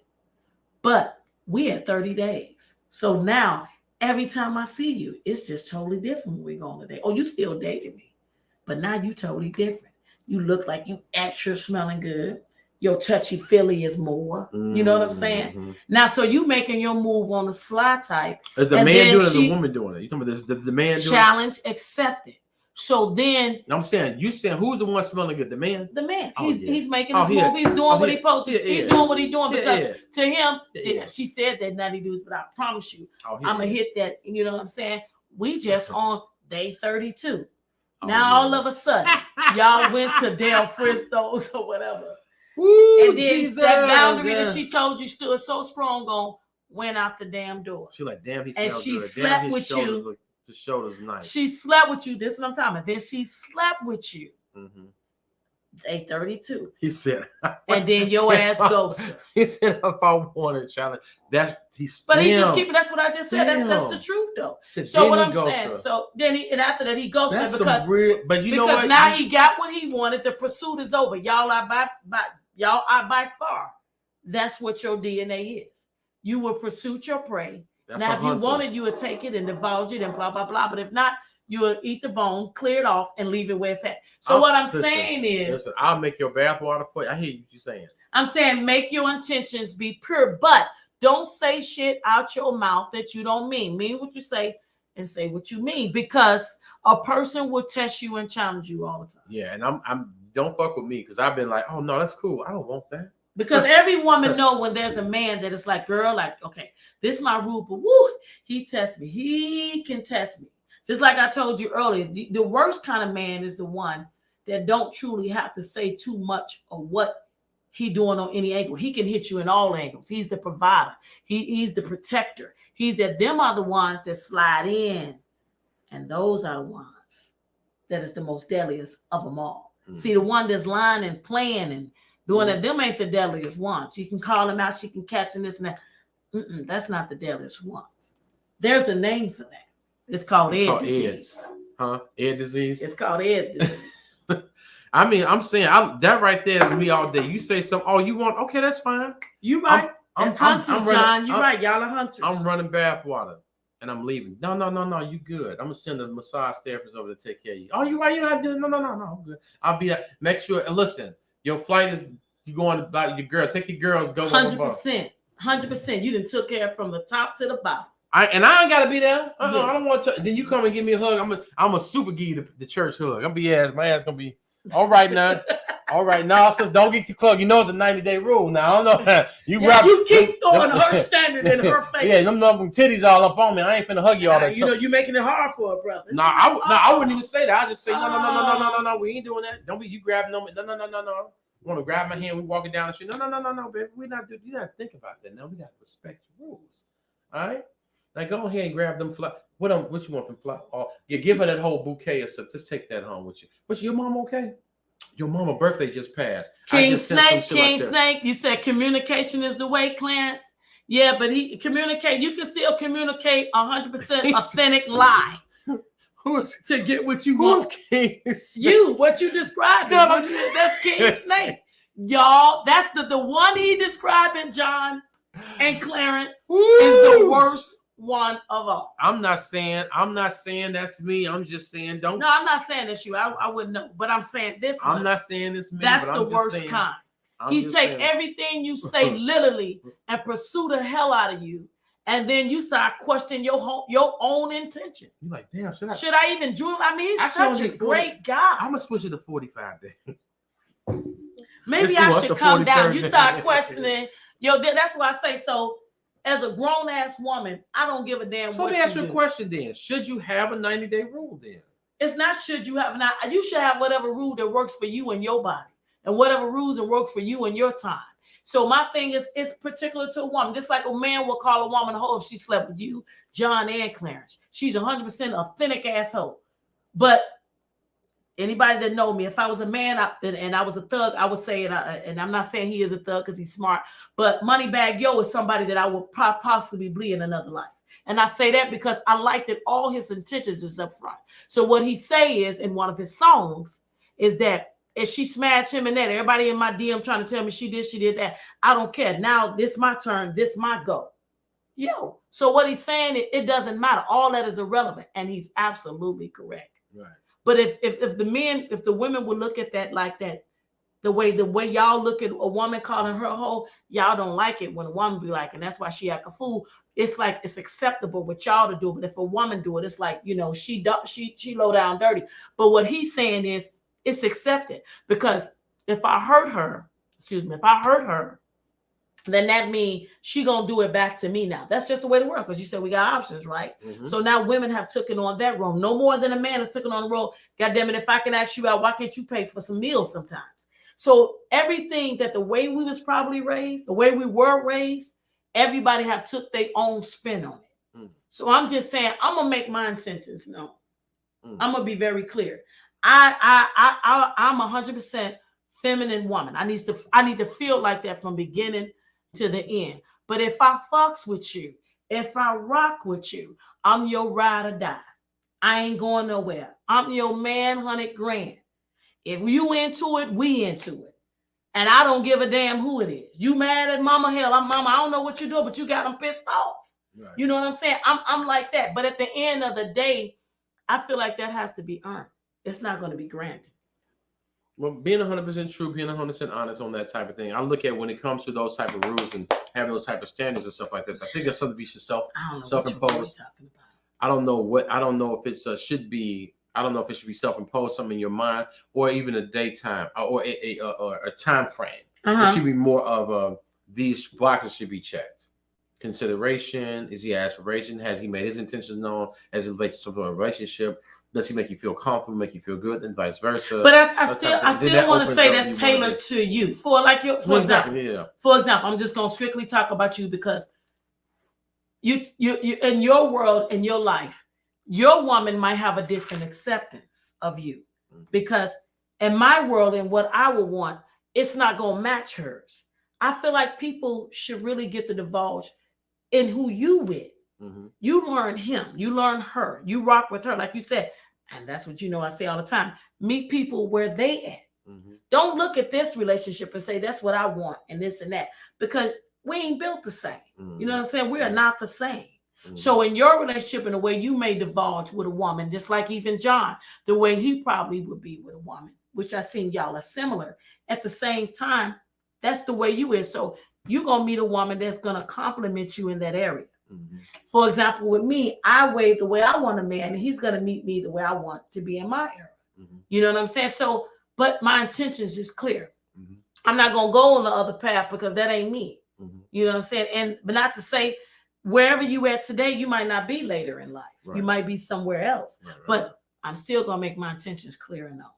But we at 30 days. So now, every time I see you, it's just totally different when we go on a date. Oh, you still dating me. But now you totally different. You look like you extra smelling good. Your touchy-feely is more. You know what I'm saying? Mm-hmm. Now, so you making your move on the sly type. Is the man doing it or the woman doing it? You talking about this? The man doing challenge accepted. So then I'm saying, you saying who's the one smelling good? The man? The man. Oh, he's making his yeah. move. He's doing what he's supposed to. He's doing what he's doing because to him, she said that nutty dudes, but I promise you, I'm gonna hit that. You know what I'm saying? We just on day 32. Now all of a sudden, y'all went to Del Frisco's or whatever. Woo, and then Jesus, that boundary that she told you stood so strong on went out the damn door. She like, damn, he and smells she good. slept Damn, with you. Look, the shoulders nice. She slept with you. This is what I'm talking about. Then she slept with you. Mm-hmm. Day 32. He said, and then your ass ghosted. He said, if I want to challenge, that's but he just keep it. That's what I just said. That's the truth, though. So what I'm saying. Her. So then and after that he ghosted her because but you know what? Now he got what he wanted. The pursuit is over. Y'all are by far. That's what your DNA is. You will pursue your prey. That's now, if you wanted, you would take it and divulge it and blah blah blah. But if not, you will eat the bones, clear it off, and leave it where it's at. So what I'm saying is, I'll make your bath water for you. I hear you saying. I'm saying make your intentions be pure, but don't say shit out your mouth that you don't mean. Mean what you say and say what you mean, because a person will test you and challenge you all the time. Yeah, and I'm don't fuck with me because I've been like, oh no, that's cool. I don't want that. Because every woman know when there's a man that is like, girl, like, okay, this is my rule, but woo, he tests me. He can test me. Just like I told you earlier, the worst kind of man is the one that don't truly have to say too much of what he doing on any angle. He can hit you in all angles. He's the provider. He's the protector. Them are the ones that slide in. And those are the ones that is the most deadliest of them all. Mm-hmm. See, the one that's lying and playing and doing that, them ain't the deadliest ones. You can call them out, she can catch them, this and that. That's not the deadliest ones. There's a name for that. It's called Ed disease. Huh? Ed disease? It's called Ed disease. I mean, I'm saying that right there is me all day. You say something, oh, you want, okay, that's fine. You right. It's hunters, John. You right. Y'all are hunters. I'm running bath water and I'm leaving. No, you good. I'm gonna send a massage therapist over to take care of you. Oh, you right? You're not doing no, I'm good. I'll be at, make sure, and listen, your flight is, you going about your girl, take your girls, go 100%. 100%. You done took care from the top to the bottom. I ain't gotta be there. I don't want to. Then you come and give me a hug. I'm a super give you the church hug. My ass gonna be all right now. All right now, sis, don't get too close. You know it's a 90-day rule now. I don't know. You keep throwing her standard in her face. Yeah, them titties all up on me. I ain't finna hug you all that. You know you making it hard for her, brother. I wouldn't even say that. I just say no. We ain't doing that. Don't be you grabbing on me. No. You want to grab my hand? We walking down the street. No, baby. We not do. You gotta think about that. No, we gotta respect your rules. All right. Now go ahead and grab them flowers. What you want them flowers? Oh, you give her that whole bouquet of stuff. Just take that home with you. But your mom okay? Your mama's birthday just passed. King Snake. You said communication is the way, Clarence. Yeah, but you can still communicate 100% authentic lie. To get what you want? King what you described. That's King Snake. Y'all, that's the one he describing, John and Clarence, is the worst one of all. I'm not saying that's me. I'm just saying don't. No, I'm not saying it's you. I wouldn't know, but I'm saying this. I'm not saying it's me. That's the worst kind. He take everything you say literally and pursue the hell out of you, and then you start questioning your own intention. You're like, damn, should I even join? I mean, he's such a great guy. I'm gonna switch it to 45 days. Maybe I should come down. You start questioning. That's why I say so. As a grown-ass woman, I don't give a damn what you do. So let me ask you a question then. Should you have a 90-day rule then? It's not should you have not. You should have whatever rule that works for you and your body and whatever rules that work for you and your time. So my thing is, it's particular to a woman. Just like a man will call a woman a hoe if she slept with you, John, and Clarence. She's 100% authentic asshole. But anybody that know me, if I was a man and I was a thug, I would say it. And I'm not saying he is a thug because he's smart, but Moneybag Yo is somebody that I would possibly be in another life. And I say that because I like that all his intentions is up front. So what he say is in one of his songs is that if she smashed him and that, everybody in my DM trying to tell me she did that. I don't care. Now this my turn. This my go. Yo. So what he's saying, it doesn't matter. All that is irrelevant. And he's absolutely correct. Right. But if the women would look at that like that, the way y'all look at a woman calling her a hoe, y'all don't like it when a woman be like, and that's why she act a fool. It's like it's acceptable with y'all to do, but if a woman do it, it's like, you know, she low down dirty. But what he's saying is it's accepted, because if I hurt her, then that means she gonna do it back to me now. That's just the way to work, because you said we got options, right? Mm-hmm. So now women have taken on that role. No more than a man has taken on the role. God damn it, if I can ask you out, why can't you pay for some meals sometimes? So everything that the way we was probably raised, the way we were raised, everybody have took their own spin on it. Mm. So I'm just saying, I'm gonna make my intentions known. I'm gonna be very clear. I'm 100% feminine woman. I need to feel like that from beginning to the end. But if I fucks with you, if I rock with you, I'm your ride or die. I ain't going nowhere. I'm your man, 100 grand. If you into it, we into it. And I don't give a damn who it is. You mad at mama? Hell, I'm mama. I don't know what you do, but you got them pissed off. Right. You know what I'm saying? I'm like that. But at the end of the day, I feel like that has to be earned. It's not going to be granted. Well, being 100% true, being 100% honest on that type of thing, I look at when it comes to those type of rules and having those type of standards and stuff like that. I think that's something we should self-impose. I don't know if it should be self-imposed, something in your mind, or even a daytime or a time frame. It should be more of these boxes should be checked. Consideration, is he aspiration? Has he made his intentions known as it relates to a relationship? Does he make you feel comfortable, make you feel good, and vice versa? But I still want to say that's tailored to you. For example, I'm just gonna strictly talk about you, because you in your world, in your life, your woman might have a different acceptance of you, because in my world and what I would want, it's not gonna match hers. I feel like people should really get to divulge in who you with. Mm-hmm. You learn him, you learn her, you rock with her, like you said. And that's what I say all the time. Meet people where they at. Mm-hmm. Don't look at this relationship and say that's what I want and this and that, because we ain't built the same. Mm-hmm. You know what I'm saying? We are not the same. Mm-hmm. So in your relationship, in the way you may divulge with a woman, just like even John, the way he probably would be with a woman, which I seen y'all are similar. At the same time, that's the way you is. So you're going to meet a woman that's going to compliment you in that area. Mm-hmm. For example, with me, I weigh the way I want a man, and he's going to meet me the way I want to be in my era. Mm-hmm. You know what I'm saying? So, but my intentions is clear. Mm-hmm. I'm not going to go on the other path, because that ain't me. Mm-hmm. You know what I'm saying? But not to say wherever you at today, you might not be later in life. Right. You might be somewhere else. Right. But I'm still going to make my intentions clear and known.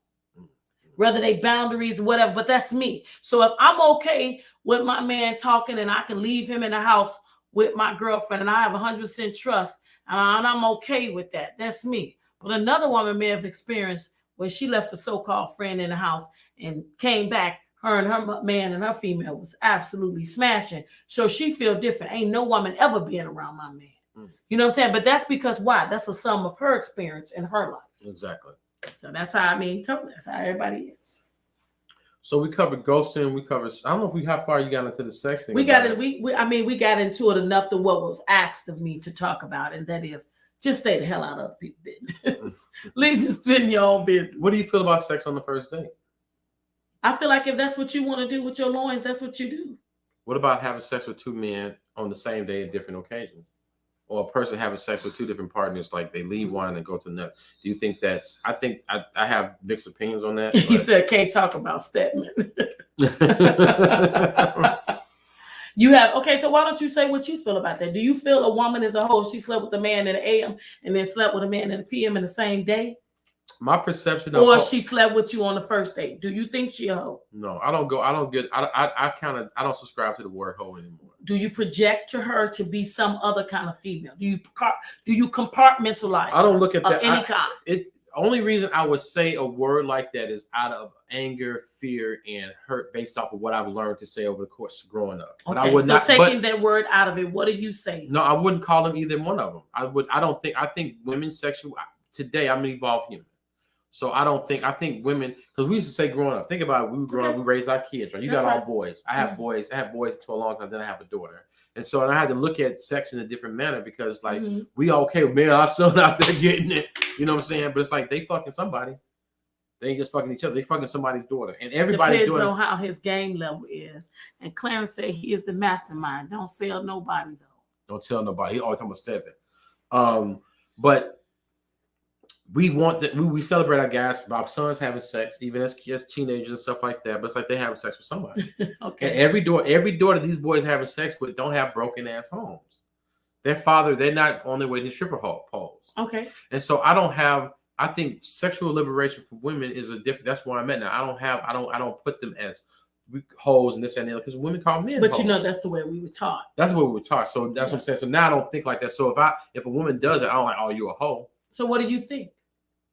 Whether they boundaries or whatever, but that's me. So if I'm okay with my man talking and I can leave him in the house with my girlfriend and I have 100% trust and I'm okay with that, that's me. But another woman may have experienced where she left a so-called friend in the house and came back, her and her man and her female was absolutely smashing. So she feel different. Ain't no woman ever been around my man. Mm. You know what I'm saying? But that's because why? That's a sum of her experience in her life. Exactly. So that's how that's how everybody is. So we covered ghosting. I don't know how far you got into the sex thing. We got into it enough to what was asked of me to talk about, and that is just stay the hell out of other people's business. Leave to spend your own business. What do you feel about sex on the first date? I feel like if that's what you want to do with your loins, that's what you do. What about having sex with two men on the same day at different occasions? Or a person having sex with two different partners, like they leave one and go to another. Do you think that's? I think I have mixed opinions on that. He said, "Can't talk about Stedman." You have okay. So why don't you say what you feel about that? Do you feel a woman is a hoe? She slept with a man in the AM and then slept with a man in the PM in the same day? My perception of or she slept with you on the first date. Do you think she a hoe? No, I don't go. I don't get. I don't subscribe to the word hoe anymore. Do you project to her to be some other kind of female? Do you compartmentalize? I don't look at that. Any kind. Only reason I would say a word like that is out of anger, fear, and hurt based off of what I've learned to say over the course of growing up. But okay, I would so not taking that word out of it. What do you say? No, I wouldn't call them either one of them. I think women's sexual today. I'm an evolved human. So I think women, because we used to say growing up, think about it, we were growing up, we raised our kids, right? You got all boys. I have boys until a long time, then I have a daughter. And so I had to look at sex in a different manner because like we okay, man, our son out there getting it, you know what I'm saying? But it's like they fucking somebody. They ain't just fucking each other, they fucking somebody's daughter. And everybody depends on how his game level is. And Clarence said he is the mastermind. Don't sell nobody though. Don't tell nobody. He always talking about stepping. But we want that. We celebrate our guys. Our sons having sex, even as teenagers and stuff like that. But it's like they having sex with somebody. Okay. And every daughter these boys having sex with don't have broken ass homes. Their father, they're not on their way to stripper poles. Okay. And so I think sexual liberation for women is a different. That's where I'm at now. I don't put them as hoes and this and that because women call men. But hoes. you know that's the way we were taught. That's what we were taught. So that's what I'm saying. So now I don't think like that. So if a woman does it, I don't like, oh, you a hoe. So what do you think?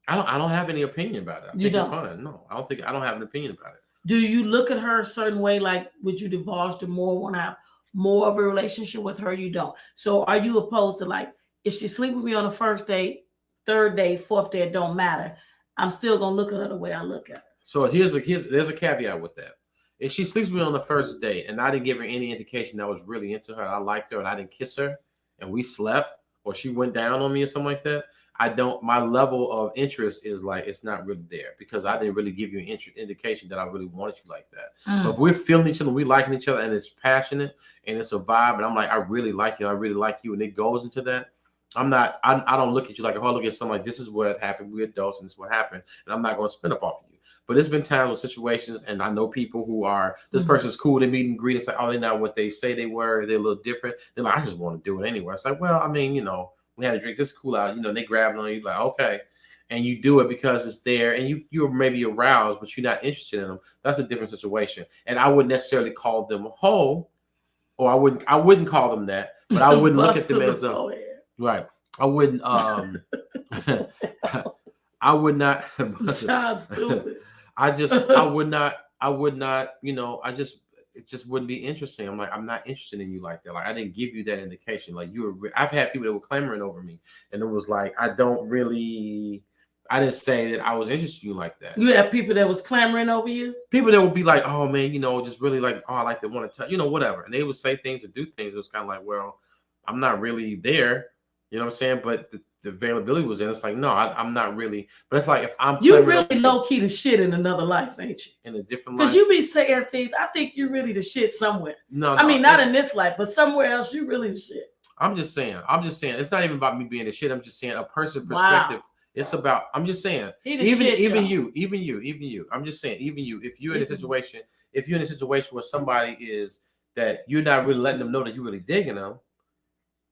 I don't have any opinion about it. I think it's fine. No, I don't have an opinion about it. Do you look at her a certain way? Like, would you divulge to more, want to have more of a relationship with her? You don't. So are you opposed to like, if she sleep with me on the first date, third date, fourth date, it don't matter. I'm still gonna look at her the way I look at her. So there's a caveat with that. If she sleeps with me on the first date and I didn't give her any indication that I was really into her, I liked her, and I didn't kiss her, and we slept, or she went down on me or something like that, my level of interest is like, it's not really there because I didn't really give you an indication that I really wanted you like that. But if we're feeling each other, we liking each other, and it's passionate and it's a vibe, and I'm like, I really like you, and it goes into that. I don't look at you like, oh, look at something like this is what happened. We're adults and this is what happened. And I'm not going to spin up off of you. But there's been times with situations, and I know people who are, this person's cool, they meet and greet. It's like, oh, they're not what they say they were. They're a little different. They're like, I just want to do it anyway. It's like, well, I mean, we had a drink. This is cool out. They grabbing on you like, okay. And you do it because it's there, and you're maybe aroused, but you're not interested in them. That's a different situation. And I wouldn't necessarily call them a hoe, or I wouldn't call them that, but I wouldn't look at them as a right. I wouldn't I would not stupid. It just wouldn't be interesting. I'm like, I'm not interested in you like that. Like, I didn't give you that indication. Like, I've had people that were clamoring over me, and it was like, I didn't say that I was interested in you like that. You have people that was clamoring over you? People that would be like, oh man, just really like, oh, I like to want to tell, whatever. And they would say things and do things. It was kind of like, well, I'm not really there. You know what I'm saying? But the availability was in. It's like, no, I'm not really. But it's like, if I'm you really low key the shit in another life, ain't you? In a different life. Because you be saying things. I think you're really the shit somewhere. No, I mean, not in this life, but somewhere else, you really the shit. I'm just saying. It's not even about me being the shit. I'm just saying a person's perspective. Wow. It's about. I'm just saying. Even you. I'm just saying. Even you. If you're in a situation, where somebody is that you're not really letting them know that you're really digging them.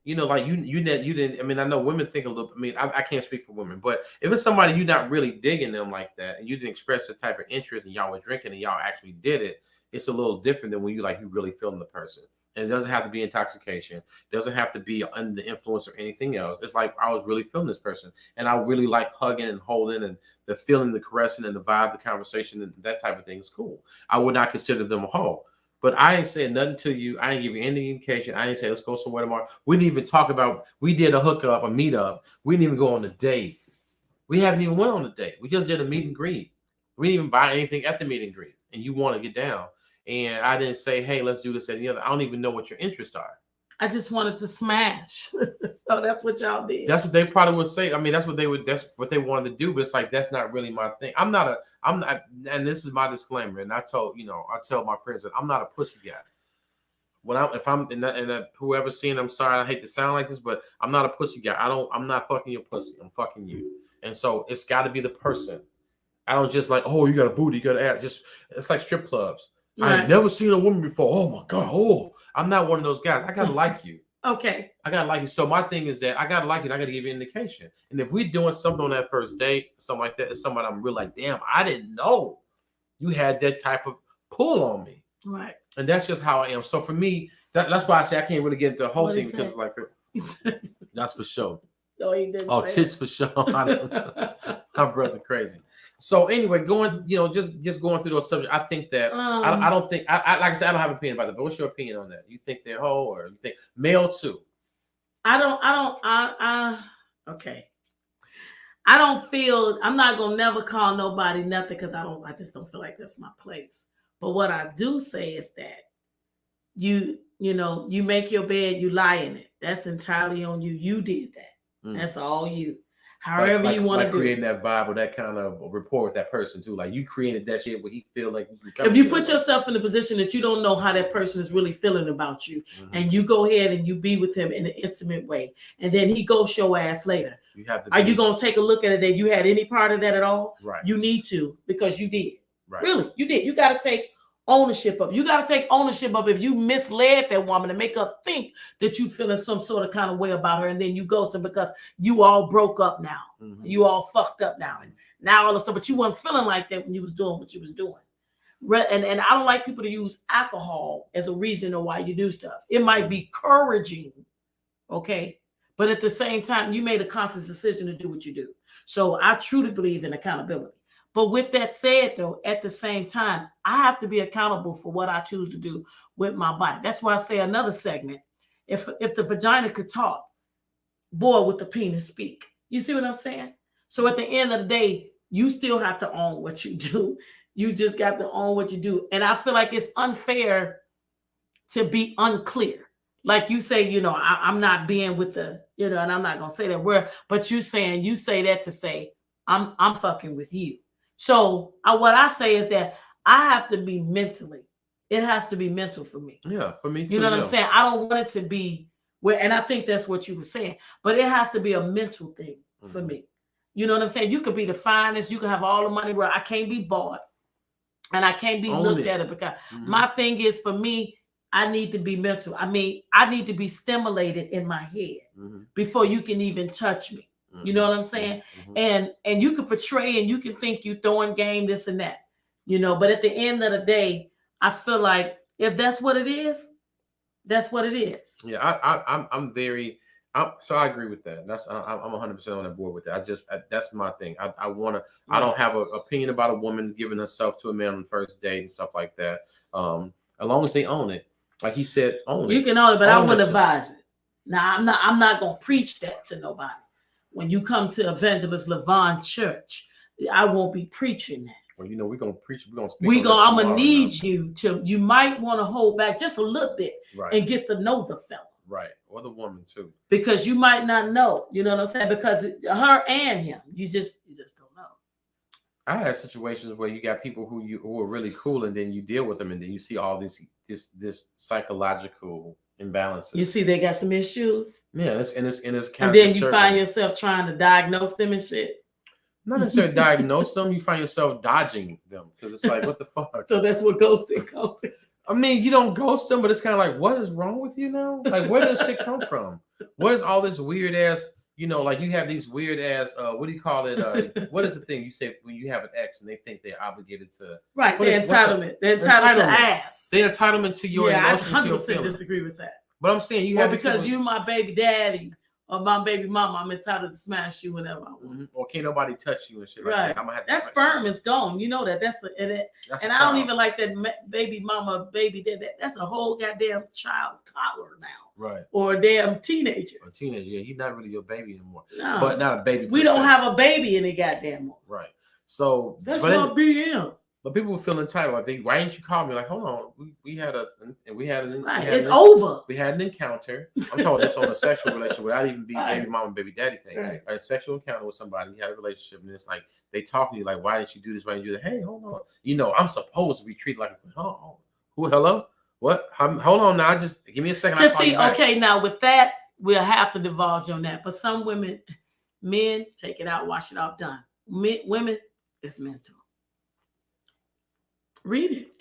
Like you didn't. I mean, I know women think a little. I mean, I can't speak for women, but if it's somebody you're not really digging them like that, and you didn't express the type of interest, and y'all were drinking, and y'all actually did it, it's a little different than when you really feeling the person. And it doesn't have to be intoxication. It doesn't have to be under the influence or anything else. It's like I was really feeling this person, and I really like hugging and holding, and the feeling, the caressing, and the vibe, the conversation, and that type of thing is cool. I would not consider them a hoe. But I ain't saying nothing to you. I ain't give you any indication. I ain't say, let's go somewhere tomorrow. We didn't even talk about, we did a hookup, a meetup. We didn't even go on a date. We haven't even went on a date. We just did a meet and greet. We didn't even buy anything at the meet and greet. And you want to get down. And I didn't say, hey, let's do this and the other. I don't even know what your interests are. I just wanted to smash. So that's what y'all did. That's what they probably would say. I mean, that's what they wanted to do, but it's like, that's not really my thing. I'm not, and this is my disclaimer. And I tell my friends that I'm not a pussy guy. If whoever's seeing, I'm sorry, I hate to sound like this, but I'm not a pussy guy. I'm not fucking your pussy. I'm fucking you. And so it's got to be the person. I don't just like, oh, you got a booty, you got an ass. It's like strip clubs. Right. I've never seen a woman before. Oh my God. Oh, I'm not one of those guys. I gotta like you. Okay. I gotta like you. So my thing is that I gotta like it. I gotta give you an indication. And if we're doing something on that first date, something like that, it's somebody I'm real like, damn, I didn't know you had that type of pull on me. Right. And that's just how I am. So for me, that's why I say I can't really get into the whole What'd he thing because say? it's like that's for sure. No, he didn't. Oh, say tits for sure. I'm brother crazy. So anyway, going, just going through those subjects, I think that I don't think I like I said, I don't have an opinion about it, but what's your opinion on that? You think they're whole or you think male too? Okay. I don't feel, I'm not gonna never call nobody nothing because I just don't feel like that's my place. But what I do say is that you make your bed, you lie in it. That's entirely on you. You did that. That's all you. However you want to do creating that vibe or that kind of rapport with that person too. Like you created that shit where he feel like if you put yourself in a position that you don't know how that person is really feeling about you, and you go ahead and you be with him in an intimate way, and then he goes show ass later. You have to. Are you gonna take a look at it that you had any part of that at all? Right. You need to, because you did. Right. Really, you did. You got to take ownership of. You got to take ownership of if you misled that woman and make her think that you feeling some sort of kind of way about her, and then you ghost her because you all broke up now. You all fucked up now, and now all of a sudden, but you weren't feeling like that when you was doing what you was doing. And I don't like people to use alcohol as a reason or why you do stuff. It might be encouraging, okay, but at the same time, you made a conscious decision to do what you do. So I truly believe in accountability. But with that said, though, at the same time, I have to be accountable for what I choose to do with my body. That's why I say another segment. If the vagina could talk, boy, would the penis speak. You see what I'm saying? So at the end of the day, you still have to own what you do. You just got to own what you do. And I feel like it's unfair to be unclear. Like you say, I'm not being with the, and I'm not going to say that word, but you say that to say, I'm fucking with you. So what I say is that I have to be mentally. It has to be mental for me. Yeah, for me too. You know what I'm saying? I don't want it to be and I think that's what you were saying, but it has to be a mental thing for me. You know what I'm saying? You could be the finest, you can have all the money where I can't be bought and I can't be looked at it because my thing is, for me, I need to be mental. I mean, I need to be stimulated in my head before you can even touch me. You know what I'm saying? And you can portray and you can think you throwing game, this and that, but at the end of the day, I feel like if that's what it is, that's what it is. Yeah, so I agree with that. That's I'm 100% on that board with that. That's my thing. I want to. I don't have an opinion about a woman giving herself to a man on the first date and stuff like that. As long as they own it, like he said, own it. You can own it, but I wouldn't advise it. Now I'm not gonna preach that to nobody. When you come to Evangelist Levon Church, I won't be preaching that. Well, we're gonna preach. We're gonna speak. I'm gonna need you to. You might want to hold back just a little bit and get to know the fella. Right, or the woman too. Because you might not know. You know what I'm saying? Because her and him, you just don't know. I had situations where you got people who are really cool, and then you deal with them, and then you see all this psychological imbalances. You see, they got some issues. Yeah, and then you find yourself trying to diagnose them and shit. Not necessarily diagnose them. You find yourself dodging them because it's like, what the fuck? So that's what ghosting comes in. I mean, you don't ghost them, but it's kind of like, what is wrong with you now? Like, where does shit come from? What is all this weird ass? Like you have these weird ass. What do you call it? What is the thing you say when you have an ex and they think they're obligated to? Right, the entitlement. They're entitled to ass. The entitlement to your emotions. I 100% disagree with that. But I'm saying you have because you my baby daddy or my baby mama, I'm entitled to smash you whenever I want. Or can't nobody touch you and shit like that. I'm gonna have to that sperm is gone. You know that. And I don't even like that baby mama, baby dad. That's a whole goddamn child toddler now. Right. Or a damn teenager. A teenager, yeah. He's not really your baby anymore. No. But not a baby. We don't have a baby in the goddamn more. Right. So that's not BM. But people feel entitled. I think, why didn't you call me? Like, hold on, we had it's over. We had an encounter. I'm talking this on a sexual relationship without even being baby mama, baby daddy thing. Right. A sexual encounter with somebody. You had a relationship, and it's like they talk to you like, why didn't you do this? Why didn't you do that? Hey, hold on. I'm supposed to be treated like, who? Hello? What? Hold on now. Just give me a second. Okay, now with that, we'll have to divulge on that. But some men take it out, wash it off, done. Women, it's mental. Read it.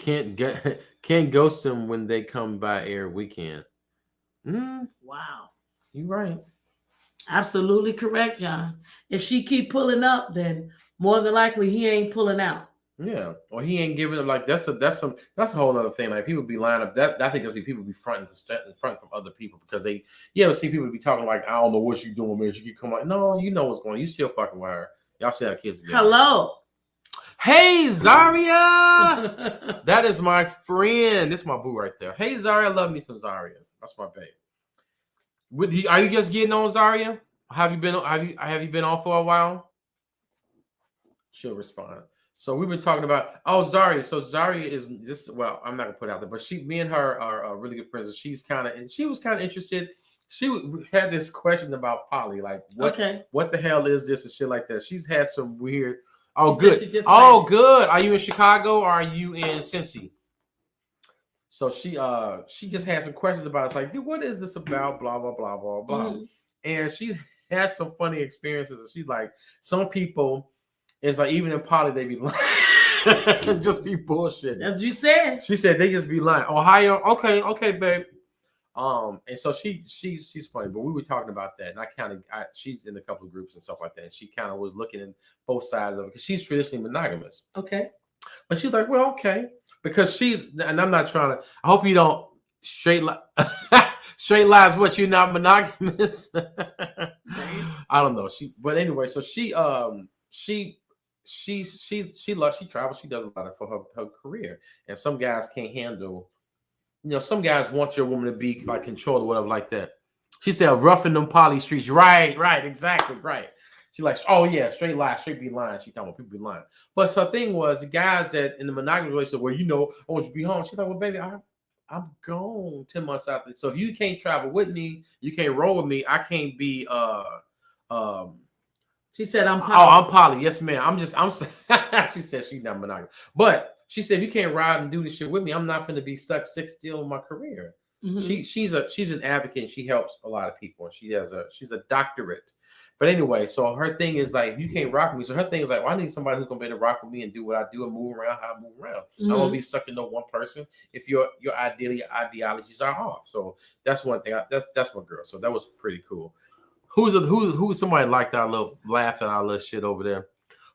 Can't ghost them when they come by every weekend. Wow. You're right. Absolutely correct, John. If she keep pulling up, then more than likely he ain't pulling out. Yeah, or he ain't giving them like that's a whole other thing. Like people be lying up. That I think there'll be people be fronting from other people because they ever see people be talking like I don't know what she doing, man. She keep coming like no, you know what's going on. You still fucking with her. Y'all still have kids together. Hello. Hey Zaria, that is my friend. This is my boo right there. Hey Zaria, I love me some Zaria. That's my babe. Are you just getting on Zaria? Have you been on for a while? She'll respond. So we've been talking about Zaria. So Zaria is just I'm not gonna put it out there, but me and her are really good friends. And she was kind of interested. She had this question about poly, like what the hell is this and shit like that. She's had some weird. Oh, good. Good. Are you in Chicago or are you in Cincy? So she just had some questions about it. Like, dude, what is this about? Blah blah blah blah blah. Mm-hmm. And she had some funny experiences. And she's like, some people. It's like even in poly they be lying, just be bullshit. That's what you said. She said they just be lying. Ohio, okay, babe. And so she's funny, but we were talking about that, and she's in a couple of groups and stuff like that. And she kind of was looking at both sides of it because she's traditionally monogamous. Okay, but she's like, well, okay, because and I'm not trying to. I hope you don't straight lies. What you're not monogamous? I don't know. But anyway, so she travels. She does a lot for her career, and some guys can't handle. Some guys want your woman to be like controlled or whatever like that. She said, "Roughing them poly streets." Right, exactly, right. She like, oh yeah, straight be lying. She talking about people be lying. But her thing was the guys that in the monogamous relationship where I want you to be home. She's like, well, baby, I'm gone 10 months after. So if you can't travel with me, you can't roll with me. I can't be She said, I'm poly. Oh, I'm poly. Yes, ma'am. I'm she said she's not monogamous. But she said, if you can't ride and do this shit with me, I'm not going to be stuck still in my career. Mm-hmm. She's an advocate. And she helps a lot of people. And she's a doctorate. But anyway, so her thing is like, you can't rock with me. So her thing is like, well, I need somebody who's going to be able to rock with me and do what I do and move around how I move around. Mm-hmm. I won't be stuck in no one person if your ideologies are off. So that's one thing. That's my girl. So that was pretty cool. Who's somebody liked our little laughed at our little shit over there?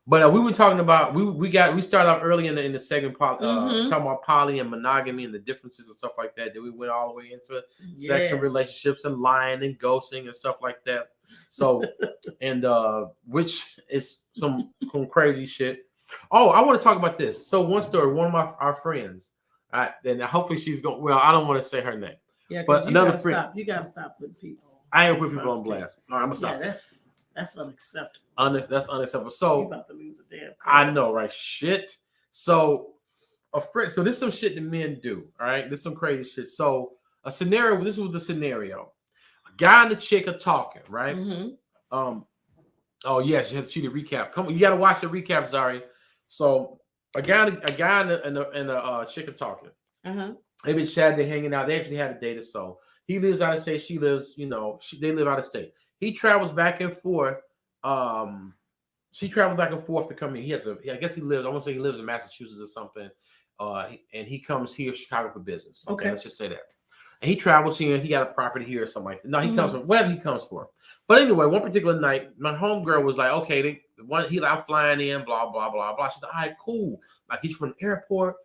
But we were talking about we started off early in the segment talking about poly and monogamy and the differences and stuff like that. Then we went all the way into sex and relationships and lying and ghosting and stuff like that. So and which is some crazy shit. Oh, I want to talk about this. So one story, one of our friends, and hopefully she's going. Well, I don't want to say her name. Yeah, but another friend. You gotta stop with people. I ain't put people on blast. All right, I'm gonna stop. Yeah, that's unacceptable. That's unacceptable. So you about to lose a damn. I know, right? Shit. So a friend. So this is some shit that men do. All right, this is some crazy shit. So a scenario. This was the scenario. A guy and a chick are talking, right? Mm-hmm. Oh yes, you have to see the recap. Come on, you got to watch the recap, Zari. So a guy and a chick are talking. They've been chatting, they're hanging out. They actually had a date, so. He lives out of state. She lives, they live out of state. He travels back and forth. She travels back and forth to come in. I guess he lives, I want to say he lives in Massachusetts or something. And he comes here to Chicago for business. Okay, let's just say that. And he travels here. He got a property here or something like that. No, he comes for whatever he comes for. But anyway, one particular night, my homegirl was like, okay, I'm flying in, blah, blah, blah, blah. She's like, all right, cool. Like he's from the airport.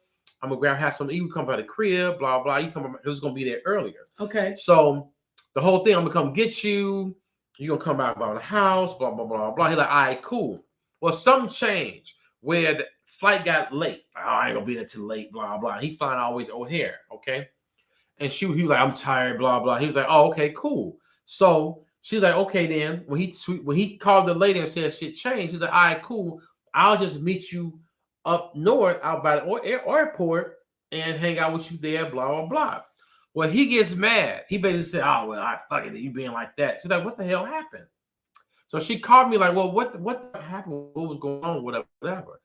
I'm gonna have some. You come by the crib, blah blah. You come. It was gonna be there earlier. Okay. So the whole thing, I'm gonna come get you. You're gonna come back by the house, blah blah blah blah. He's like, all right, cool. Well, something changed where the flight got late. Oh, I ain't gonna be there till late, blah blah. He flying all the way to O'Hare, okay. And he was like, I'm tired, blah blah. He was like, oh, okay, cool. So she's like, okay, then when he called the lady and said shit changed, he's like, all right, cool. I'll just meet you up north out by the airport and hang out with you there, blah, blah, blah. Well, he gets mad. He basically said, oh, well, I fucking you being like that. She's like, what the hell happened? So she called me like, well, what happened? What was going on? Whatever.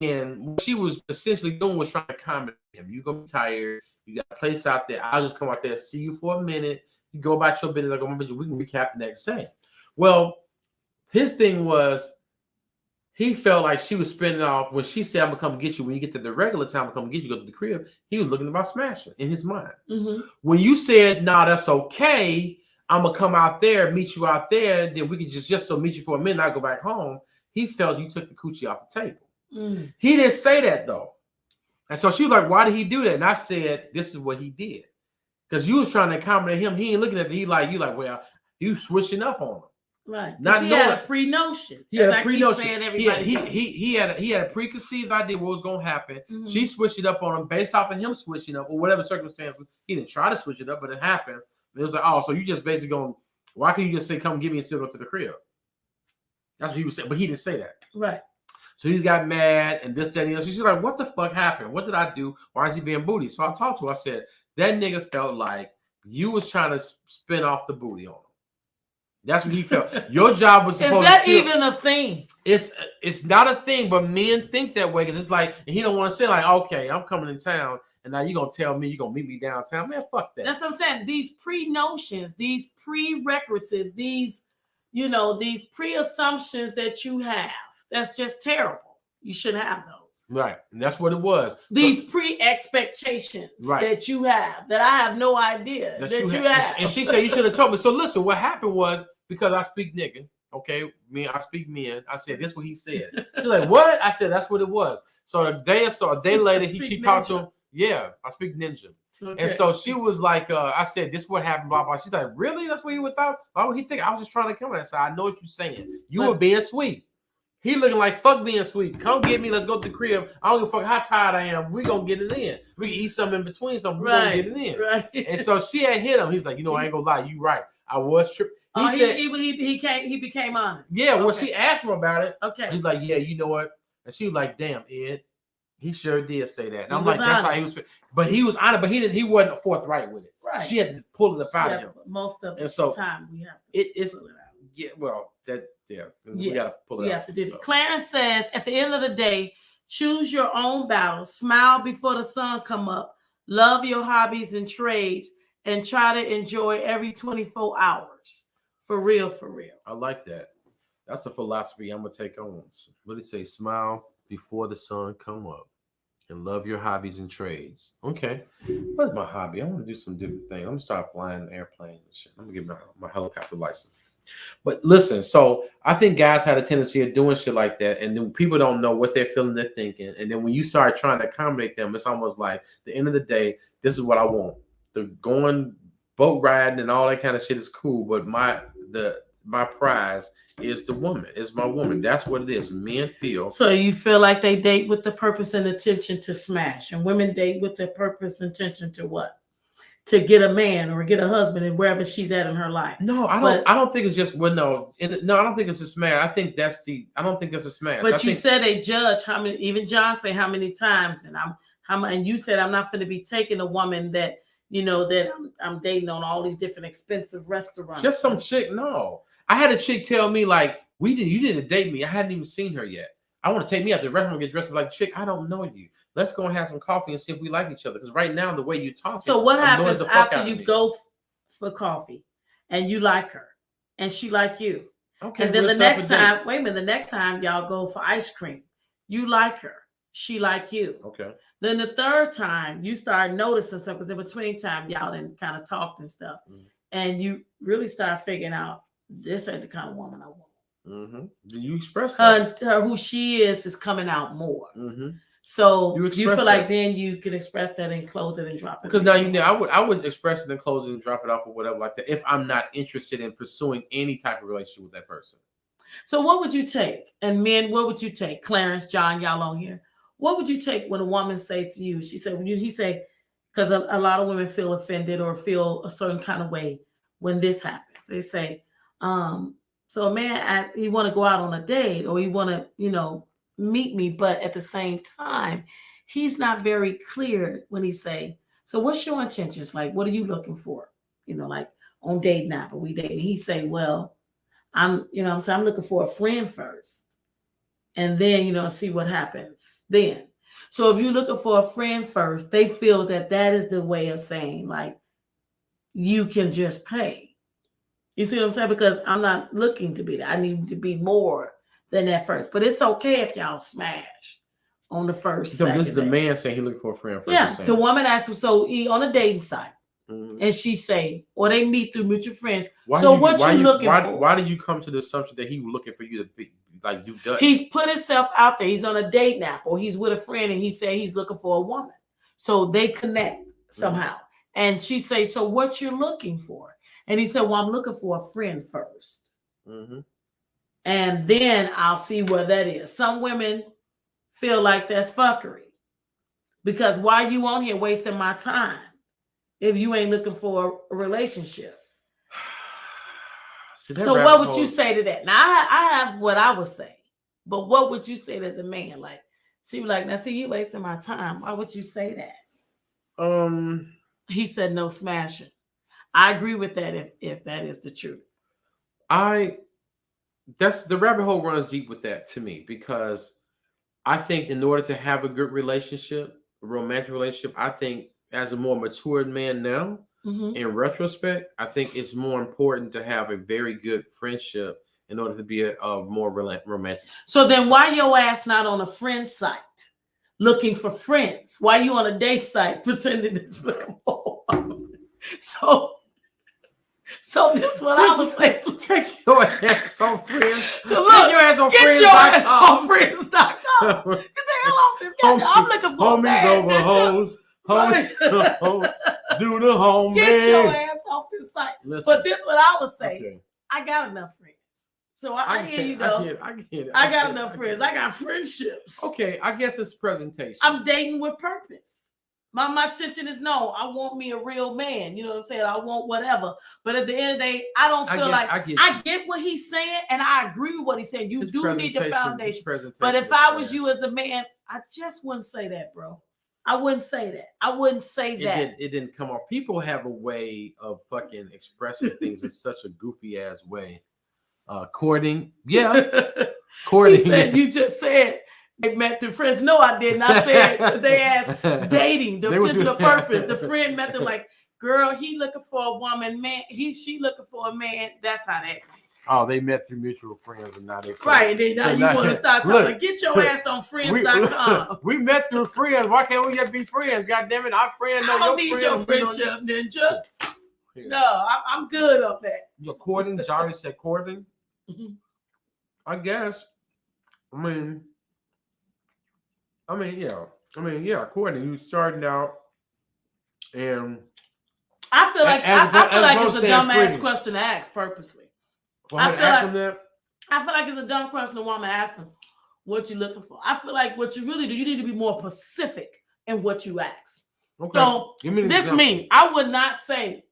And what she was essentially doing was trying to accommodate him. You're going to be tired. You got a place out there. I'll just come out there, see you for a minute. You go about your business. Like, we can recap the next day. Well, his thing was, he felt like she was spinning off when she said, "I'm gonna come get you." When you get to the regular time, I'm gonna come get you. Go to the crib. He was looking about smashing in his mind. When you said, "Nah, that's okay. I'm gonna come out there, meet you out there. Then we can just so meet you for a minute. I go back home." He felt you took the coochie off the table. He didn't say that though, and so she was like, "Why did he do that?" And I said, "This is what he did, because you was trying to accommodate him. He ain't looking at you like, well, you switching up on him." Right. Not he knowing, had a pre-notion. He had a pre-notion. He had a preconceived idea what was going to happen. She switched it up on him based off of him switching up or whatever circumstances. He didn't try to switch it up, but it happened. And it was like, oh, so you just basically going, why can't you just say, come get me and still go to the crib? That's what he was saying, but he didn't say that. Right. So he got mad and this, that, and the other. So she's like, what the fuck happened? What did I do? Why is he being booty? So I talked to her. I said, that nigga felt like you was trying to spin off the booty on him. That's what he felt. Your job was supposed to. Is that even a thing? It's not a thing, but men think that way because it's like, and he don't want to say like, okay, I'm coming in town, and now you're gonna tell me you're gonna meet me downtown. Man, fuck that. That's what I'm saying. These pre-notions, these prerequisites, these pre-assumptions that you have, that's just terrible. You shouldn't have those. Right. And that's what it was. These pre-expectations that you have, that I have no idea that you have. And she said, you should have told me. So listen, what happened was, because I speak nigga, okay? I speak men. I said, this is what he said. She's like, what? I said, that's what it was. So a day later, she talked to him. Yeah, I speak ninja. Okay. And so she was like, I said, this is what happened, blah, blah. She's like, really? That's what he would thought? Why would he think? I was just trying to come in. I said, I know what you're saying. You were being sweet. He looking like, fuck being sweet. Come get me. Let's go to the crib. I don't give a fuck how tired I am. We gonna get it in. We can eat something in between. Something we gonna get it in. Right. And so she had hit him. He's like, I ain't gonna lie. You right. I was tripping. He became honest. Yeah. Well, she asked him about it. Okay. He's like, yeah, you know what? And she was like, damn, Ed. He sure did say that. And I'm like, that's how he was. But he was honest. But he wasn't forthright with it. Right. She had to pull it up out of him. Most of the time we have to it's pull it out. Yeah. Well, we gotta pull it out. So. Clarence says, at the end of the day, choose your own battle, smile before the sun come up, love your hobbies and trades, and try to enjoy every 24 hours. For real, for real. I like that. That's a philosophy I'm gonna take on. What did it say? Smile before the sun come up and love your hobbies and trades. Okay. What's my hobby? I want to do some different things. I'm gonna start flying airplanes and shit. I'm gonna get my helicopter license. But listen, so I think guys had a tendency of doing shit like that, and then people don't know what they're feeling, they're thinking, and then when you start trying to accommodate them, it's almost like, at the end of the day, this is what I want. The going boat riding and all that kind of shit is cool, but my prize is the woman, is my woman. That's what it is. Men feel. So you feel like they date with the purpose and intention to smash, and women date with the purpose and intention to what? To get a man or get a husband and wherever she's at in her life. No, I don't think it's just I don't think it's a smash. I think I don't think it's a smash. But you said they judge how many, even John say how many times, and you said I'm not going to be taking a woman that that I'm dating on all these different expensive restaurants. Just some chick. No, I had a chick tell me like, you didn't date me. I hadn't even seen her yet. I want to take me out to the restaurant, get dressed up like, chick, I don't know you. Let's go and have some coffee and see if we like each other. Because right now, the way you talk. So what happens after you go for coffee and you like her and she like you? Okay. And then the next time y'all go for ice cream, you like her, she like you. Okay. Then the third time you start noticing stuff, because in between time y'all didn't kind of talked and stuff, and you really start figuring out this ain't the kind of woman I want. Mm-hmm. You express that. Her who she is coming out more. Mm-hmm. So you feel like then you can express that and close it and drop it. Because now I would express it and close it and drop it off or whatever like that if I'm not interested in pursuing any type of relationship with that person. So what would you take? And men, what would you take? Clarence, John, y'all on here. What would you take when a woman say to you? She said, he say, because a lot of women feel offended or feel a certain kind of way when this happens. They say, so a man, he want to go out on a date or he want to, meet me, but at the same time, he's not very clear when he say, so what's your intentions? Like, what are you looking for? Like on date night, but we date. And he say, well, I'm looking for a friend first. And then, see what happens then. So if you're looking for a friend first, they feel that is the way of saying, like, you can just pay. You see what I'm saying? Because I'm not looking to be that. I need to be more than that first. But it's okay if y'all smash on the first. So this is the man saying he looking for a friend first. Yeah, the woman asked him, so he on a dating site. And she say, or they meet through mutual friends. What you looking for? Why do you come to the assumption that he was looking for you to be like do Dutch? He's put himself out there. He's on a date app, or he's with a friend, and he said he's looking for a woman. So they connect somehow. And she say, so what you looking for? And he said, well, I'm looking for a friend first. And then I'll see where that is. Some women feel like that's fuckery. Because why you on here wasting my time if you ain't looking for a relationship? So what would you say to that? Now, I have what I would say. But what would you say as a man? Like, she was like, now see, you wasting my time. Why would you say that? He said no smashing. I agree with that if that is the truth. That's the rabbit hole runs deep with that to me, because I think in order to have a good relationship, a romantic relationship, I think as a more matured man now, in retrospect, I think it's more important to have a very good friendship in order to be a more romantic. So then why your ass not on a friend site looking for friends? Why you on a date site pretending that you're looking for one? So this is what I was saying. Check your ass on friends. Look, get your ass on friends.com. Get your ass on friends.com. Get the hell off this guy. I'm looking for a man. Over hoes. Hoes. Do the home. Get your ass off this site. Listen, but this is what I was saying. Okay. I got enough friends. So I hear you though. I get it. I got enough friends. I got friendships. Okay, I guess it's presentation. I'm dating with purpose. My intention is no, I want me a real man. You know what I'm saying? I want whatever. But at the end of the day, I don't feel I get what he's saying, and I agree with what he's saying. You do need the foundation. But if I was you as a man, I just wouldn't say that, bro. I wouldn't say that. I wouldn't say that. It didn't come off. People have a way of fucking expressing things in such a goofy ass way. Courting, yeah. Courting. He said, you just said they met through friends. No, I didn't. I said they asked dating, the purpose. The friend met them like, girl, he looking for a woman, man. She looking for a man. That's how that went. Oh, they met through mutual friends and now they right. And then now you want to start talking. Get your ass on friends.com. We met through friends. Why can't we just be friends? God damn it, our friends. I don't need your friendship, Ninja. Yeah. No, I'm good on that. You're courting. Jari said courting. I guess. I mean, yeah, courting. You starting out, and I feel like it's a dumbass question to ask purposely. Well, I feel like it's a dumb question a woman asks him, what you looking for? I feel like what you really do, you need to be more specific in what you ask. Okay. So this means I would not say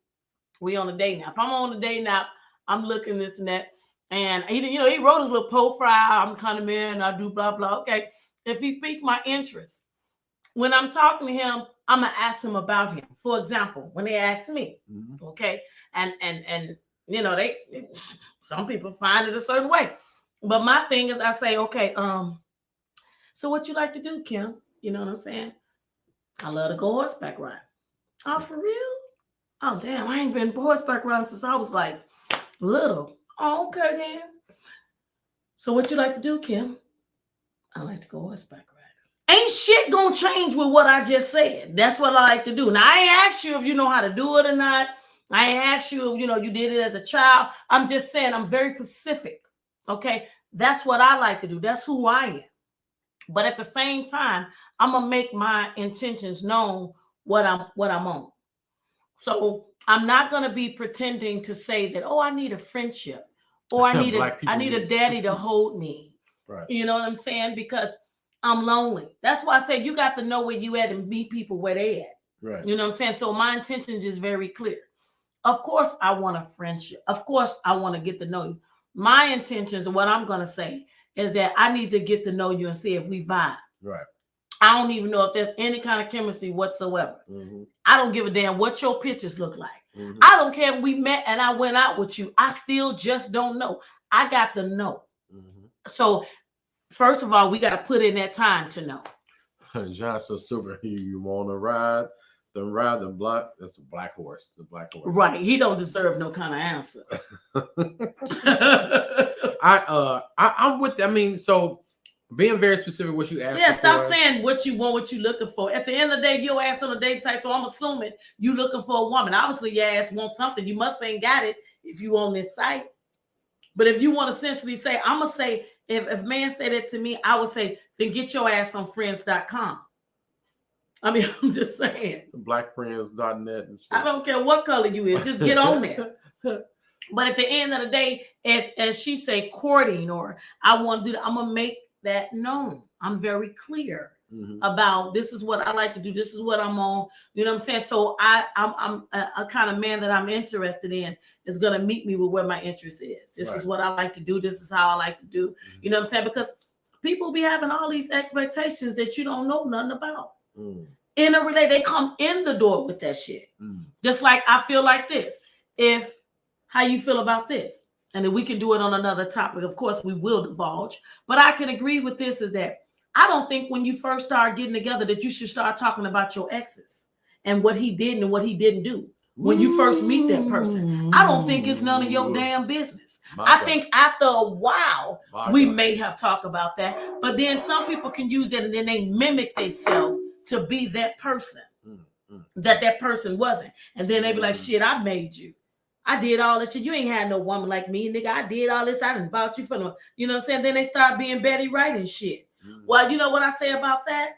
we on a date now. If I'm on a date now, I'm looking this and that. And he wrote his little profile. I'm the kind of man, I do blah, blah. Okay. If he piqued my interest, when I'm talking to him, I'm going to ask him about him. For example, when they ask me, okay. And they some people find it a certain way. But my thing is I say, okay, so what you like to do, Kim? You know what I'm saying? I love to go horseback ride. Oh, for real? Oh, damn, I ain't been horseback riding since I was like little. Oh, okay, then. So what you like to do, Kim? I like to go horseback riding. Ain't shit gonna change with what I just said. That's what I like to do. Now, I ain't asked you if you know how to do it or not. I ain't asked you if, you did it as a child. I'm just saying I'm very specific, okay? That's what I like to do. That's who I am. But at the same time, I'm going to make my intentions known what I'm on. So I'm not going to be pretending to say that, oh, I need a friendship or I need a daddy to hold me. Right. You know what I'm saying? Because I'm lonely. That's why I say you got to know where you at and meet people where they at. Right. You know what I'm saying? So my intentions is very clear. Of course, I want a friendship. Of course, I want to get to know you. My intentions and what I'm going to say is that I need to get to know you and see if we vibe. Right. I don't even know if there's any kind of chemistry whatsoever. I don't give a damn what your pictures look like. I don't care if we met and I went out with you. I still just don't know. I got to know. So, first of all, we got to put in that time to know. John's so stupid. You want to ride? Then ride the black. That's a black horse. The black horse. Right. He don't deserve no kind of answer. I'm with. I mean, so being very specific, what you asked. Yeah, stop saying what you want, what you looking for. At the end of the day, your ass on a dating site, so I'm assuming you looking for a woman. Obviously, your ass wants something. You must ain't got it if you on this site. But if you want to essentially say, I'm gonna say, if man said that to me, I would say, then get your ass on friends.com. I mean, I'm just saying. Blackfriends.net and shit. I don't care what color you is, just get on there. But at the end of the day, if as she say courting or I want to do that, I'm gonna make that known. I'm very clear about this is what I like to do. This is what I'm on. You know what I'm saying? So I'm a kind of man that I'm interested in is gonna meet me with where my interest is. This is what I like to do. This is how I like to do. You know what I'm saying? Because people be having all these expectations that you don't know nothing about. In a relate, they come in the door with that shit. Just like I feel like this. If how you feel about this, and then we can do it on another topic. Of course, we will divulge, but I can agree with this is that I don't think when you first start getting together that you should start talking about your exes and what he did and what he didn't do when you first meet that person. I don't think it's none of your damn business. I think after a while, we may have talked about that, but then some people can use that and then they mimic themselves to be that person that person wasn't. And then they be like, shit, I made you. I did all this shit. You ain't had no woman like me, nigga. I did all this. I done bought you for no, you know what I'm saying? Then they start being Betty Wright and shit. Well, you know what I say about that?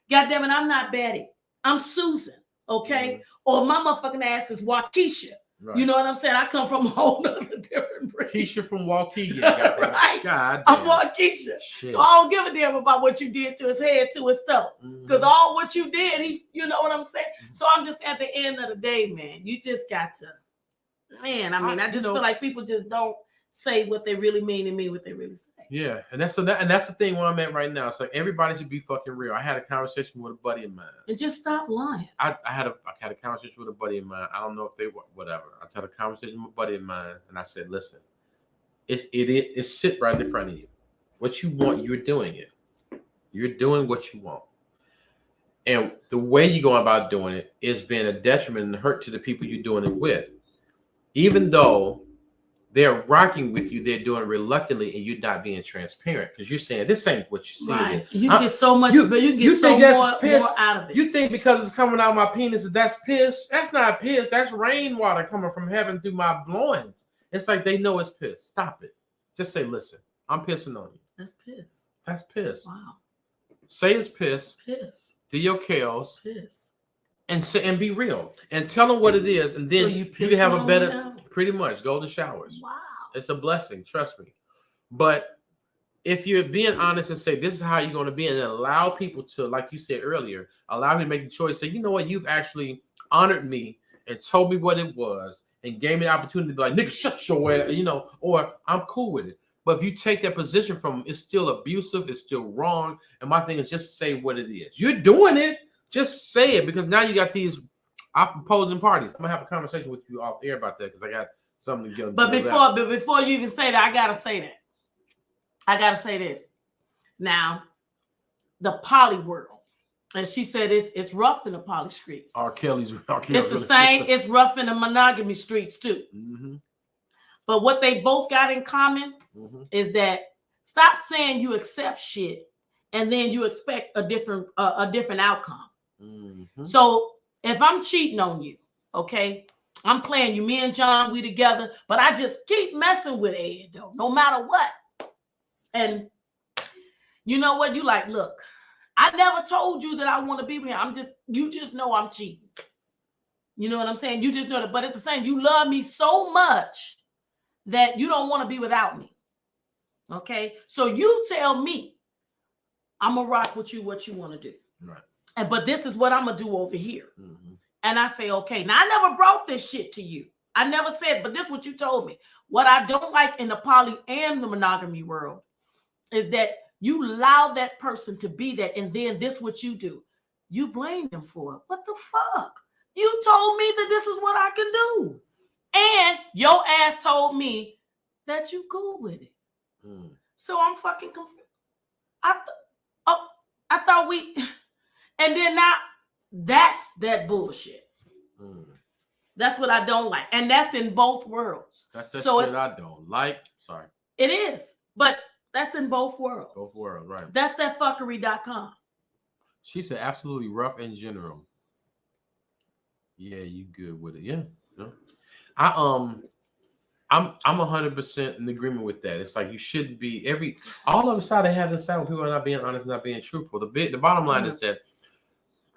God damn it, I'm not Betty. I'm Susan, okay? Or my motherfucking ass is Waukesha. Right. You know what I'm saying? I come from a whole other different breed. Keisha from Waukegan. Right. God damn. I'm Waukesha. Shit. So I don't give a damn about what you did to his head, to his toe. Because all what you did, you know what I'm saying? So I'm just at the end of the day, man, you just got to, man, I just feel like people just don't say what they really mean and mean what they really say. Yeah, and that's the thing where I'm at right now. So everybody should be fucking real. I had a conversation with a buddy of mine. And just stop lying. I had a conversation with a buddy of mine. I don't know if they whatever. I had a conversation with a buddy of mine, and I said, listen, it's sit right in front of you. What you want, you're doing it. You're doing what you want. And the way you go about doing it is being a detriment and hurt to the people you're doing it with. Even though they're rocking with you, they're doing it reluctantly, and you're not being transparent because you're saying this ain't what you're seeing. Right. You get so much, but you get so more out of it. You think because it's coming out of my penis, that's piss? That's not piss. That's rainwater coming from heaven through my loins. It's like they know it's piss. Stop it. Just say, listen, I'm pissing on you. That's piss. That's piss. Wow. Say it's piss. Piss. Do your chaos. Piss. And be real and tell them what it is, and then so you can have a better, pretty much golden showers. Wow, it's a blessing, trust me. But if you're being honest and say this is how you're going to be, and then allow people to, like you said earlier, allow me to make a choice. Say, you know what, you've actually honored me and told me what it was, and gave me the opportunity to be like, nigga, shut your ass, you know, or I'm cool with it. But if you take that position from them, it's still abusive, it's still wrong. And my thing is just say what it is. You're doing it. Just say it, because now you got these opposing parties. I'm gonna have a conversation with you off air about that because I got something to get. But before you even say that, I gotta say that. I gotta say this. Now, the poly world, and she said it's rough in the poly streets. R. Kelly's it's the same. It's rough in the monogamy streets too. But what they both got in common is that stop saying you accept shit and then you expect a different outcome. So if I'm cheating on you, okay, I'm playing you, me and John, we together, but I just keep messing with Ed though, no matter what. And you know what? You like, look, I never told you that I want to be with him. You just know I'm cheating. You know what I'm saying? You just know that. But at the same, you love me so much that you don't want to be without me. Okay. So you tell me I'm gonna rock with you what you want to do. Right. But this is what I'm gonna do over here. And I say, okay, now I never brought this shit to you. I never said, but this is what you told me. What I don't like in the poly and the monogamy world is that you allow that person to be that, and then this what you do. You blame them for it. What the fuck? You told me that this is what I can do. And your ass told me that you cool with it. So I'm fucking confused. I thought we, and then now that's that bullshit. That's what I don't like, and that's in both worlds. That's shit I don't like. Sorry. It is. But that's in both worlds. Both worlds, right. That's that fuckery.com. She said absolutely rough in general. Yeah, you good with it. Yeah. No. I'm 100% in agreement with that. It's like you shouldn't be all of a sudden have this side when people are not being honest, not being truthful. The bottom line is that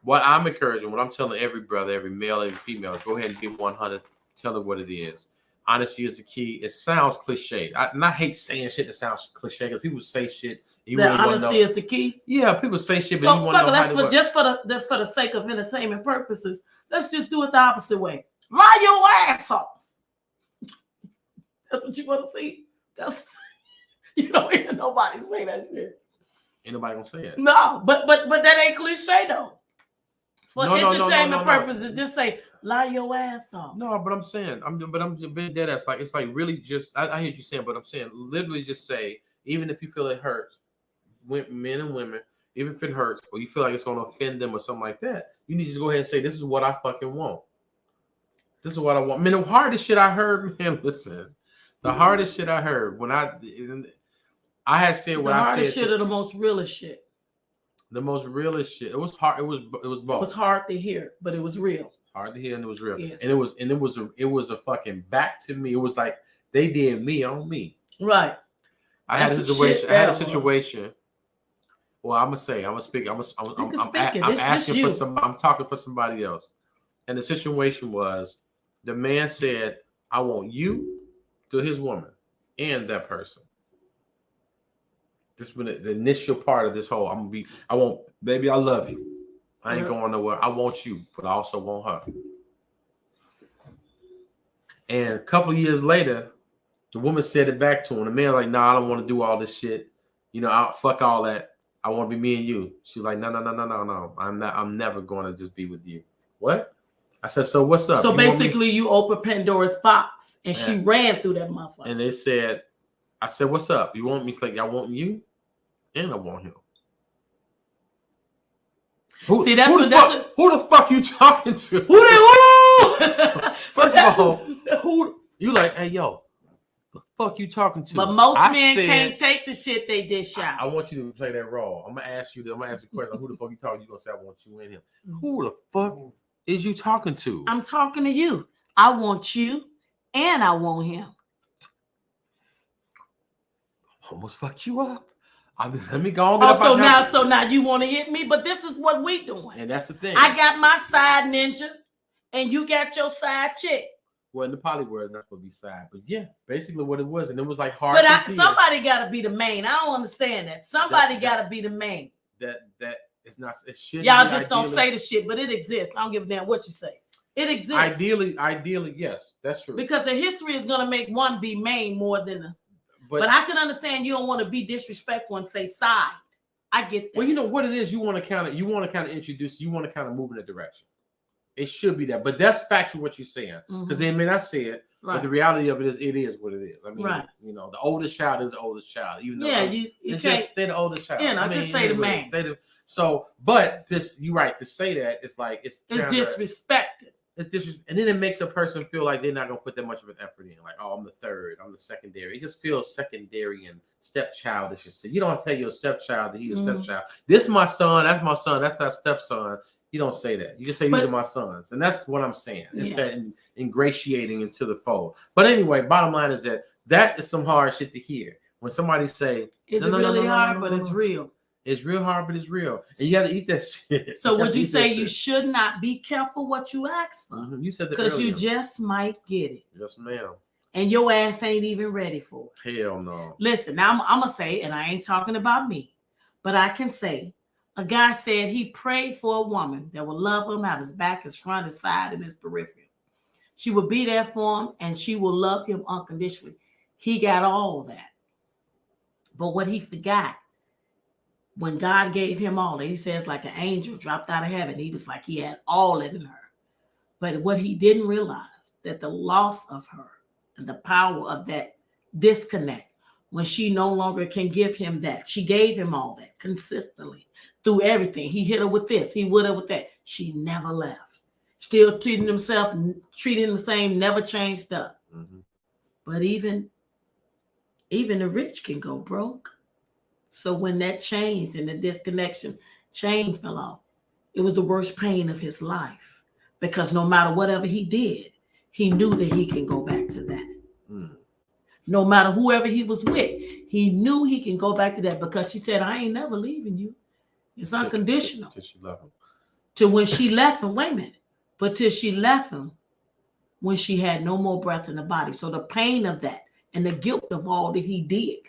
what I'm encouraging, what I'm telling every brother, every male, every female, is go ahead and be 100. Tell it what it is. Honesty is the key. It sounds cliche. I hate saying shit that sounds cliche because people say shit. That honesty is the key. Yeah, people say shit, but so you want to know how to just for the sake of entertainment purposes, let's just do it the opposite way. Lie your ass off. That's what you want to see. That's you don't hear nobody say that shit. Ain't nobody gonna say it. No, but that ain't cliche though. For entertainment purposes, just say lie your ass off. No, but I'm saying, I'm being dead ass. Like it's like really just I hear you saying, but I'm saying literally just say, even if you feel it hurts, men and women, even if it hurts or you feel like it's gonna offend them or something like that, you need to just go ahead and say, this is what I fucking want. This is what I want. Man, the hardest shit I heard, man, listen. The hardest shit I heard when I had said what I said. The hardest shit or the most realest shit? The most realest shit. It was hard. It was both. It was hard to hear, but it was real. Hard to hear and it was real. Yeah. And it was a fucking back to me. It was like they did me on me. Right. I had a situation. Well, I'm asking for some. I'm talking for somebody else. And the situation was, the man said, "I want you." To his woman and that person. This was the initial part of this whole. Baby, I love you. I ain't going nowhere. I want you, but I also want her. And a couple of years later, the woman said it back to him. The man like, nah, I don't want to do all this shit. I'll fuck all that. I want to be me and you. She's like, no. I'm never going to just be with you. What? I said, so what's up? So basically you opened Pandora's box and she ran through that motherfucker. And they said, I said, what's up? You want me? It's like, I want you and I want him. Who the fuck you talking to? First of all, who you like, hey, yo, the fuck you talking to? But most men can't take the shit they dish out. I want you to play that role. I'm going to ask you a question. Who the fuck you talking to? You're going to say, I want you and him. Who the fuck is you talking to? I'm talking to you. I want you and I want him. Almost fucked you up. Let me go on. So now you want to hit me, but this is what we doing. And that's the thing. I got my side ninja and you got your side chick. Well, in the poly word, not supposed to be side, but yeah, basically what it was. And it was like hard. But somebody got to be the main. I don't understand that. Somebody got to be the main. That it's not. It shouldn't. Y'all just don't say the shit, but it exists. I don't give a damn what you say. It exists. Ideally, yes, that's true. Because the history is gonna make one be main more than the. But I can understand you don't want to be disrespectful and say side. I get that. Well, you know what it is. You want to kind of introduce. You want to kind of move in a direction. It should be that, but that's factual what you're saying. Because they may not say it, but the reality of it is what it is. I mean, the oldest child is the oldest child. Even though you can't say the oldest child. Just say the man. But you're right to say that. It's like it's disrespected. And then it makes a person feel like they're not gonna put that much of an effort in. Like, oh, I'm the third, I'm the secondary. It just feels secondary and stepchildish. You don't tell your stepchild that he's a stepchild. This is my son, that's my son, that's that stepson. You don't say that. You just say these are my sons, and that's what I'm saying. It's that ingratiating into the fold. But anyway, bottom line is that is some hard shit to hear when somebody say, "It's really hard, but it's real." It's real hard, but it's real. And you got to eat that shit. So would you say you should not be careful what you ask for? You said that because you just might get it. Yes, ma'am. And your ass ain't even ready for it. Hell no. Listen, now I'm going to say, and I ain't talking about me, but I can say, a guy said he prayed for a woman that would love him, have his back, his front, his side, and his periphery. She would be there for him, and she will love him unconditionally. He got all that. But what he forgot, when God gave him all that, he says like an angel dropped out of heaven. He was like he had all that in her. But what he didn't realize, that the loss of her and the power of that disconnect, when she no longer can give him that, she gave him all that consistently through everything. He hit her with this, he would her with that. She never left. Still treating him the same, never changed up. But even Even the rich can go broke. So when that changed and the disconnection change fell off, it was the worst pain of his life. Because no matter whatever he did, he knew that he can go back to that. Mm. No matter whoever he was with, he knew he can go back to that because she said, I ain't never leaving you. It's unconditional. Till she left him. To when she left him, wait a minute. But till she left him, when she had no more breath in the body. So the pain of that and the guilt of all that he did.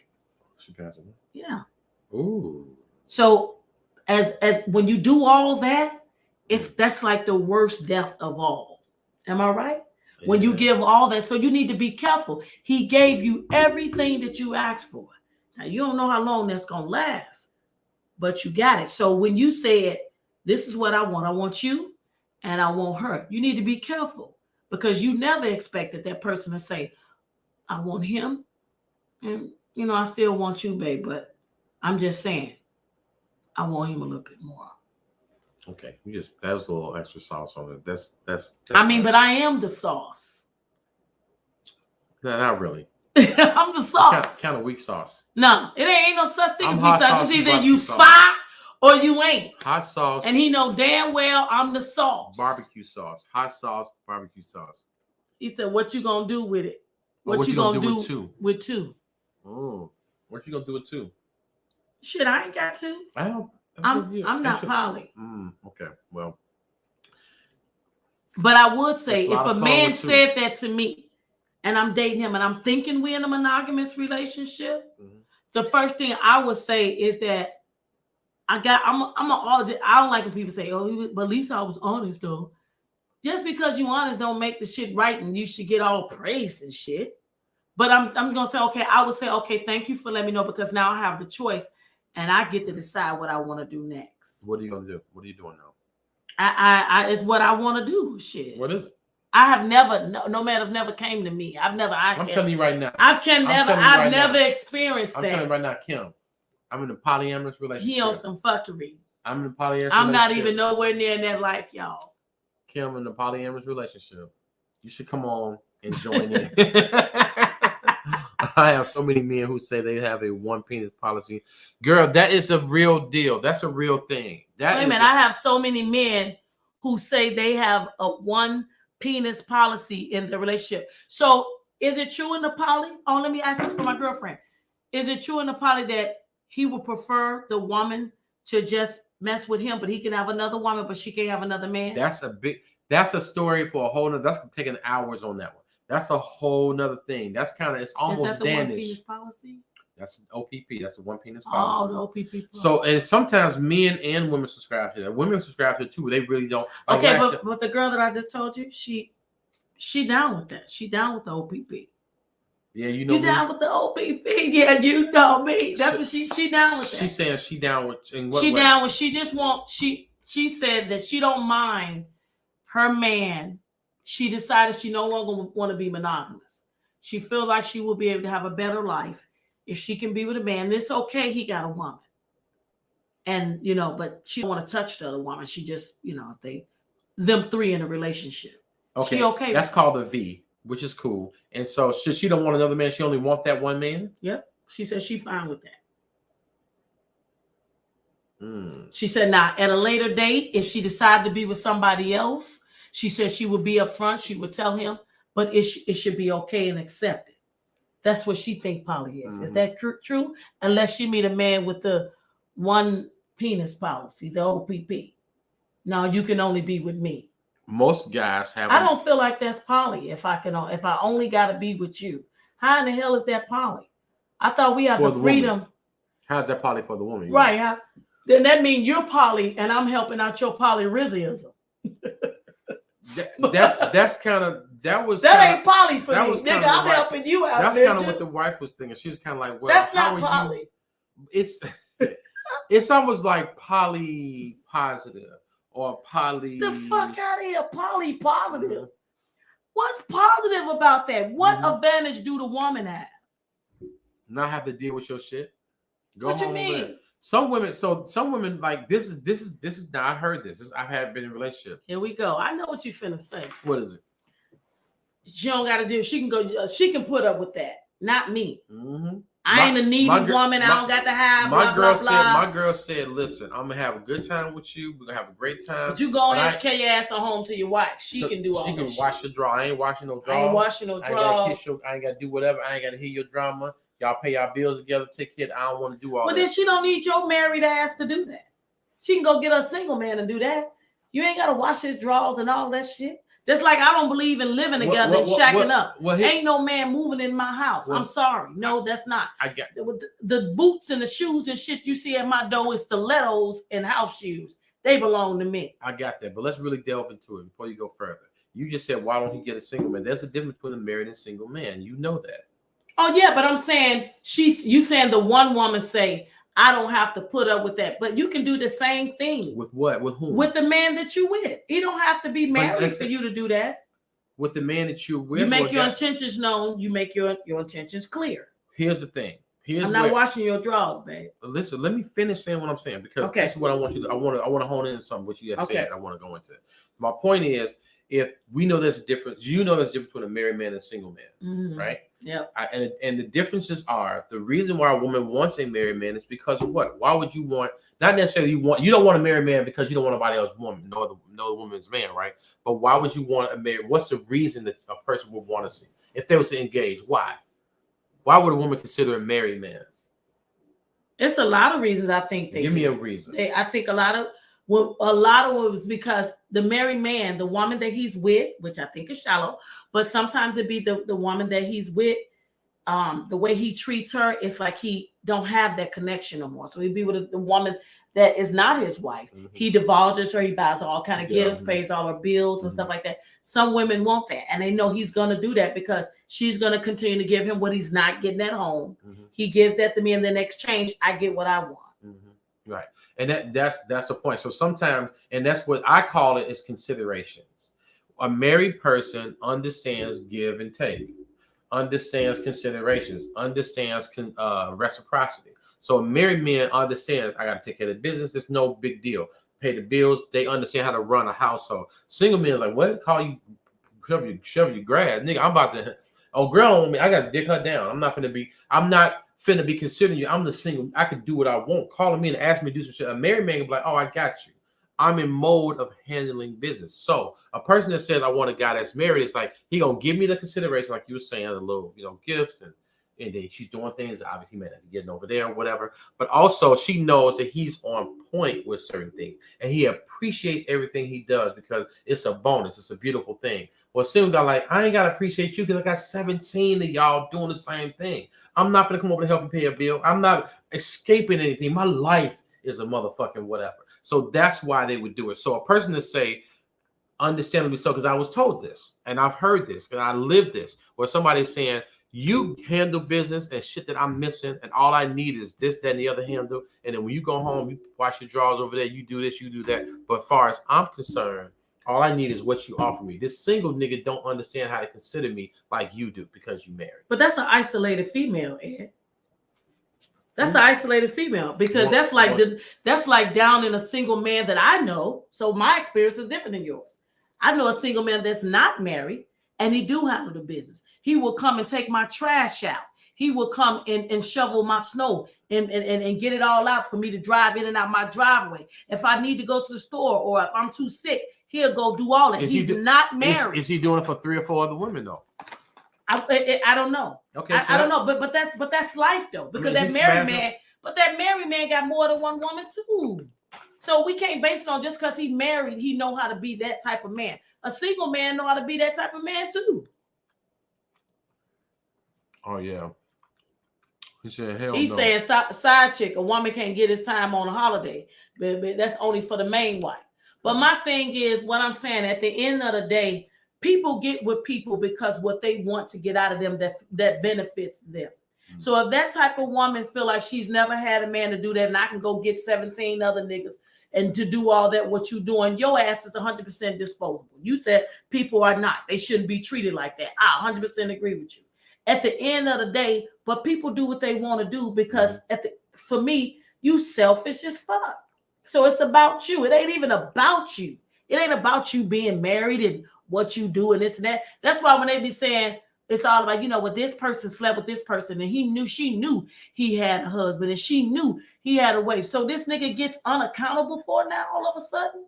She passed away. Yeah. Ooh. So as when you do all that, that's like the worst death of all. Am I right? Yeah. When you give all that, so you need to be careful. He gave you everything that you asked for. Now you don't know how long that's gonna last, but you got it. So when you said, this is what I want you and I want her, you need to be careful because you never expected that person to say, I want him and I still want you, babe, but I'm just saying I want him a little bit more. Okay, that was a little extra sauce on it. That's I mean, but I am the sauce. No, not really. I'm the sauce. Kind of weak sauce. No, it ain't no such thing as weak sauce. It's either you sauce. fire or you ain't. Hot sauce. And he know damn well I'm the sauce. Barbecue sauce. Hot sauce, barbecue sauce. He said, what you gonna do with it? What you gonna do with two? With two. Oh, what you gonna do with two? Shit, I ain't got to. I'm not poly. Okay, well. But I would say if a man said that to me and I'm dating him and I'm thinking we're in a monogamous relationship, the first thing I would say is that I don't like when people say, oh, but at least I was honest though. Just because you honest don't make the shit right and you should get all praised and shit. But I'm gonna say, okay, I would say, okay, thank you for letting me know because now I have the choice and I get to decide what I want to do next. What are you gonna do? What are you doing now? I it's what I want to do. Shit. What is it? I have never, no man have never came to me. I'm telling you right now. I've never experienced that. I'm telling you right now, Kim. I'm in a polyamorous relationship. He on some fuckery. I'm in a polyamorous relationship. I'm not even nowhere near in that life, y'all. Kim, in a polyamorous relationship. You should come on and join in. I have so many men who say they have a one penis policy. Girl, that is a real deal. That's a real thing. Wait a minute, I have so many men who say they have a one penis policy in the relationship. So is it true in the poly? Oh, let me ask this for my girlfriend. Is it true in the poly that he would prefer the woman to just mess with him, but he can have another woman, but she can't have another man? That's a story for a whole nother, that's taking hours on that one. That's a whole nother thing. That's it's almost Is that the Danish. one penis policy? That's an OPP. That's a one penis policy. Oh, the OPP policy. So, and sometimes men and women subscribe to that. Women subscribe to it too. They really don't. Like okay, but the girl that I just told you, she down with that. She down with the OPP. Yeah, you know. You down with the OPP? Yeah, you know me. That's what she down with that. She's saying she down with. In what she way? Down with. She just want. She said that she don't mind her man. She decided she no longer want to be monogamous. She feel like she will be able to have a better life if she can be with a man. It's okay. He got a woman, and but she don't want to touch the other woman. She just them three in a relationship. Okay, she okay. That's called a V, which is cool. And so she don't want another man. She only want that one man. Yep. She said she fine with that. She said, now at a later date, if she decided to be with somebody else, she said she would be upfront. She would tell him, but it should be okay and accepted. That's what she think poly is. Is that true? Unless she meet a man with the one penis policy, the OPP. No, you can only be with me. Most guys have. I don't feel like that's poly. If I only got to be with you, how in the hell is that poly? I thought we had the freedom. Woman. How's that poly for the woman? Right. Then that means you're poly, and I'm helping out your polyrism. That ain't poly for me, nigga. I'm helping you out. That's kind of what the wife was thinking. She was kind of like, well, that's not poly. It's almost like poly positive or poly. The fuck out of here, poly positive. What's positive about that? What advantage do the woman have? Not have to deal with your shit. What you mean? Some women like this is now I heard this. I have been in a relationship. Here we go. I know what you finna say. What is it? She don't gotta do. She can go. She can put up with that. Not me. I ain't a needy woman. I don't got to have blah, blah, blah. My girl said, listen, I'm gonna have a good time with you. We're gonna have a great time. But you go and carry your ass home to your wife. She can do all that. She can wash your draw. I ain't washing no draw. I ain't washing no draw. I ain't gotta do whatever. I ain't gotta hear your drama. Y'all pay our bills together. Take care. I don't want to do all that. Well, then she don't need your married ass to do that. She can go get a single man and do that. You ain't gotta wash his drawers and all that shit. Just like I don't believe in living together and shacking up. Ain't no man moving in my house. I'm sorry. No, that's not. I got the boots and the shoes and shit you see at my door is stilettos and house shoes. They belong to me. I got that. But let's really delve into it before you go further. You just said, why don't he get a single man? There's a difference between a married and single man. You know that. Oh, yeah, but I'm saying you saying the one woman say, I don't have to put up with that. But you can do the same thing. With what? With whom? With the man that you with. He don't have to be married for you to do that. With the man that you're with. You make your intentions known. You make your intentions clear. Here's the thing. I'm not washing your drawers, babe. Listen, let me finish saying what I'm saying, because this is what I want you to. I want to hone in on something what you just said. I want to go into. My point is, if we know there's a difference, there's a difference between a married man and a single man, right? Yeah. And the differences are, the reason why a woman wants a married man is because of what? Why would you want? Not necessarily you don't want a married man because you don't want nobody else's woman, no other woman's man, right? But why would you want a married? What's the reason that a person would want to see if they were to engage? Why? Why would a woman consider a married man? It's a lot of reasons. I think they give me a reason. I think a lot of it was because the married man, the woman that he's with, which I think is shallow, but sometimes it be the woman that he's with, the way he treats her, it's like he don't have that connection no more. So he'd be with the woman that is not his wife. Mm-hmm. He divulges her, he buys all kind of gifts, pays all her bills and stuff like that. Some women want that, and they know he's going to do that because she's going to continue to give him what he's not getting at home. Mm-hmm. He gives that to me, and then in exchange, I get what I want. Mm-hmm. Right. And that's the point. So sometimes, and that's what I call it, is considerations. A married person understands give and take, understands considerations, understands reciprocity. So a married man understands, I got to take care of the business. It's no big deal. Pay the bills. They understand how to run a household. Single men is like, what? Call you, shove your grass. Nigga, I'm about to, girl on me. I got to dig her down. I'm not finna be considering you. I'm the single. I can do what I want. Calling me and ask me to do some shit. A married man can be like, oh, I got you. I'm in mode of handling business. So a person that says I want a guy that's married, it's like he gonna give me the consideration, like you were saying, the little gifts, and then she's doing things. Obviously, he may not be getting over there or whatever. But also, she knows that he's on point with certain things, and he appreciates everything he does because it's a bonus. It's a beautiful thing. Well, single guy like, I ain't gotta appreciate you because I got 17 of y'all doing the same thing. I'm not gonna come over to help you pay a bill. I'm not escaping anything. My life is a motherfucking whatever. So that's why they would do it. So a person to say, understandably so, because I was told this and I've heard this and I lived this, where somebody's saying, you handle business and shit that I'm missing, and all I need is this, that, and the other handle. And then when you go home, you wash your drawers over there, you do this, you do that. But as far as I'm concerned, all I need is what you offer me. This single nigga don't understand how to consider me like you do because you married. But that's an isolated female, Ed. That's an isolated female, because that's like down in a single man that I know. So my experience is different than yours. I know a single man that's not married, and he do handle the business. He will come and take my trash out. He will come and shovel my snow and get it all out for me to drive in and out my driveway. If I need to go to the store or if I'm too sick, he'll go do all that. He's not married. Is he doing it for 3 or 4 other women though? I don't know. Okay, I don't know, but that's life though, because that married man got more than one woman too. So we can't base it on just because he married, he know how to be that type of man. A single man know how to be that type of man too. Oh yeah. He said, hell He's saying side chick, a woman can't get his time on a holiday, but that's only for the main wife. But my thing is, what I'm saying, at the end of the day, people get with people because what they want to get out of them that benefits them. Mm-hmm. So if that type of woman feel like she's never had a man to do that, and I can go get 17 other niggas and to do all that, what you doing, your ass is 100% disposable. You said people are not. They shouldn't be treated like that. I 100% agree with you. At the end of the day, but people do what they want to do because for me, you selfish as fuck. So it's about you. It ain't even about you. It ain't about you being married and what you do and this and that. That's why when they be saying, it's all about, what this person slept with this person, and she knew he had a husband, and she knew he had a wife. So this nigga gets unaccountable for now all of a sudden.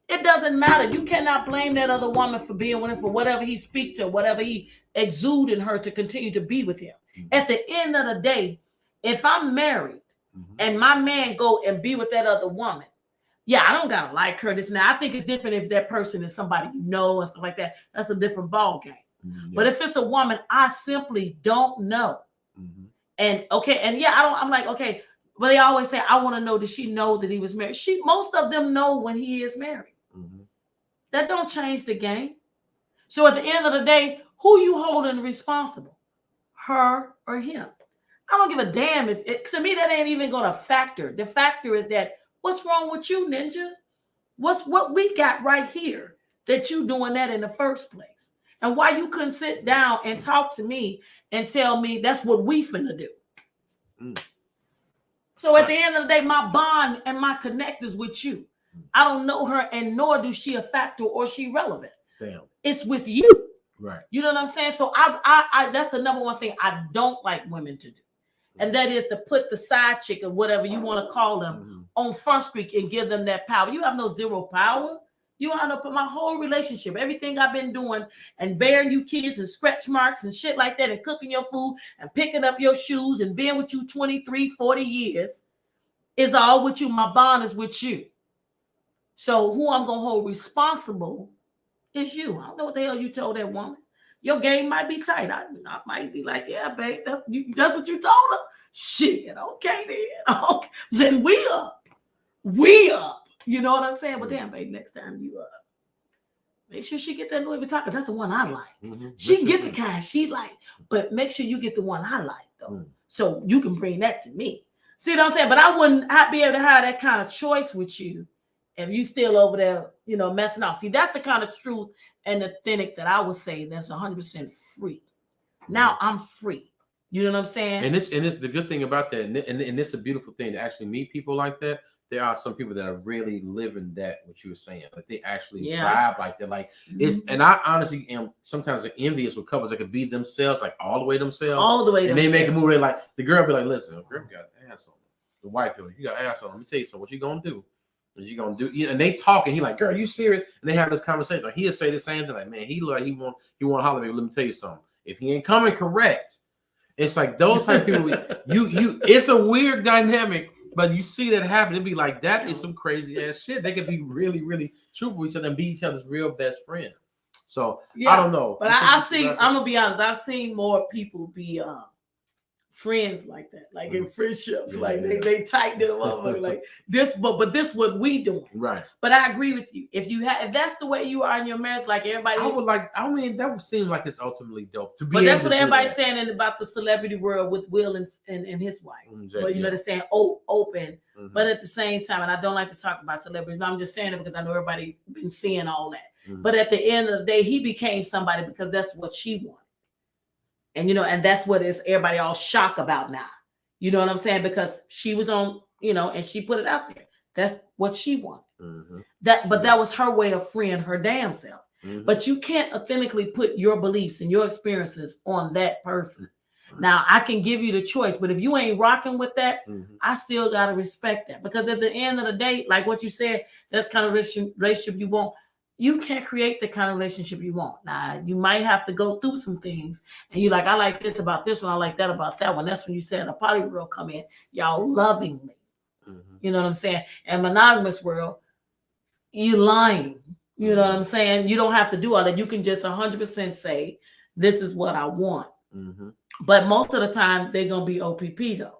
It doesn't matter. You cannot blame that other woman for being with him, for whatever he speaks to, whatever he exudes in her to continue to be with him. Mm-hmm. At the end of the day, if I'm married and my man go and be with that other woman, yeah, I don't gotta like her. This now, I think it's different if that person is somebody you know and stuff like that. That's a different ball game. Mm-hmm. But if it's a woman I simply don't know, and I'm like, okay, but they always say, I want to know, does she know that he was married? Most of them know when he is married. Mm-hmm. That don't change the game. So at the end of the day, who you holding responsible? Her or him? I don't give a damn to me, that ain't even gonna factor. The factor is that, what's wrong with you, Ninja? What we got right here that you doing that in the first place? And why you couldn't sit down and talk to me and tell me that's what we finna do? Mm. So at the end of the day, my bond and my connect is with you. I don't know her, and nor do she a factor or she relevant. Damn. It's with you. Right. You know what I'm saying? So I that's the number one thing I don't like women to do. And that is to put the side chick or whatever you want to call them on Front Street and give them that power. You have no zero power. You want to put my whole relationship, everything I've been doing and bearing you kids and scratch marks and shit like that and cooking your food and picking up your shoes and being with you 23, 40 years is all with you. My bond is with you. So who I'm going to hold responsible is you. I don't know what the hell you told that woman. Your game might be tight. I might be like, yeah, babe, that's what you told her. Shit, okay then. Okay. Then we up. We up. You know what I'm saying? But damn, babe, next time you make sure she get that Louis Vuitton, because that's the one I like. Mm-hmm. She can get the kind she like, but make sure you get the one I like, though. So you can bring that to me. See what I'm saying? But I wouldn't be able to have that kind of choice with you if you still over there, messing off. See, that's the kind of truth and authentic that I would say that's 100% free. Now I'm free. You know what I'm saying? And it's the good thing about that, and it's a beautiful thing to actually meet people like that. There are some people that are really living that, what you were saying, like they actually vibe like that. Like it's, and I honestly am sometimes envious with couples that could be themselves, like all the way themselves, and they make a move. They like the girl be like, listen, girl got ass on the wife, you got ass on. Let me tell you something. What you gonna do? What you gonna do? And they talk, and he like, girl, you serious? And they have this conversation. Like he'll say the same thing, like, man, he want to holler at me. Let me tell you something. If he ain't coming correct, it's like those type of people. You. It's a weird dynamic. But you see that happen, it'd be like, that is some crazy ass shit. They could be really, really truthful with each other and be each other's real best friend. So I don't know. But I'm gonna be honest, I've seen more people be friends like that, like in friendships, like they tighten it up like this, but this what we doing. Right. But I agree with you. If that's the way you are in your marriage, like everybody, that would seem like it's ultimately dope to be. But that's what everybody's saying about the celebrity world with Will and his wife. But they're saying open, but at the same time, and I don't like to talk about celebrities, but I'm just saying it because I know everybody been seeing all that. But at the end of the day, he became somebody because that's what she wanted. And, and that's what is everybody all shocked about now. You know what I'm saying? Because she was on, and she put it out there. That's what she wanted. Mm-hmm. That was her way of freeing her damn self. Mm-hmm. But you can't authentically put your beliefs and your experiences on that person. Mm-hmm. Now, I can give you the choice, but if you ain't rocking with that, I still got to respect that. Because at the end of the day, like what you said, that's kind of relationship you want. You can't create the kind of relationship you want. Now, you might have to go through some things, and you're like, I like this about this one, I like that about that one. That's when you said a poly world come in, y'all loving me. Mm-hmm. You know what I'm saying? And monogamous world, you lying. You know what I'm saying? You don't have to do all that. You can just 100% say, this is what I want. Mm-hmm. But most of the time, they're going to be OPP, though.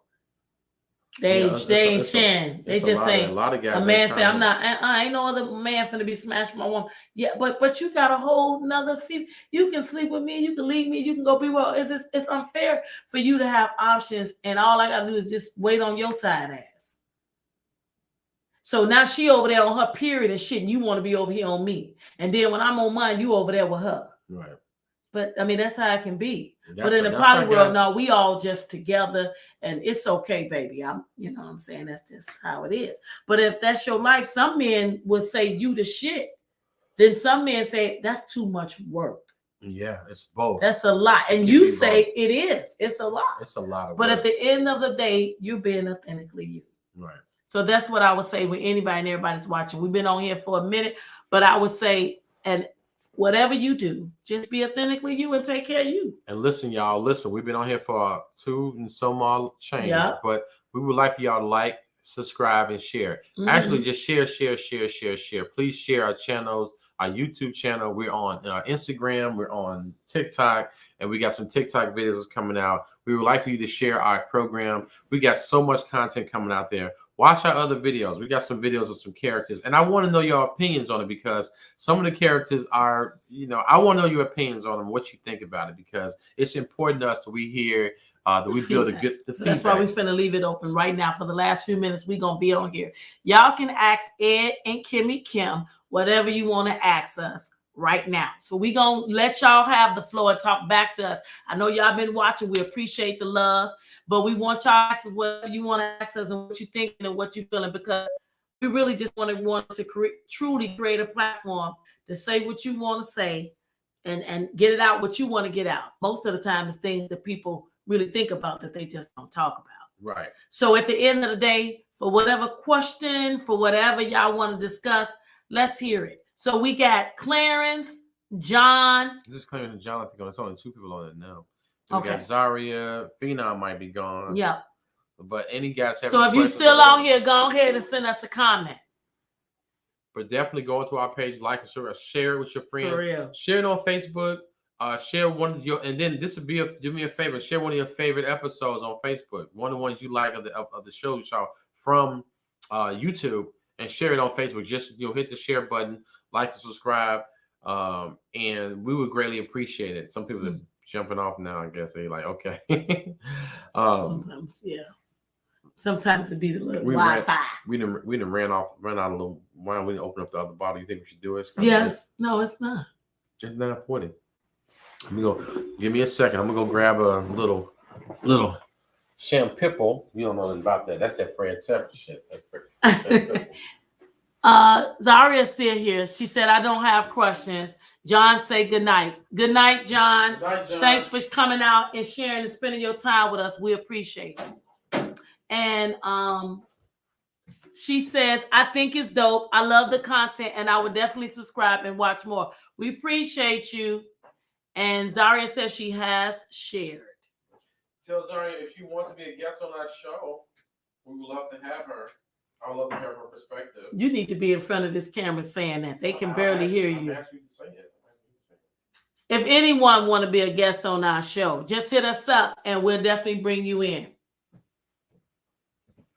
They ain't sharing. They just say a man say, I ain't no other man finna be smashing my woman. Yeah, but you got a whole nother female. You can sleep with me, you can leave me, you can go be well. It's unfair for you to have options, and all I gotta do is just wait on your tired ass. So now she over there on her period and shit, and you want to be over here on me. And then when I'm on mine, you over there with her. Right. But I mean, that's how it can be. But in the poly world, no, we all just together, and it's okay, baby. You know what I'm saying? That's just how it is. But if that's your life, some men will say you the shit. Then some men say that's too much work. Yeah, it's both. That's a lot. And you say it is. It's a lot. It's a lot of But work. at the end of the day, you're being authentically you. Right. So that's what I would say with anybody and everybody's watching. We've been on here for a minute, but I would say, and whatever you do, just be authentically you and take care of you. And listen, y'all, we've been on here for 2 and so more change, but we would like for y'all to like, subscribe, and share. Actually, just share. Please share our channels, our YouTube channel. We're on Instagram, we're on TikTok, and we got some TikTok videos coming out. We would like for you to share our program. We got so much content coming out there. Watch our other videos. We got some videos of some characters, and I want to know your opinions on it, because some of the characters are, I want to know your opinions on them, what you think about it, because it's important to us that we hear, that we build the feedback. That's why we're finna leave it open right now. For the last few minutes, we're gonna be on here. Y'all can ask Ed and Kimmy Kim whatever you want to ask us right now. So we gonna let y'all have the floor and talk back to us. I know y'all been watching. We appreciate the love. But we want y'all to ask us what you want to ask us and what you thinking and what you feeling, because we really just want to truly create a platform to say what you want to say and get it out what you want to get out. Most of the time, it's things that people really think about that they just don't talk about. Right. So at the end of the day, for whatever question, for whatever y'all want to discuss, let's hear it. So we got Clarence, John. Just Clarence and John, I think there's only 2 people on it now. We Okay. got Zaria, Phenom might be gone. Yeah. But any guys have so if you still on here, go ahead and send us a comment. But definitely go into our page, like and share it with your friends. For real. Share it on Facebook. Share one of your, and then this would be do me a favor. Share one of your favorite episodes on Facebook. One of the ones you like of the show you saw from YouTube, and share it on Facebook. Just hit the share button, like and subscribe, and we would greatly appreciate it. Some people are jumping off now. I guess they like, okay. Sometimes, yeah. Sometimes it be the little Wi-Fi. We didn't run out a little. Why don't we open up the other bottle? You think we should do it? Yes. No, it's not. It's 9:40. Give me a second. I'm gonna go grab a little champipple. You don't know nothing about that. That's that Fred Separate shit. Zaria's still here. She said, I don't have questions. John, say good night. Good night, John. Good night, John. Thanks for coming out and sharing and spending your time with us. We appreciate it. And she says, I think it's dope. I love the content, and I would definitely subscribe and watch more. We appreciate you. And Zaria says she has shared. Tell Zaria if she wants to be a guest on our show, we would love to have her. I would love to hear her perspective. You need to be in front of this camera saying that. They can barely hear you. I'm asking you to say it. If anyone want to be a guest on our show, just hit us up and we'll definitely bring you in.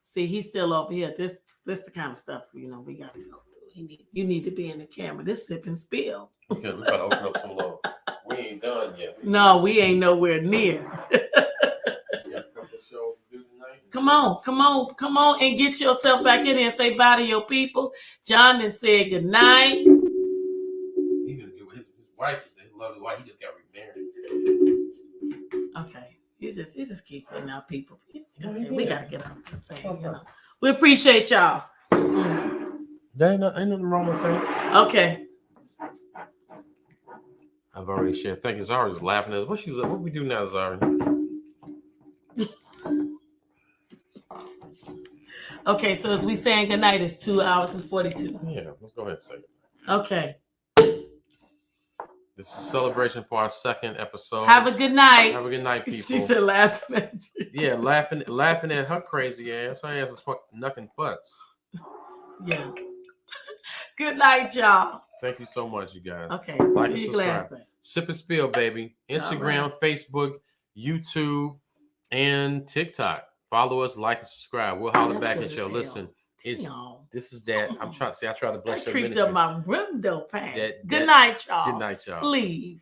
See, he's still over here. This the kind of stuff, we got to go through. You need to be in the camera. This sip and spill. Okay, we got to open up some low. We ain't done yet. No, we ain't nowhere near. Come on, and get yourself back in here and say bye to your people. John then said good night. He's gonna get with his wife. His lovely wife. He just got remarried. Okay, you just keep putting out people. Okay, we gotta get off this thing. We appreciate y'all. There ain't nothing wrong with that. Okay. I've already shared. Thank you. Zara's laughing at us. What we do now, Zara? Okay, so as we saying goodnight, it's 2 hours and 42. Yeah, let's go ahead and say it. Okay. This is a celebration for our second episode. Have a good night. Have a good night, people. She said laughing at you. Yeah, laughing at her crazy ass. Her ass is fucking knucking butts. Yeah. Good night, y'all. Thank you so much, you guys. Okay. Like and subscribe. Sip and Spill, baby. Instagram, Facebook, YouTube, and TikTok. Follow us, like, and subscribe. We'll holler back at you. Listen, this is that. I'm trying to say, I try to bless your ministry. Creeped up my window pane. Good night, y'all. Good night, y'all. Leave.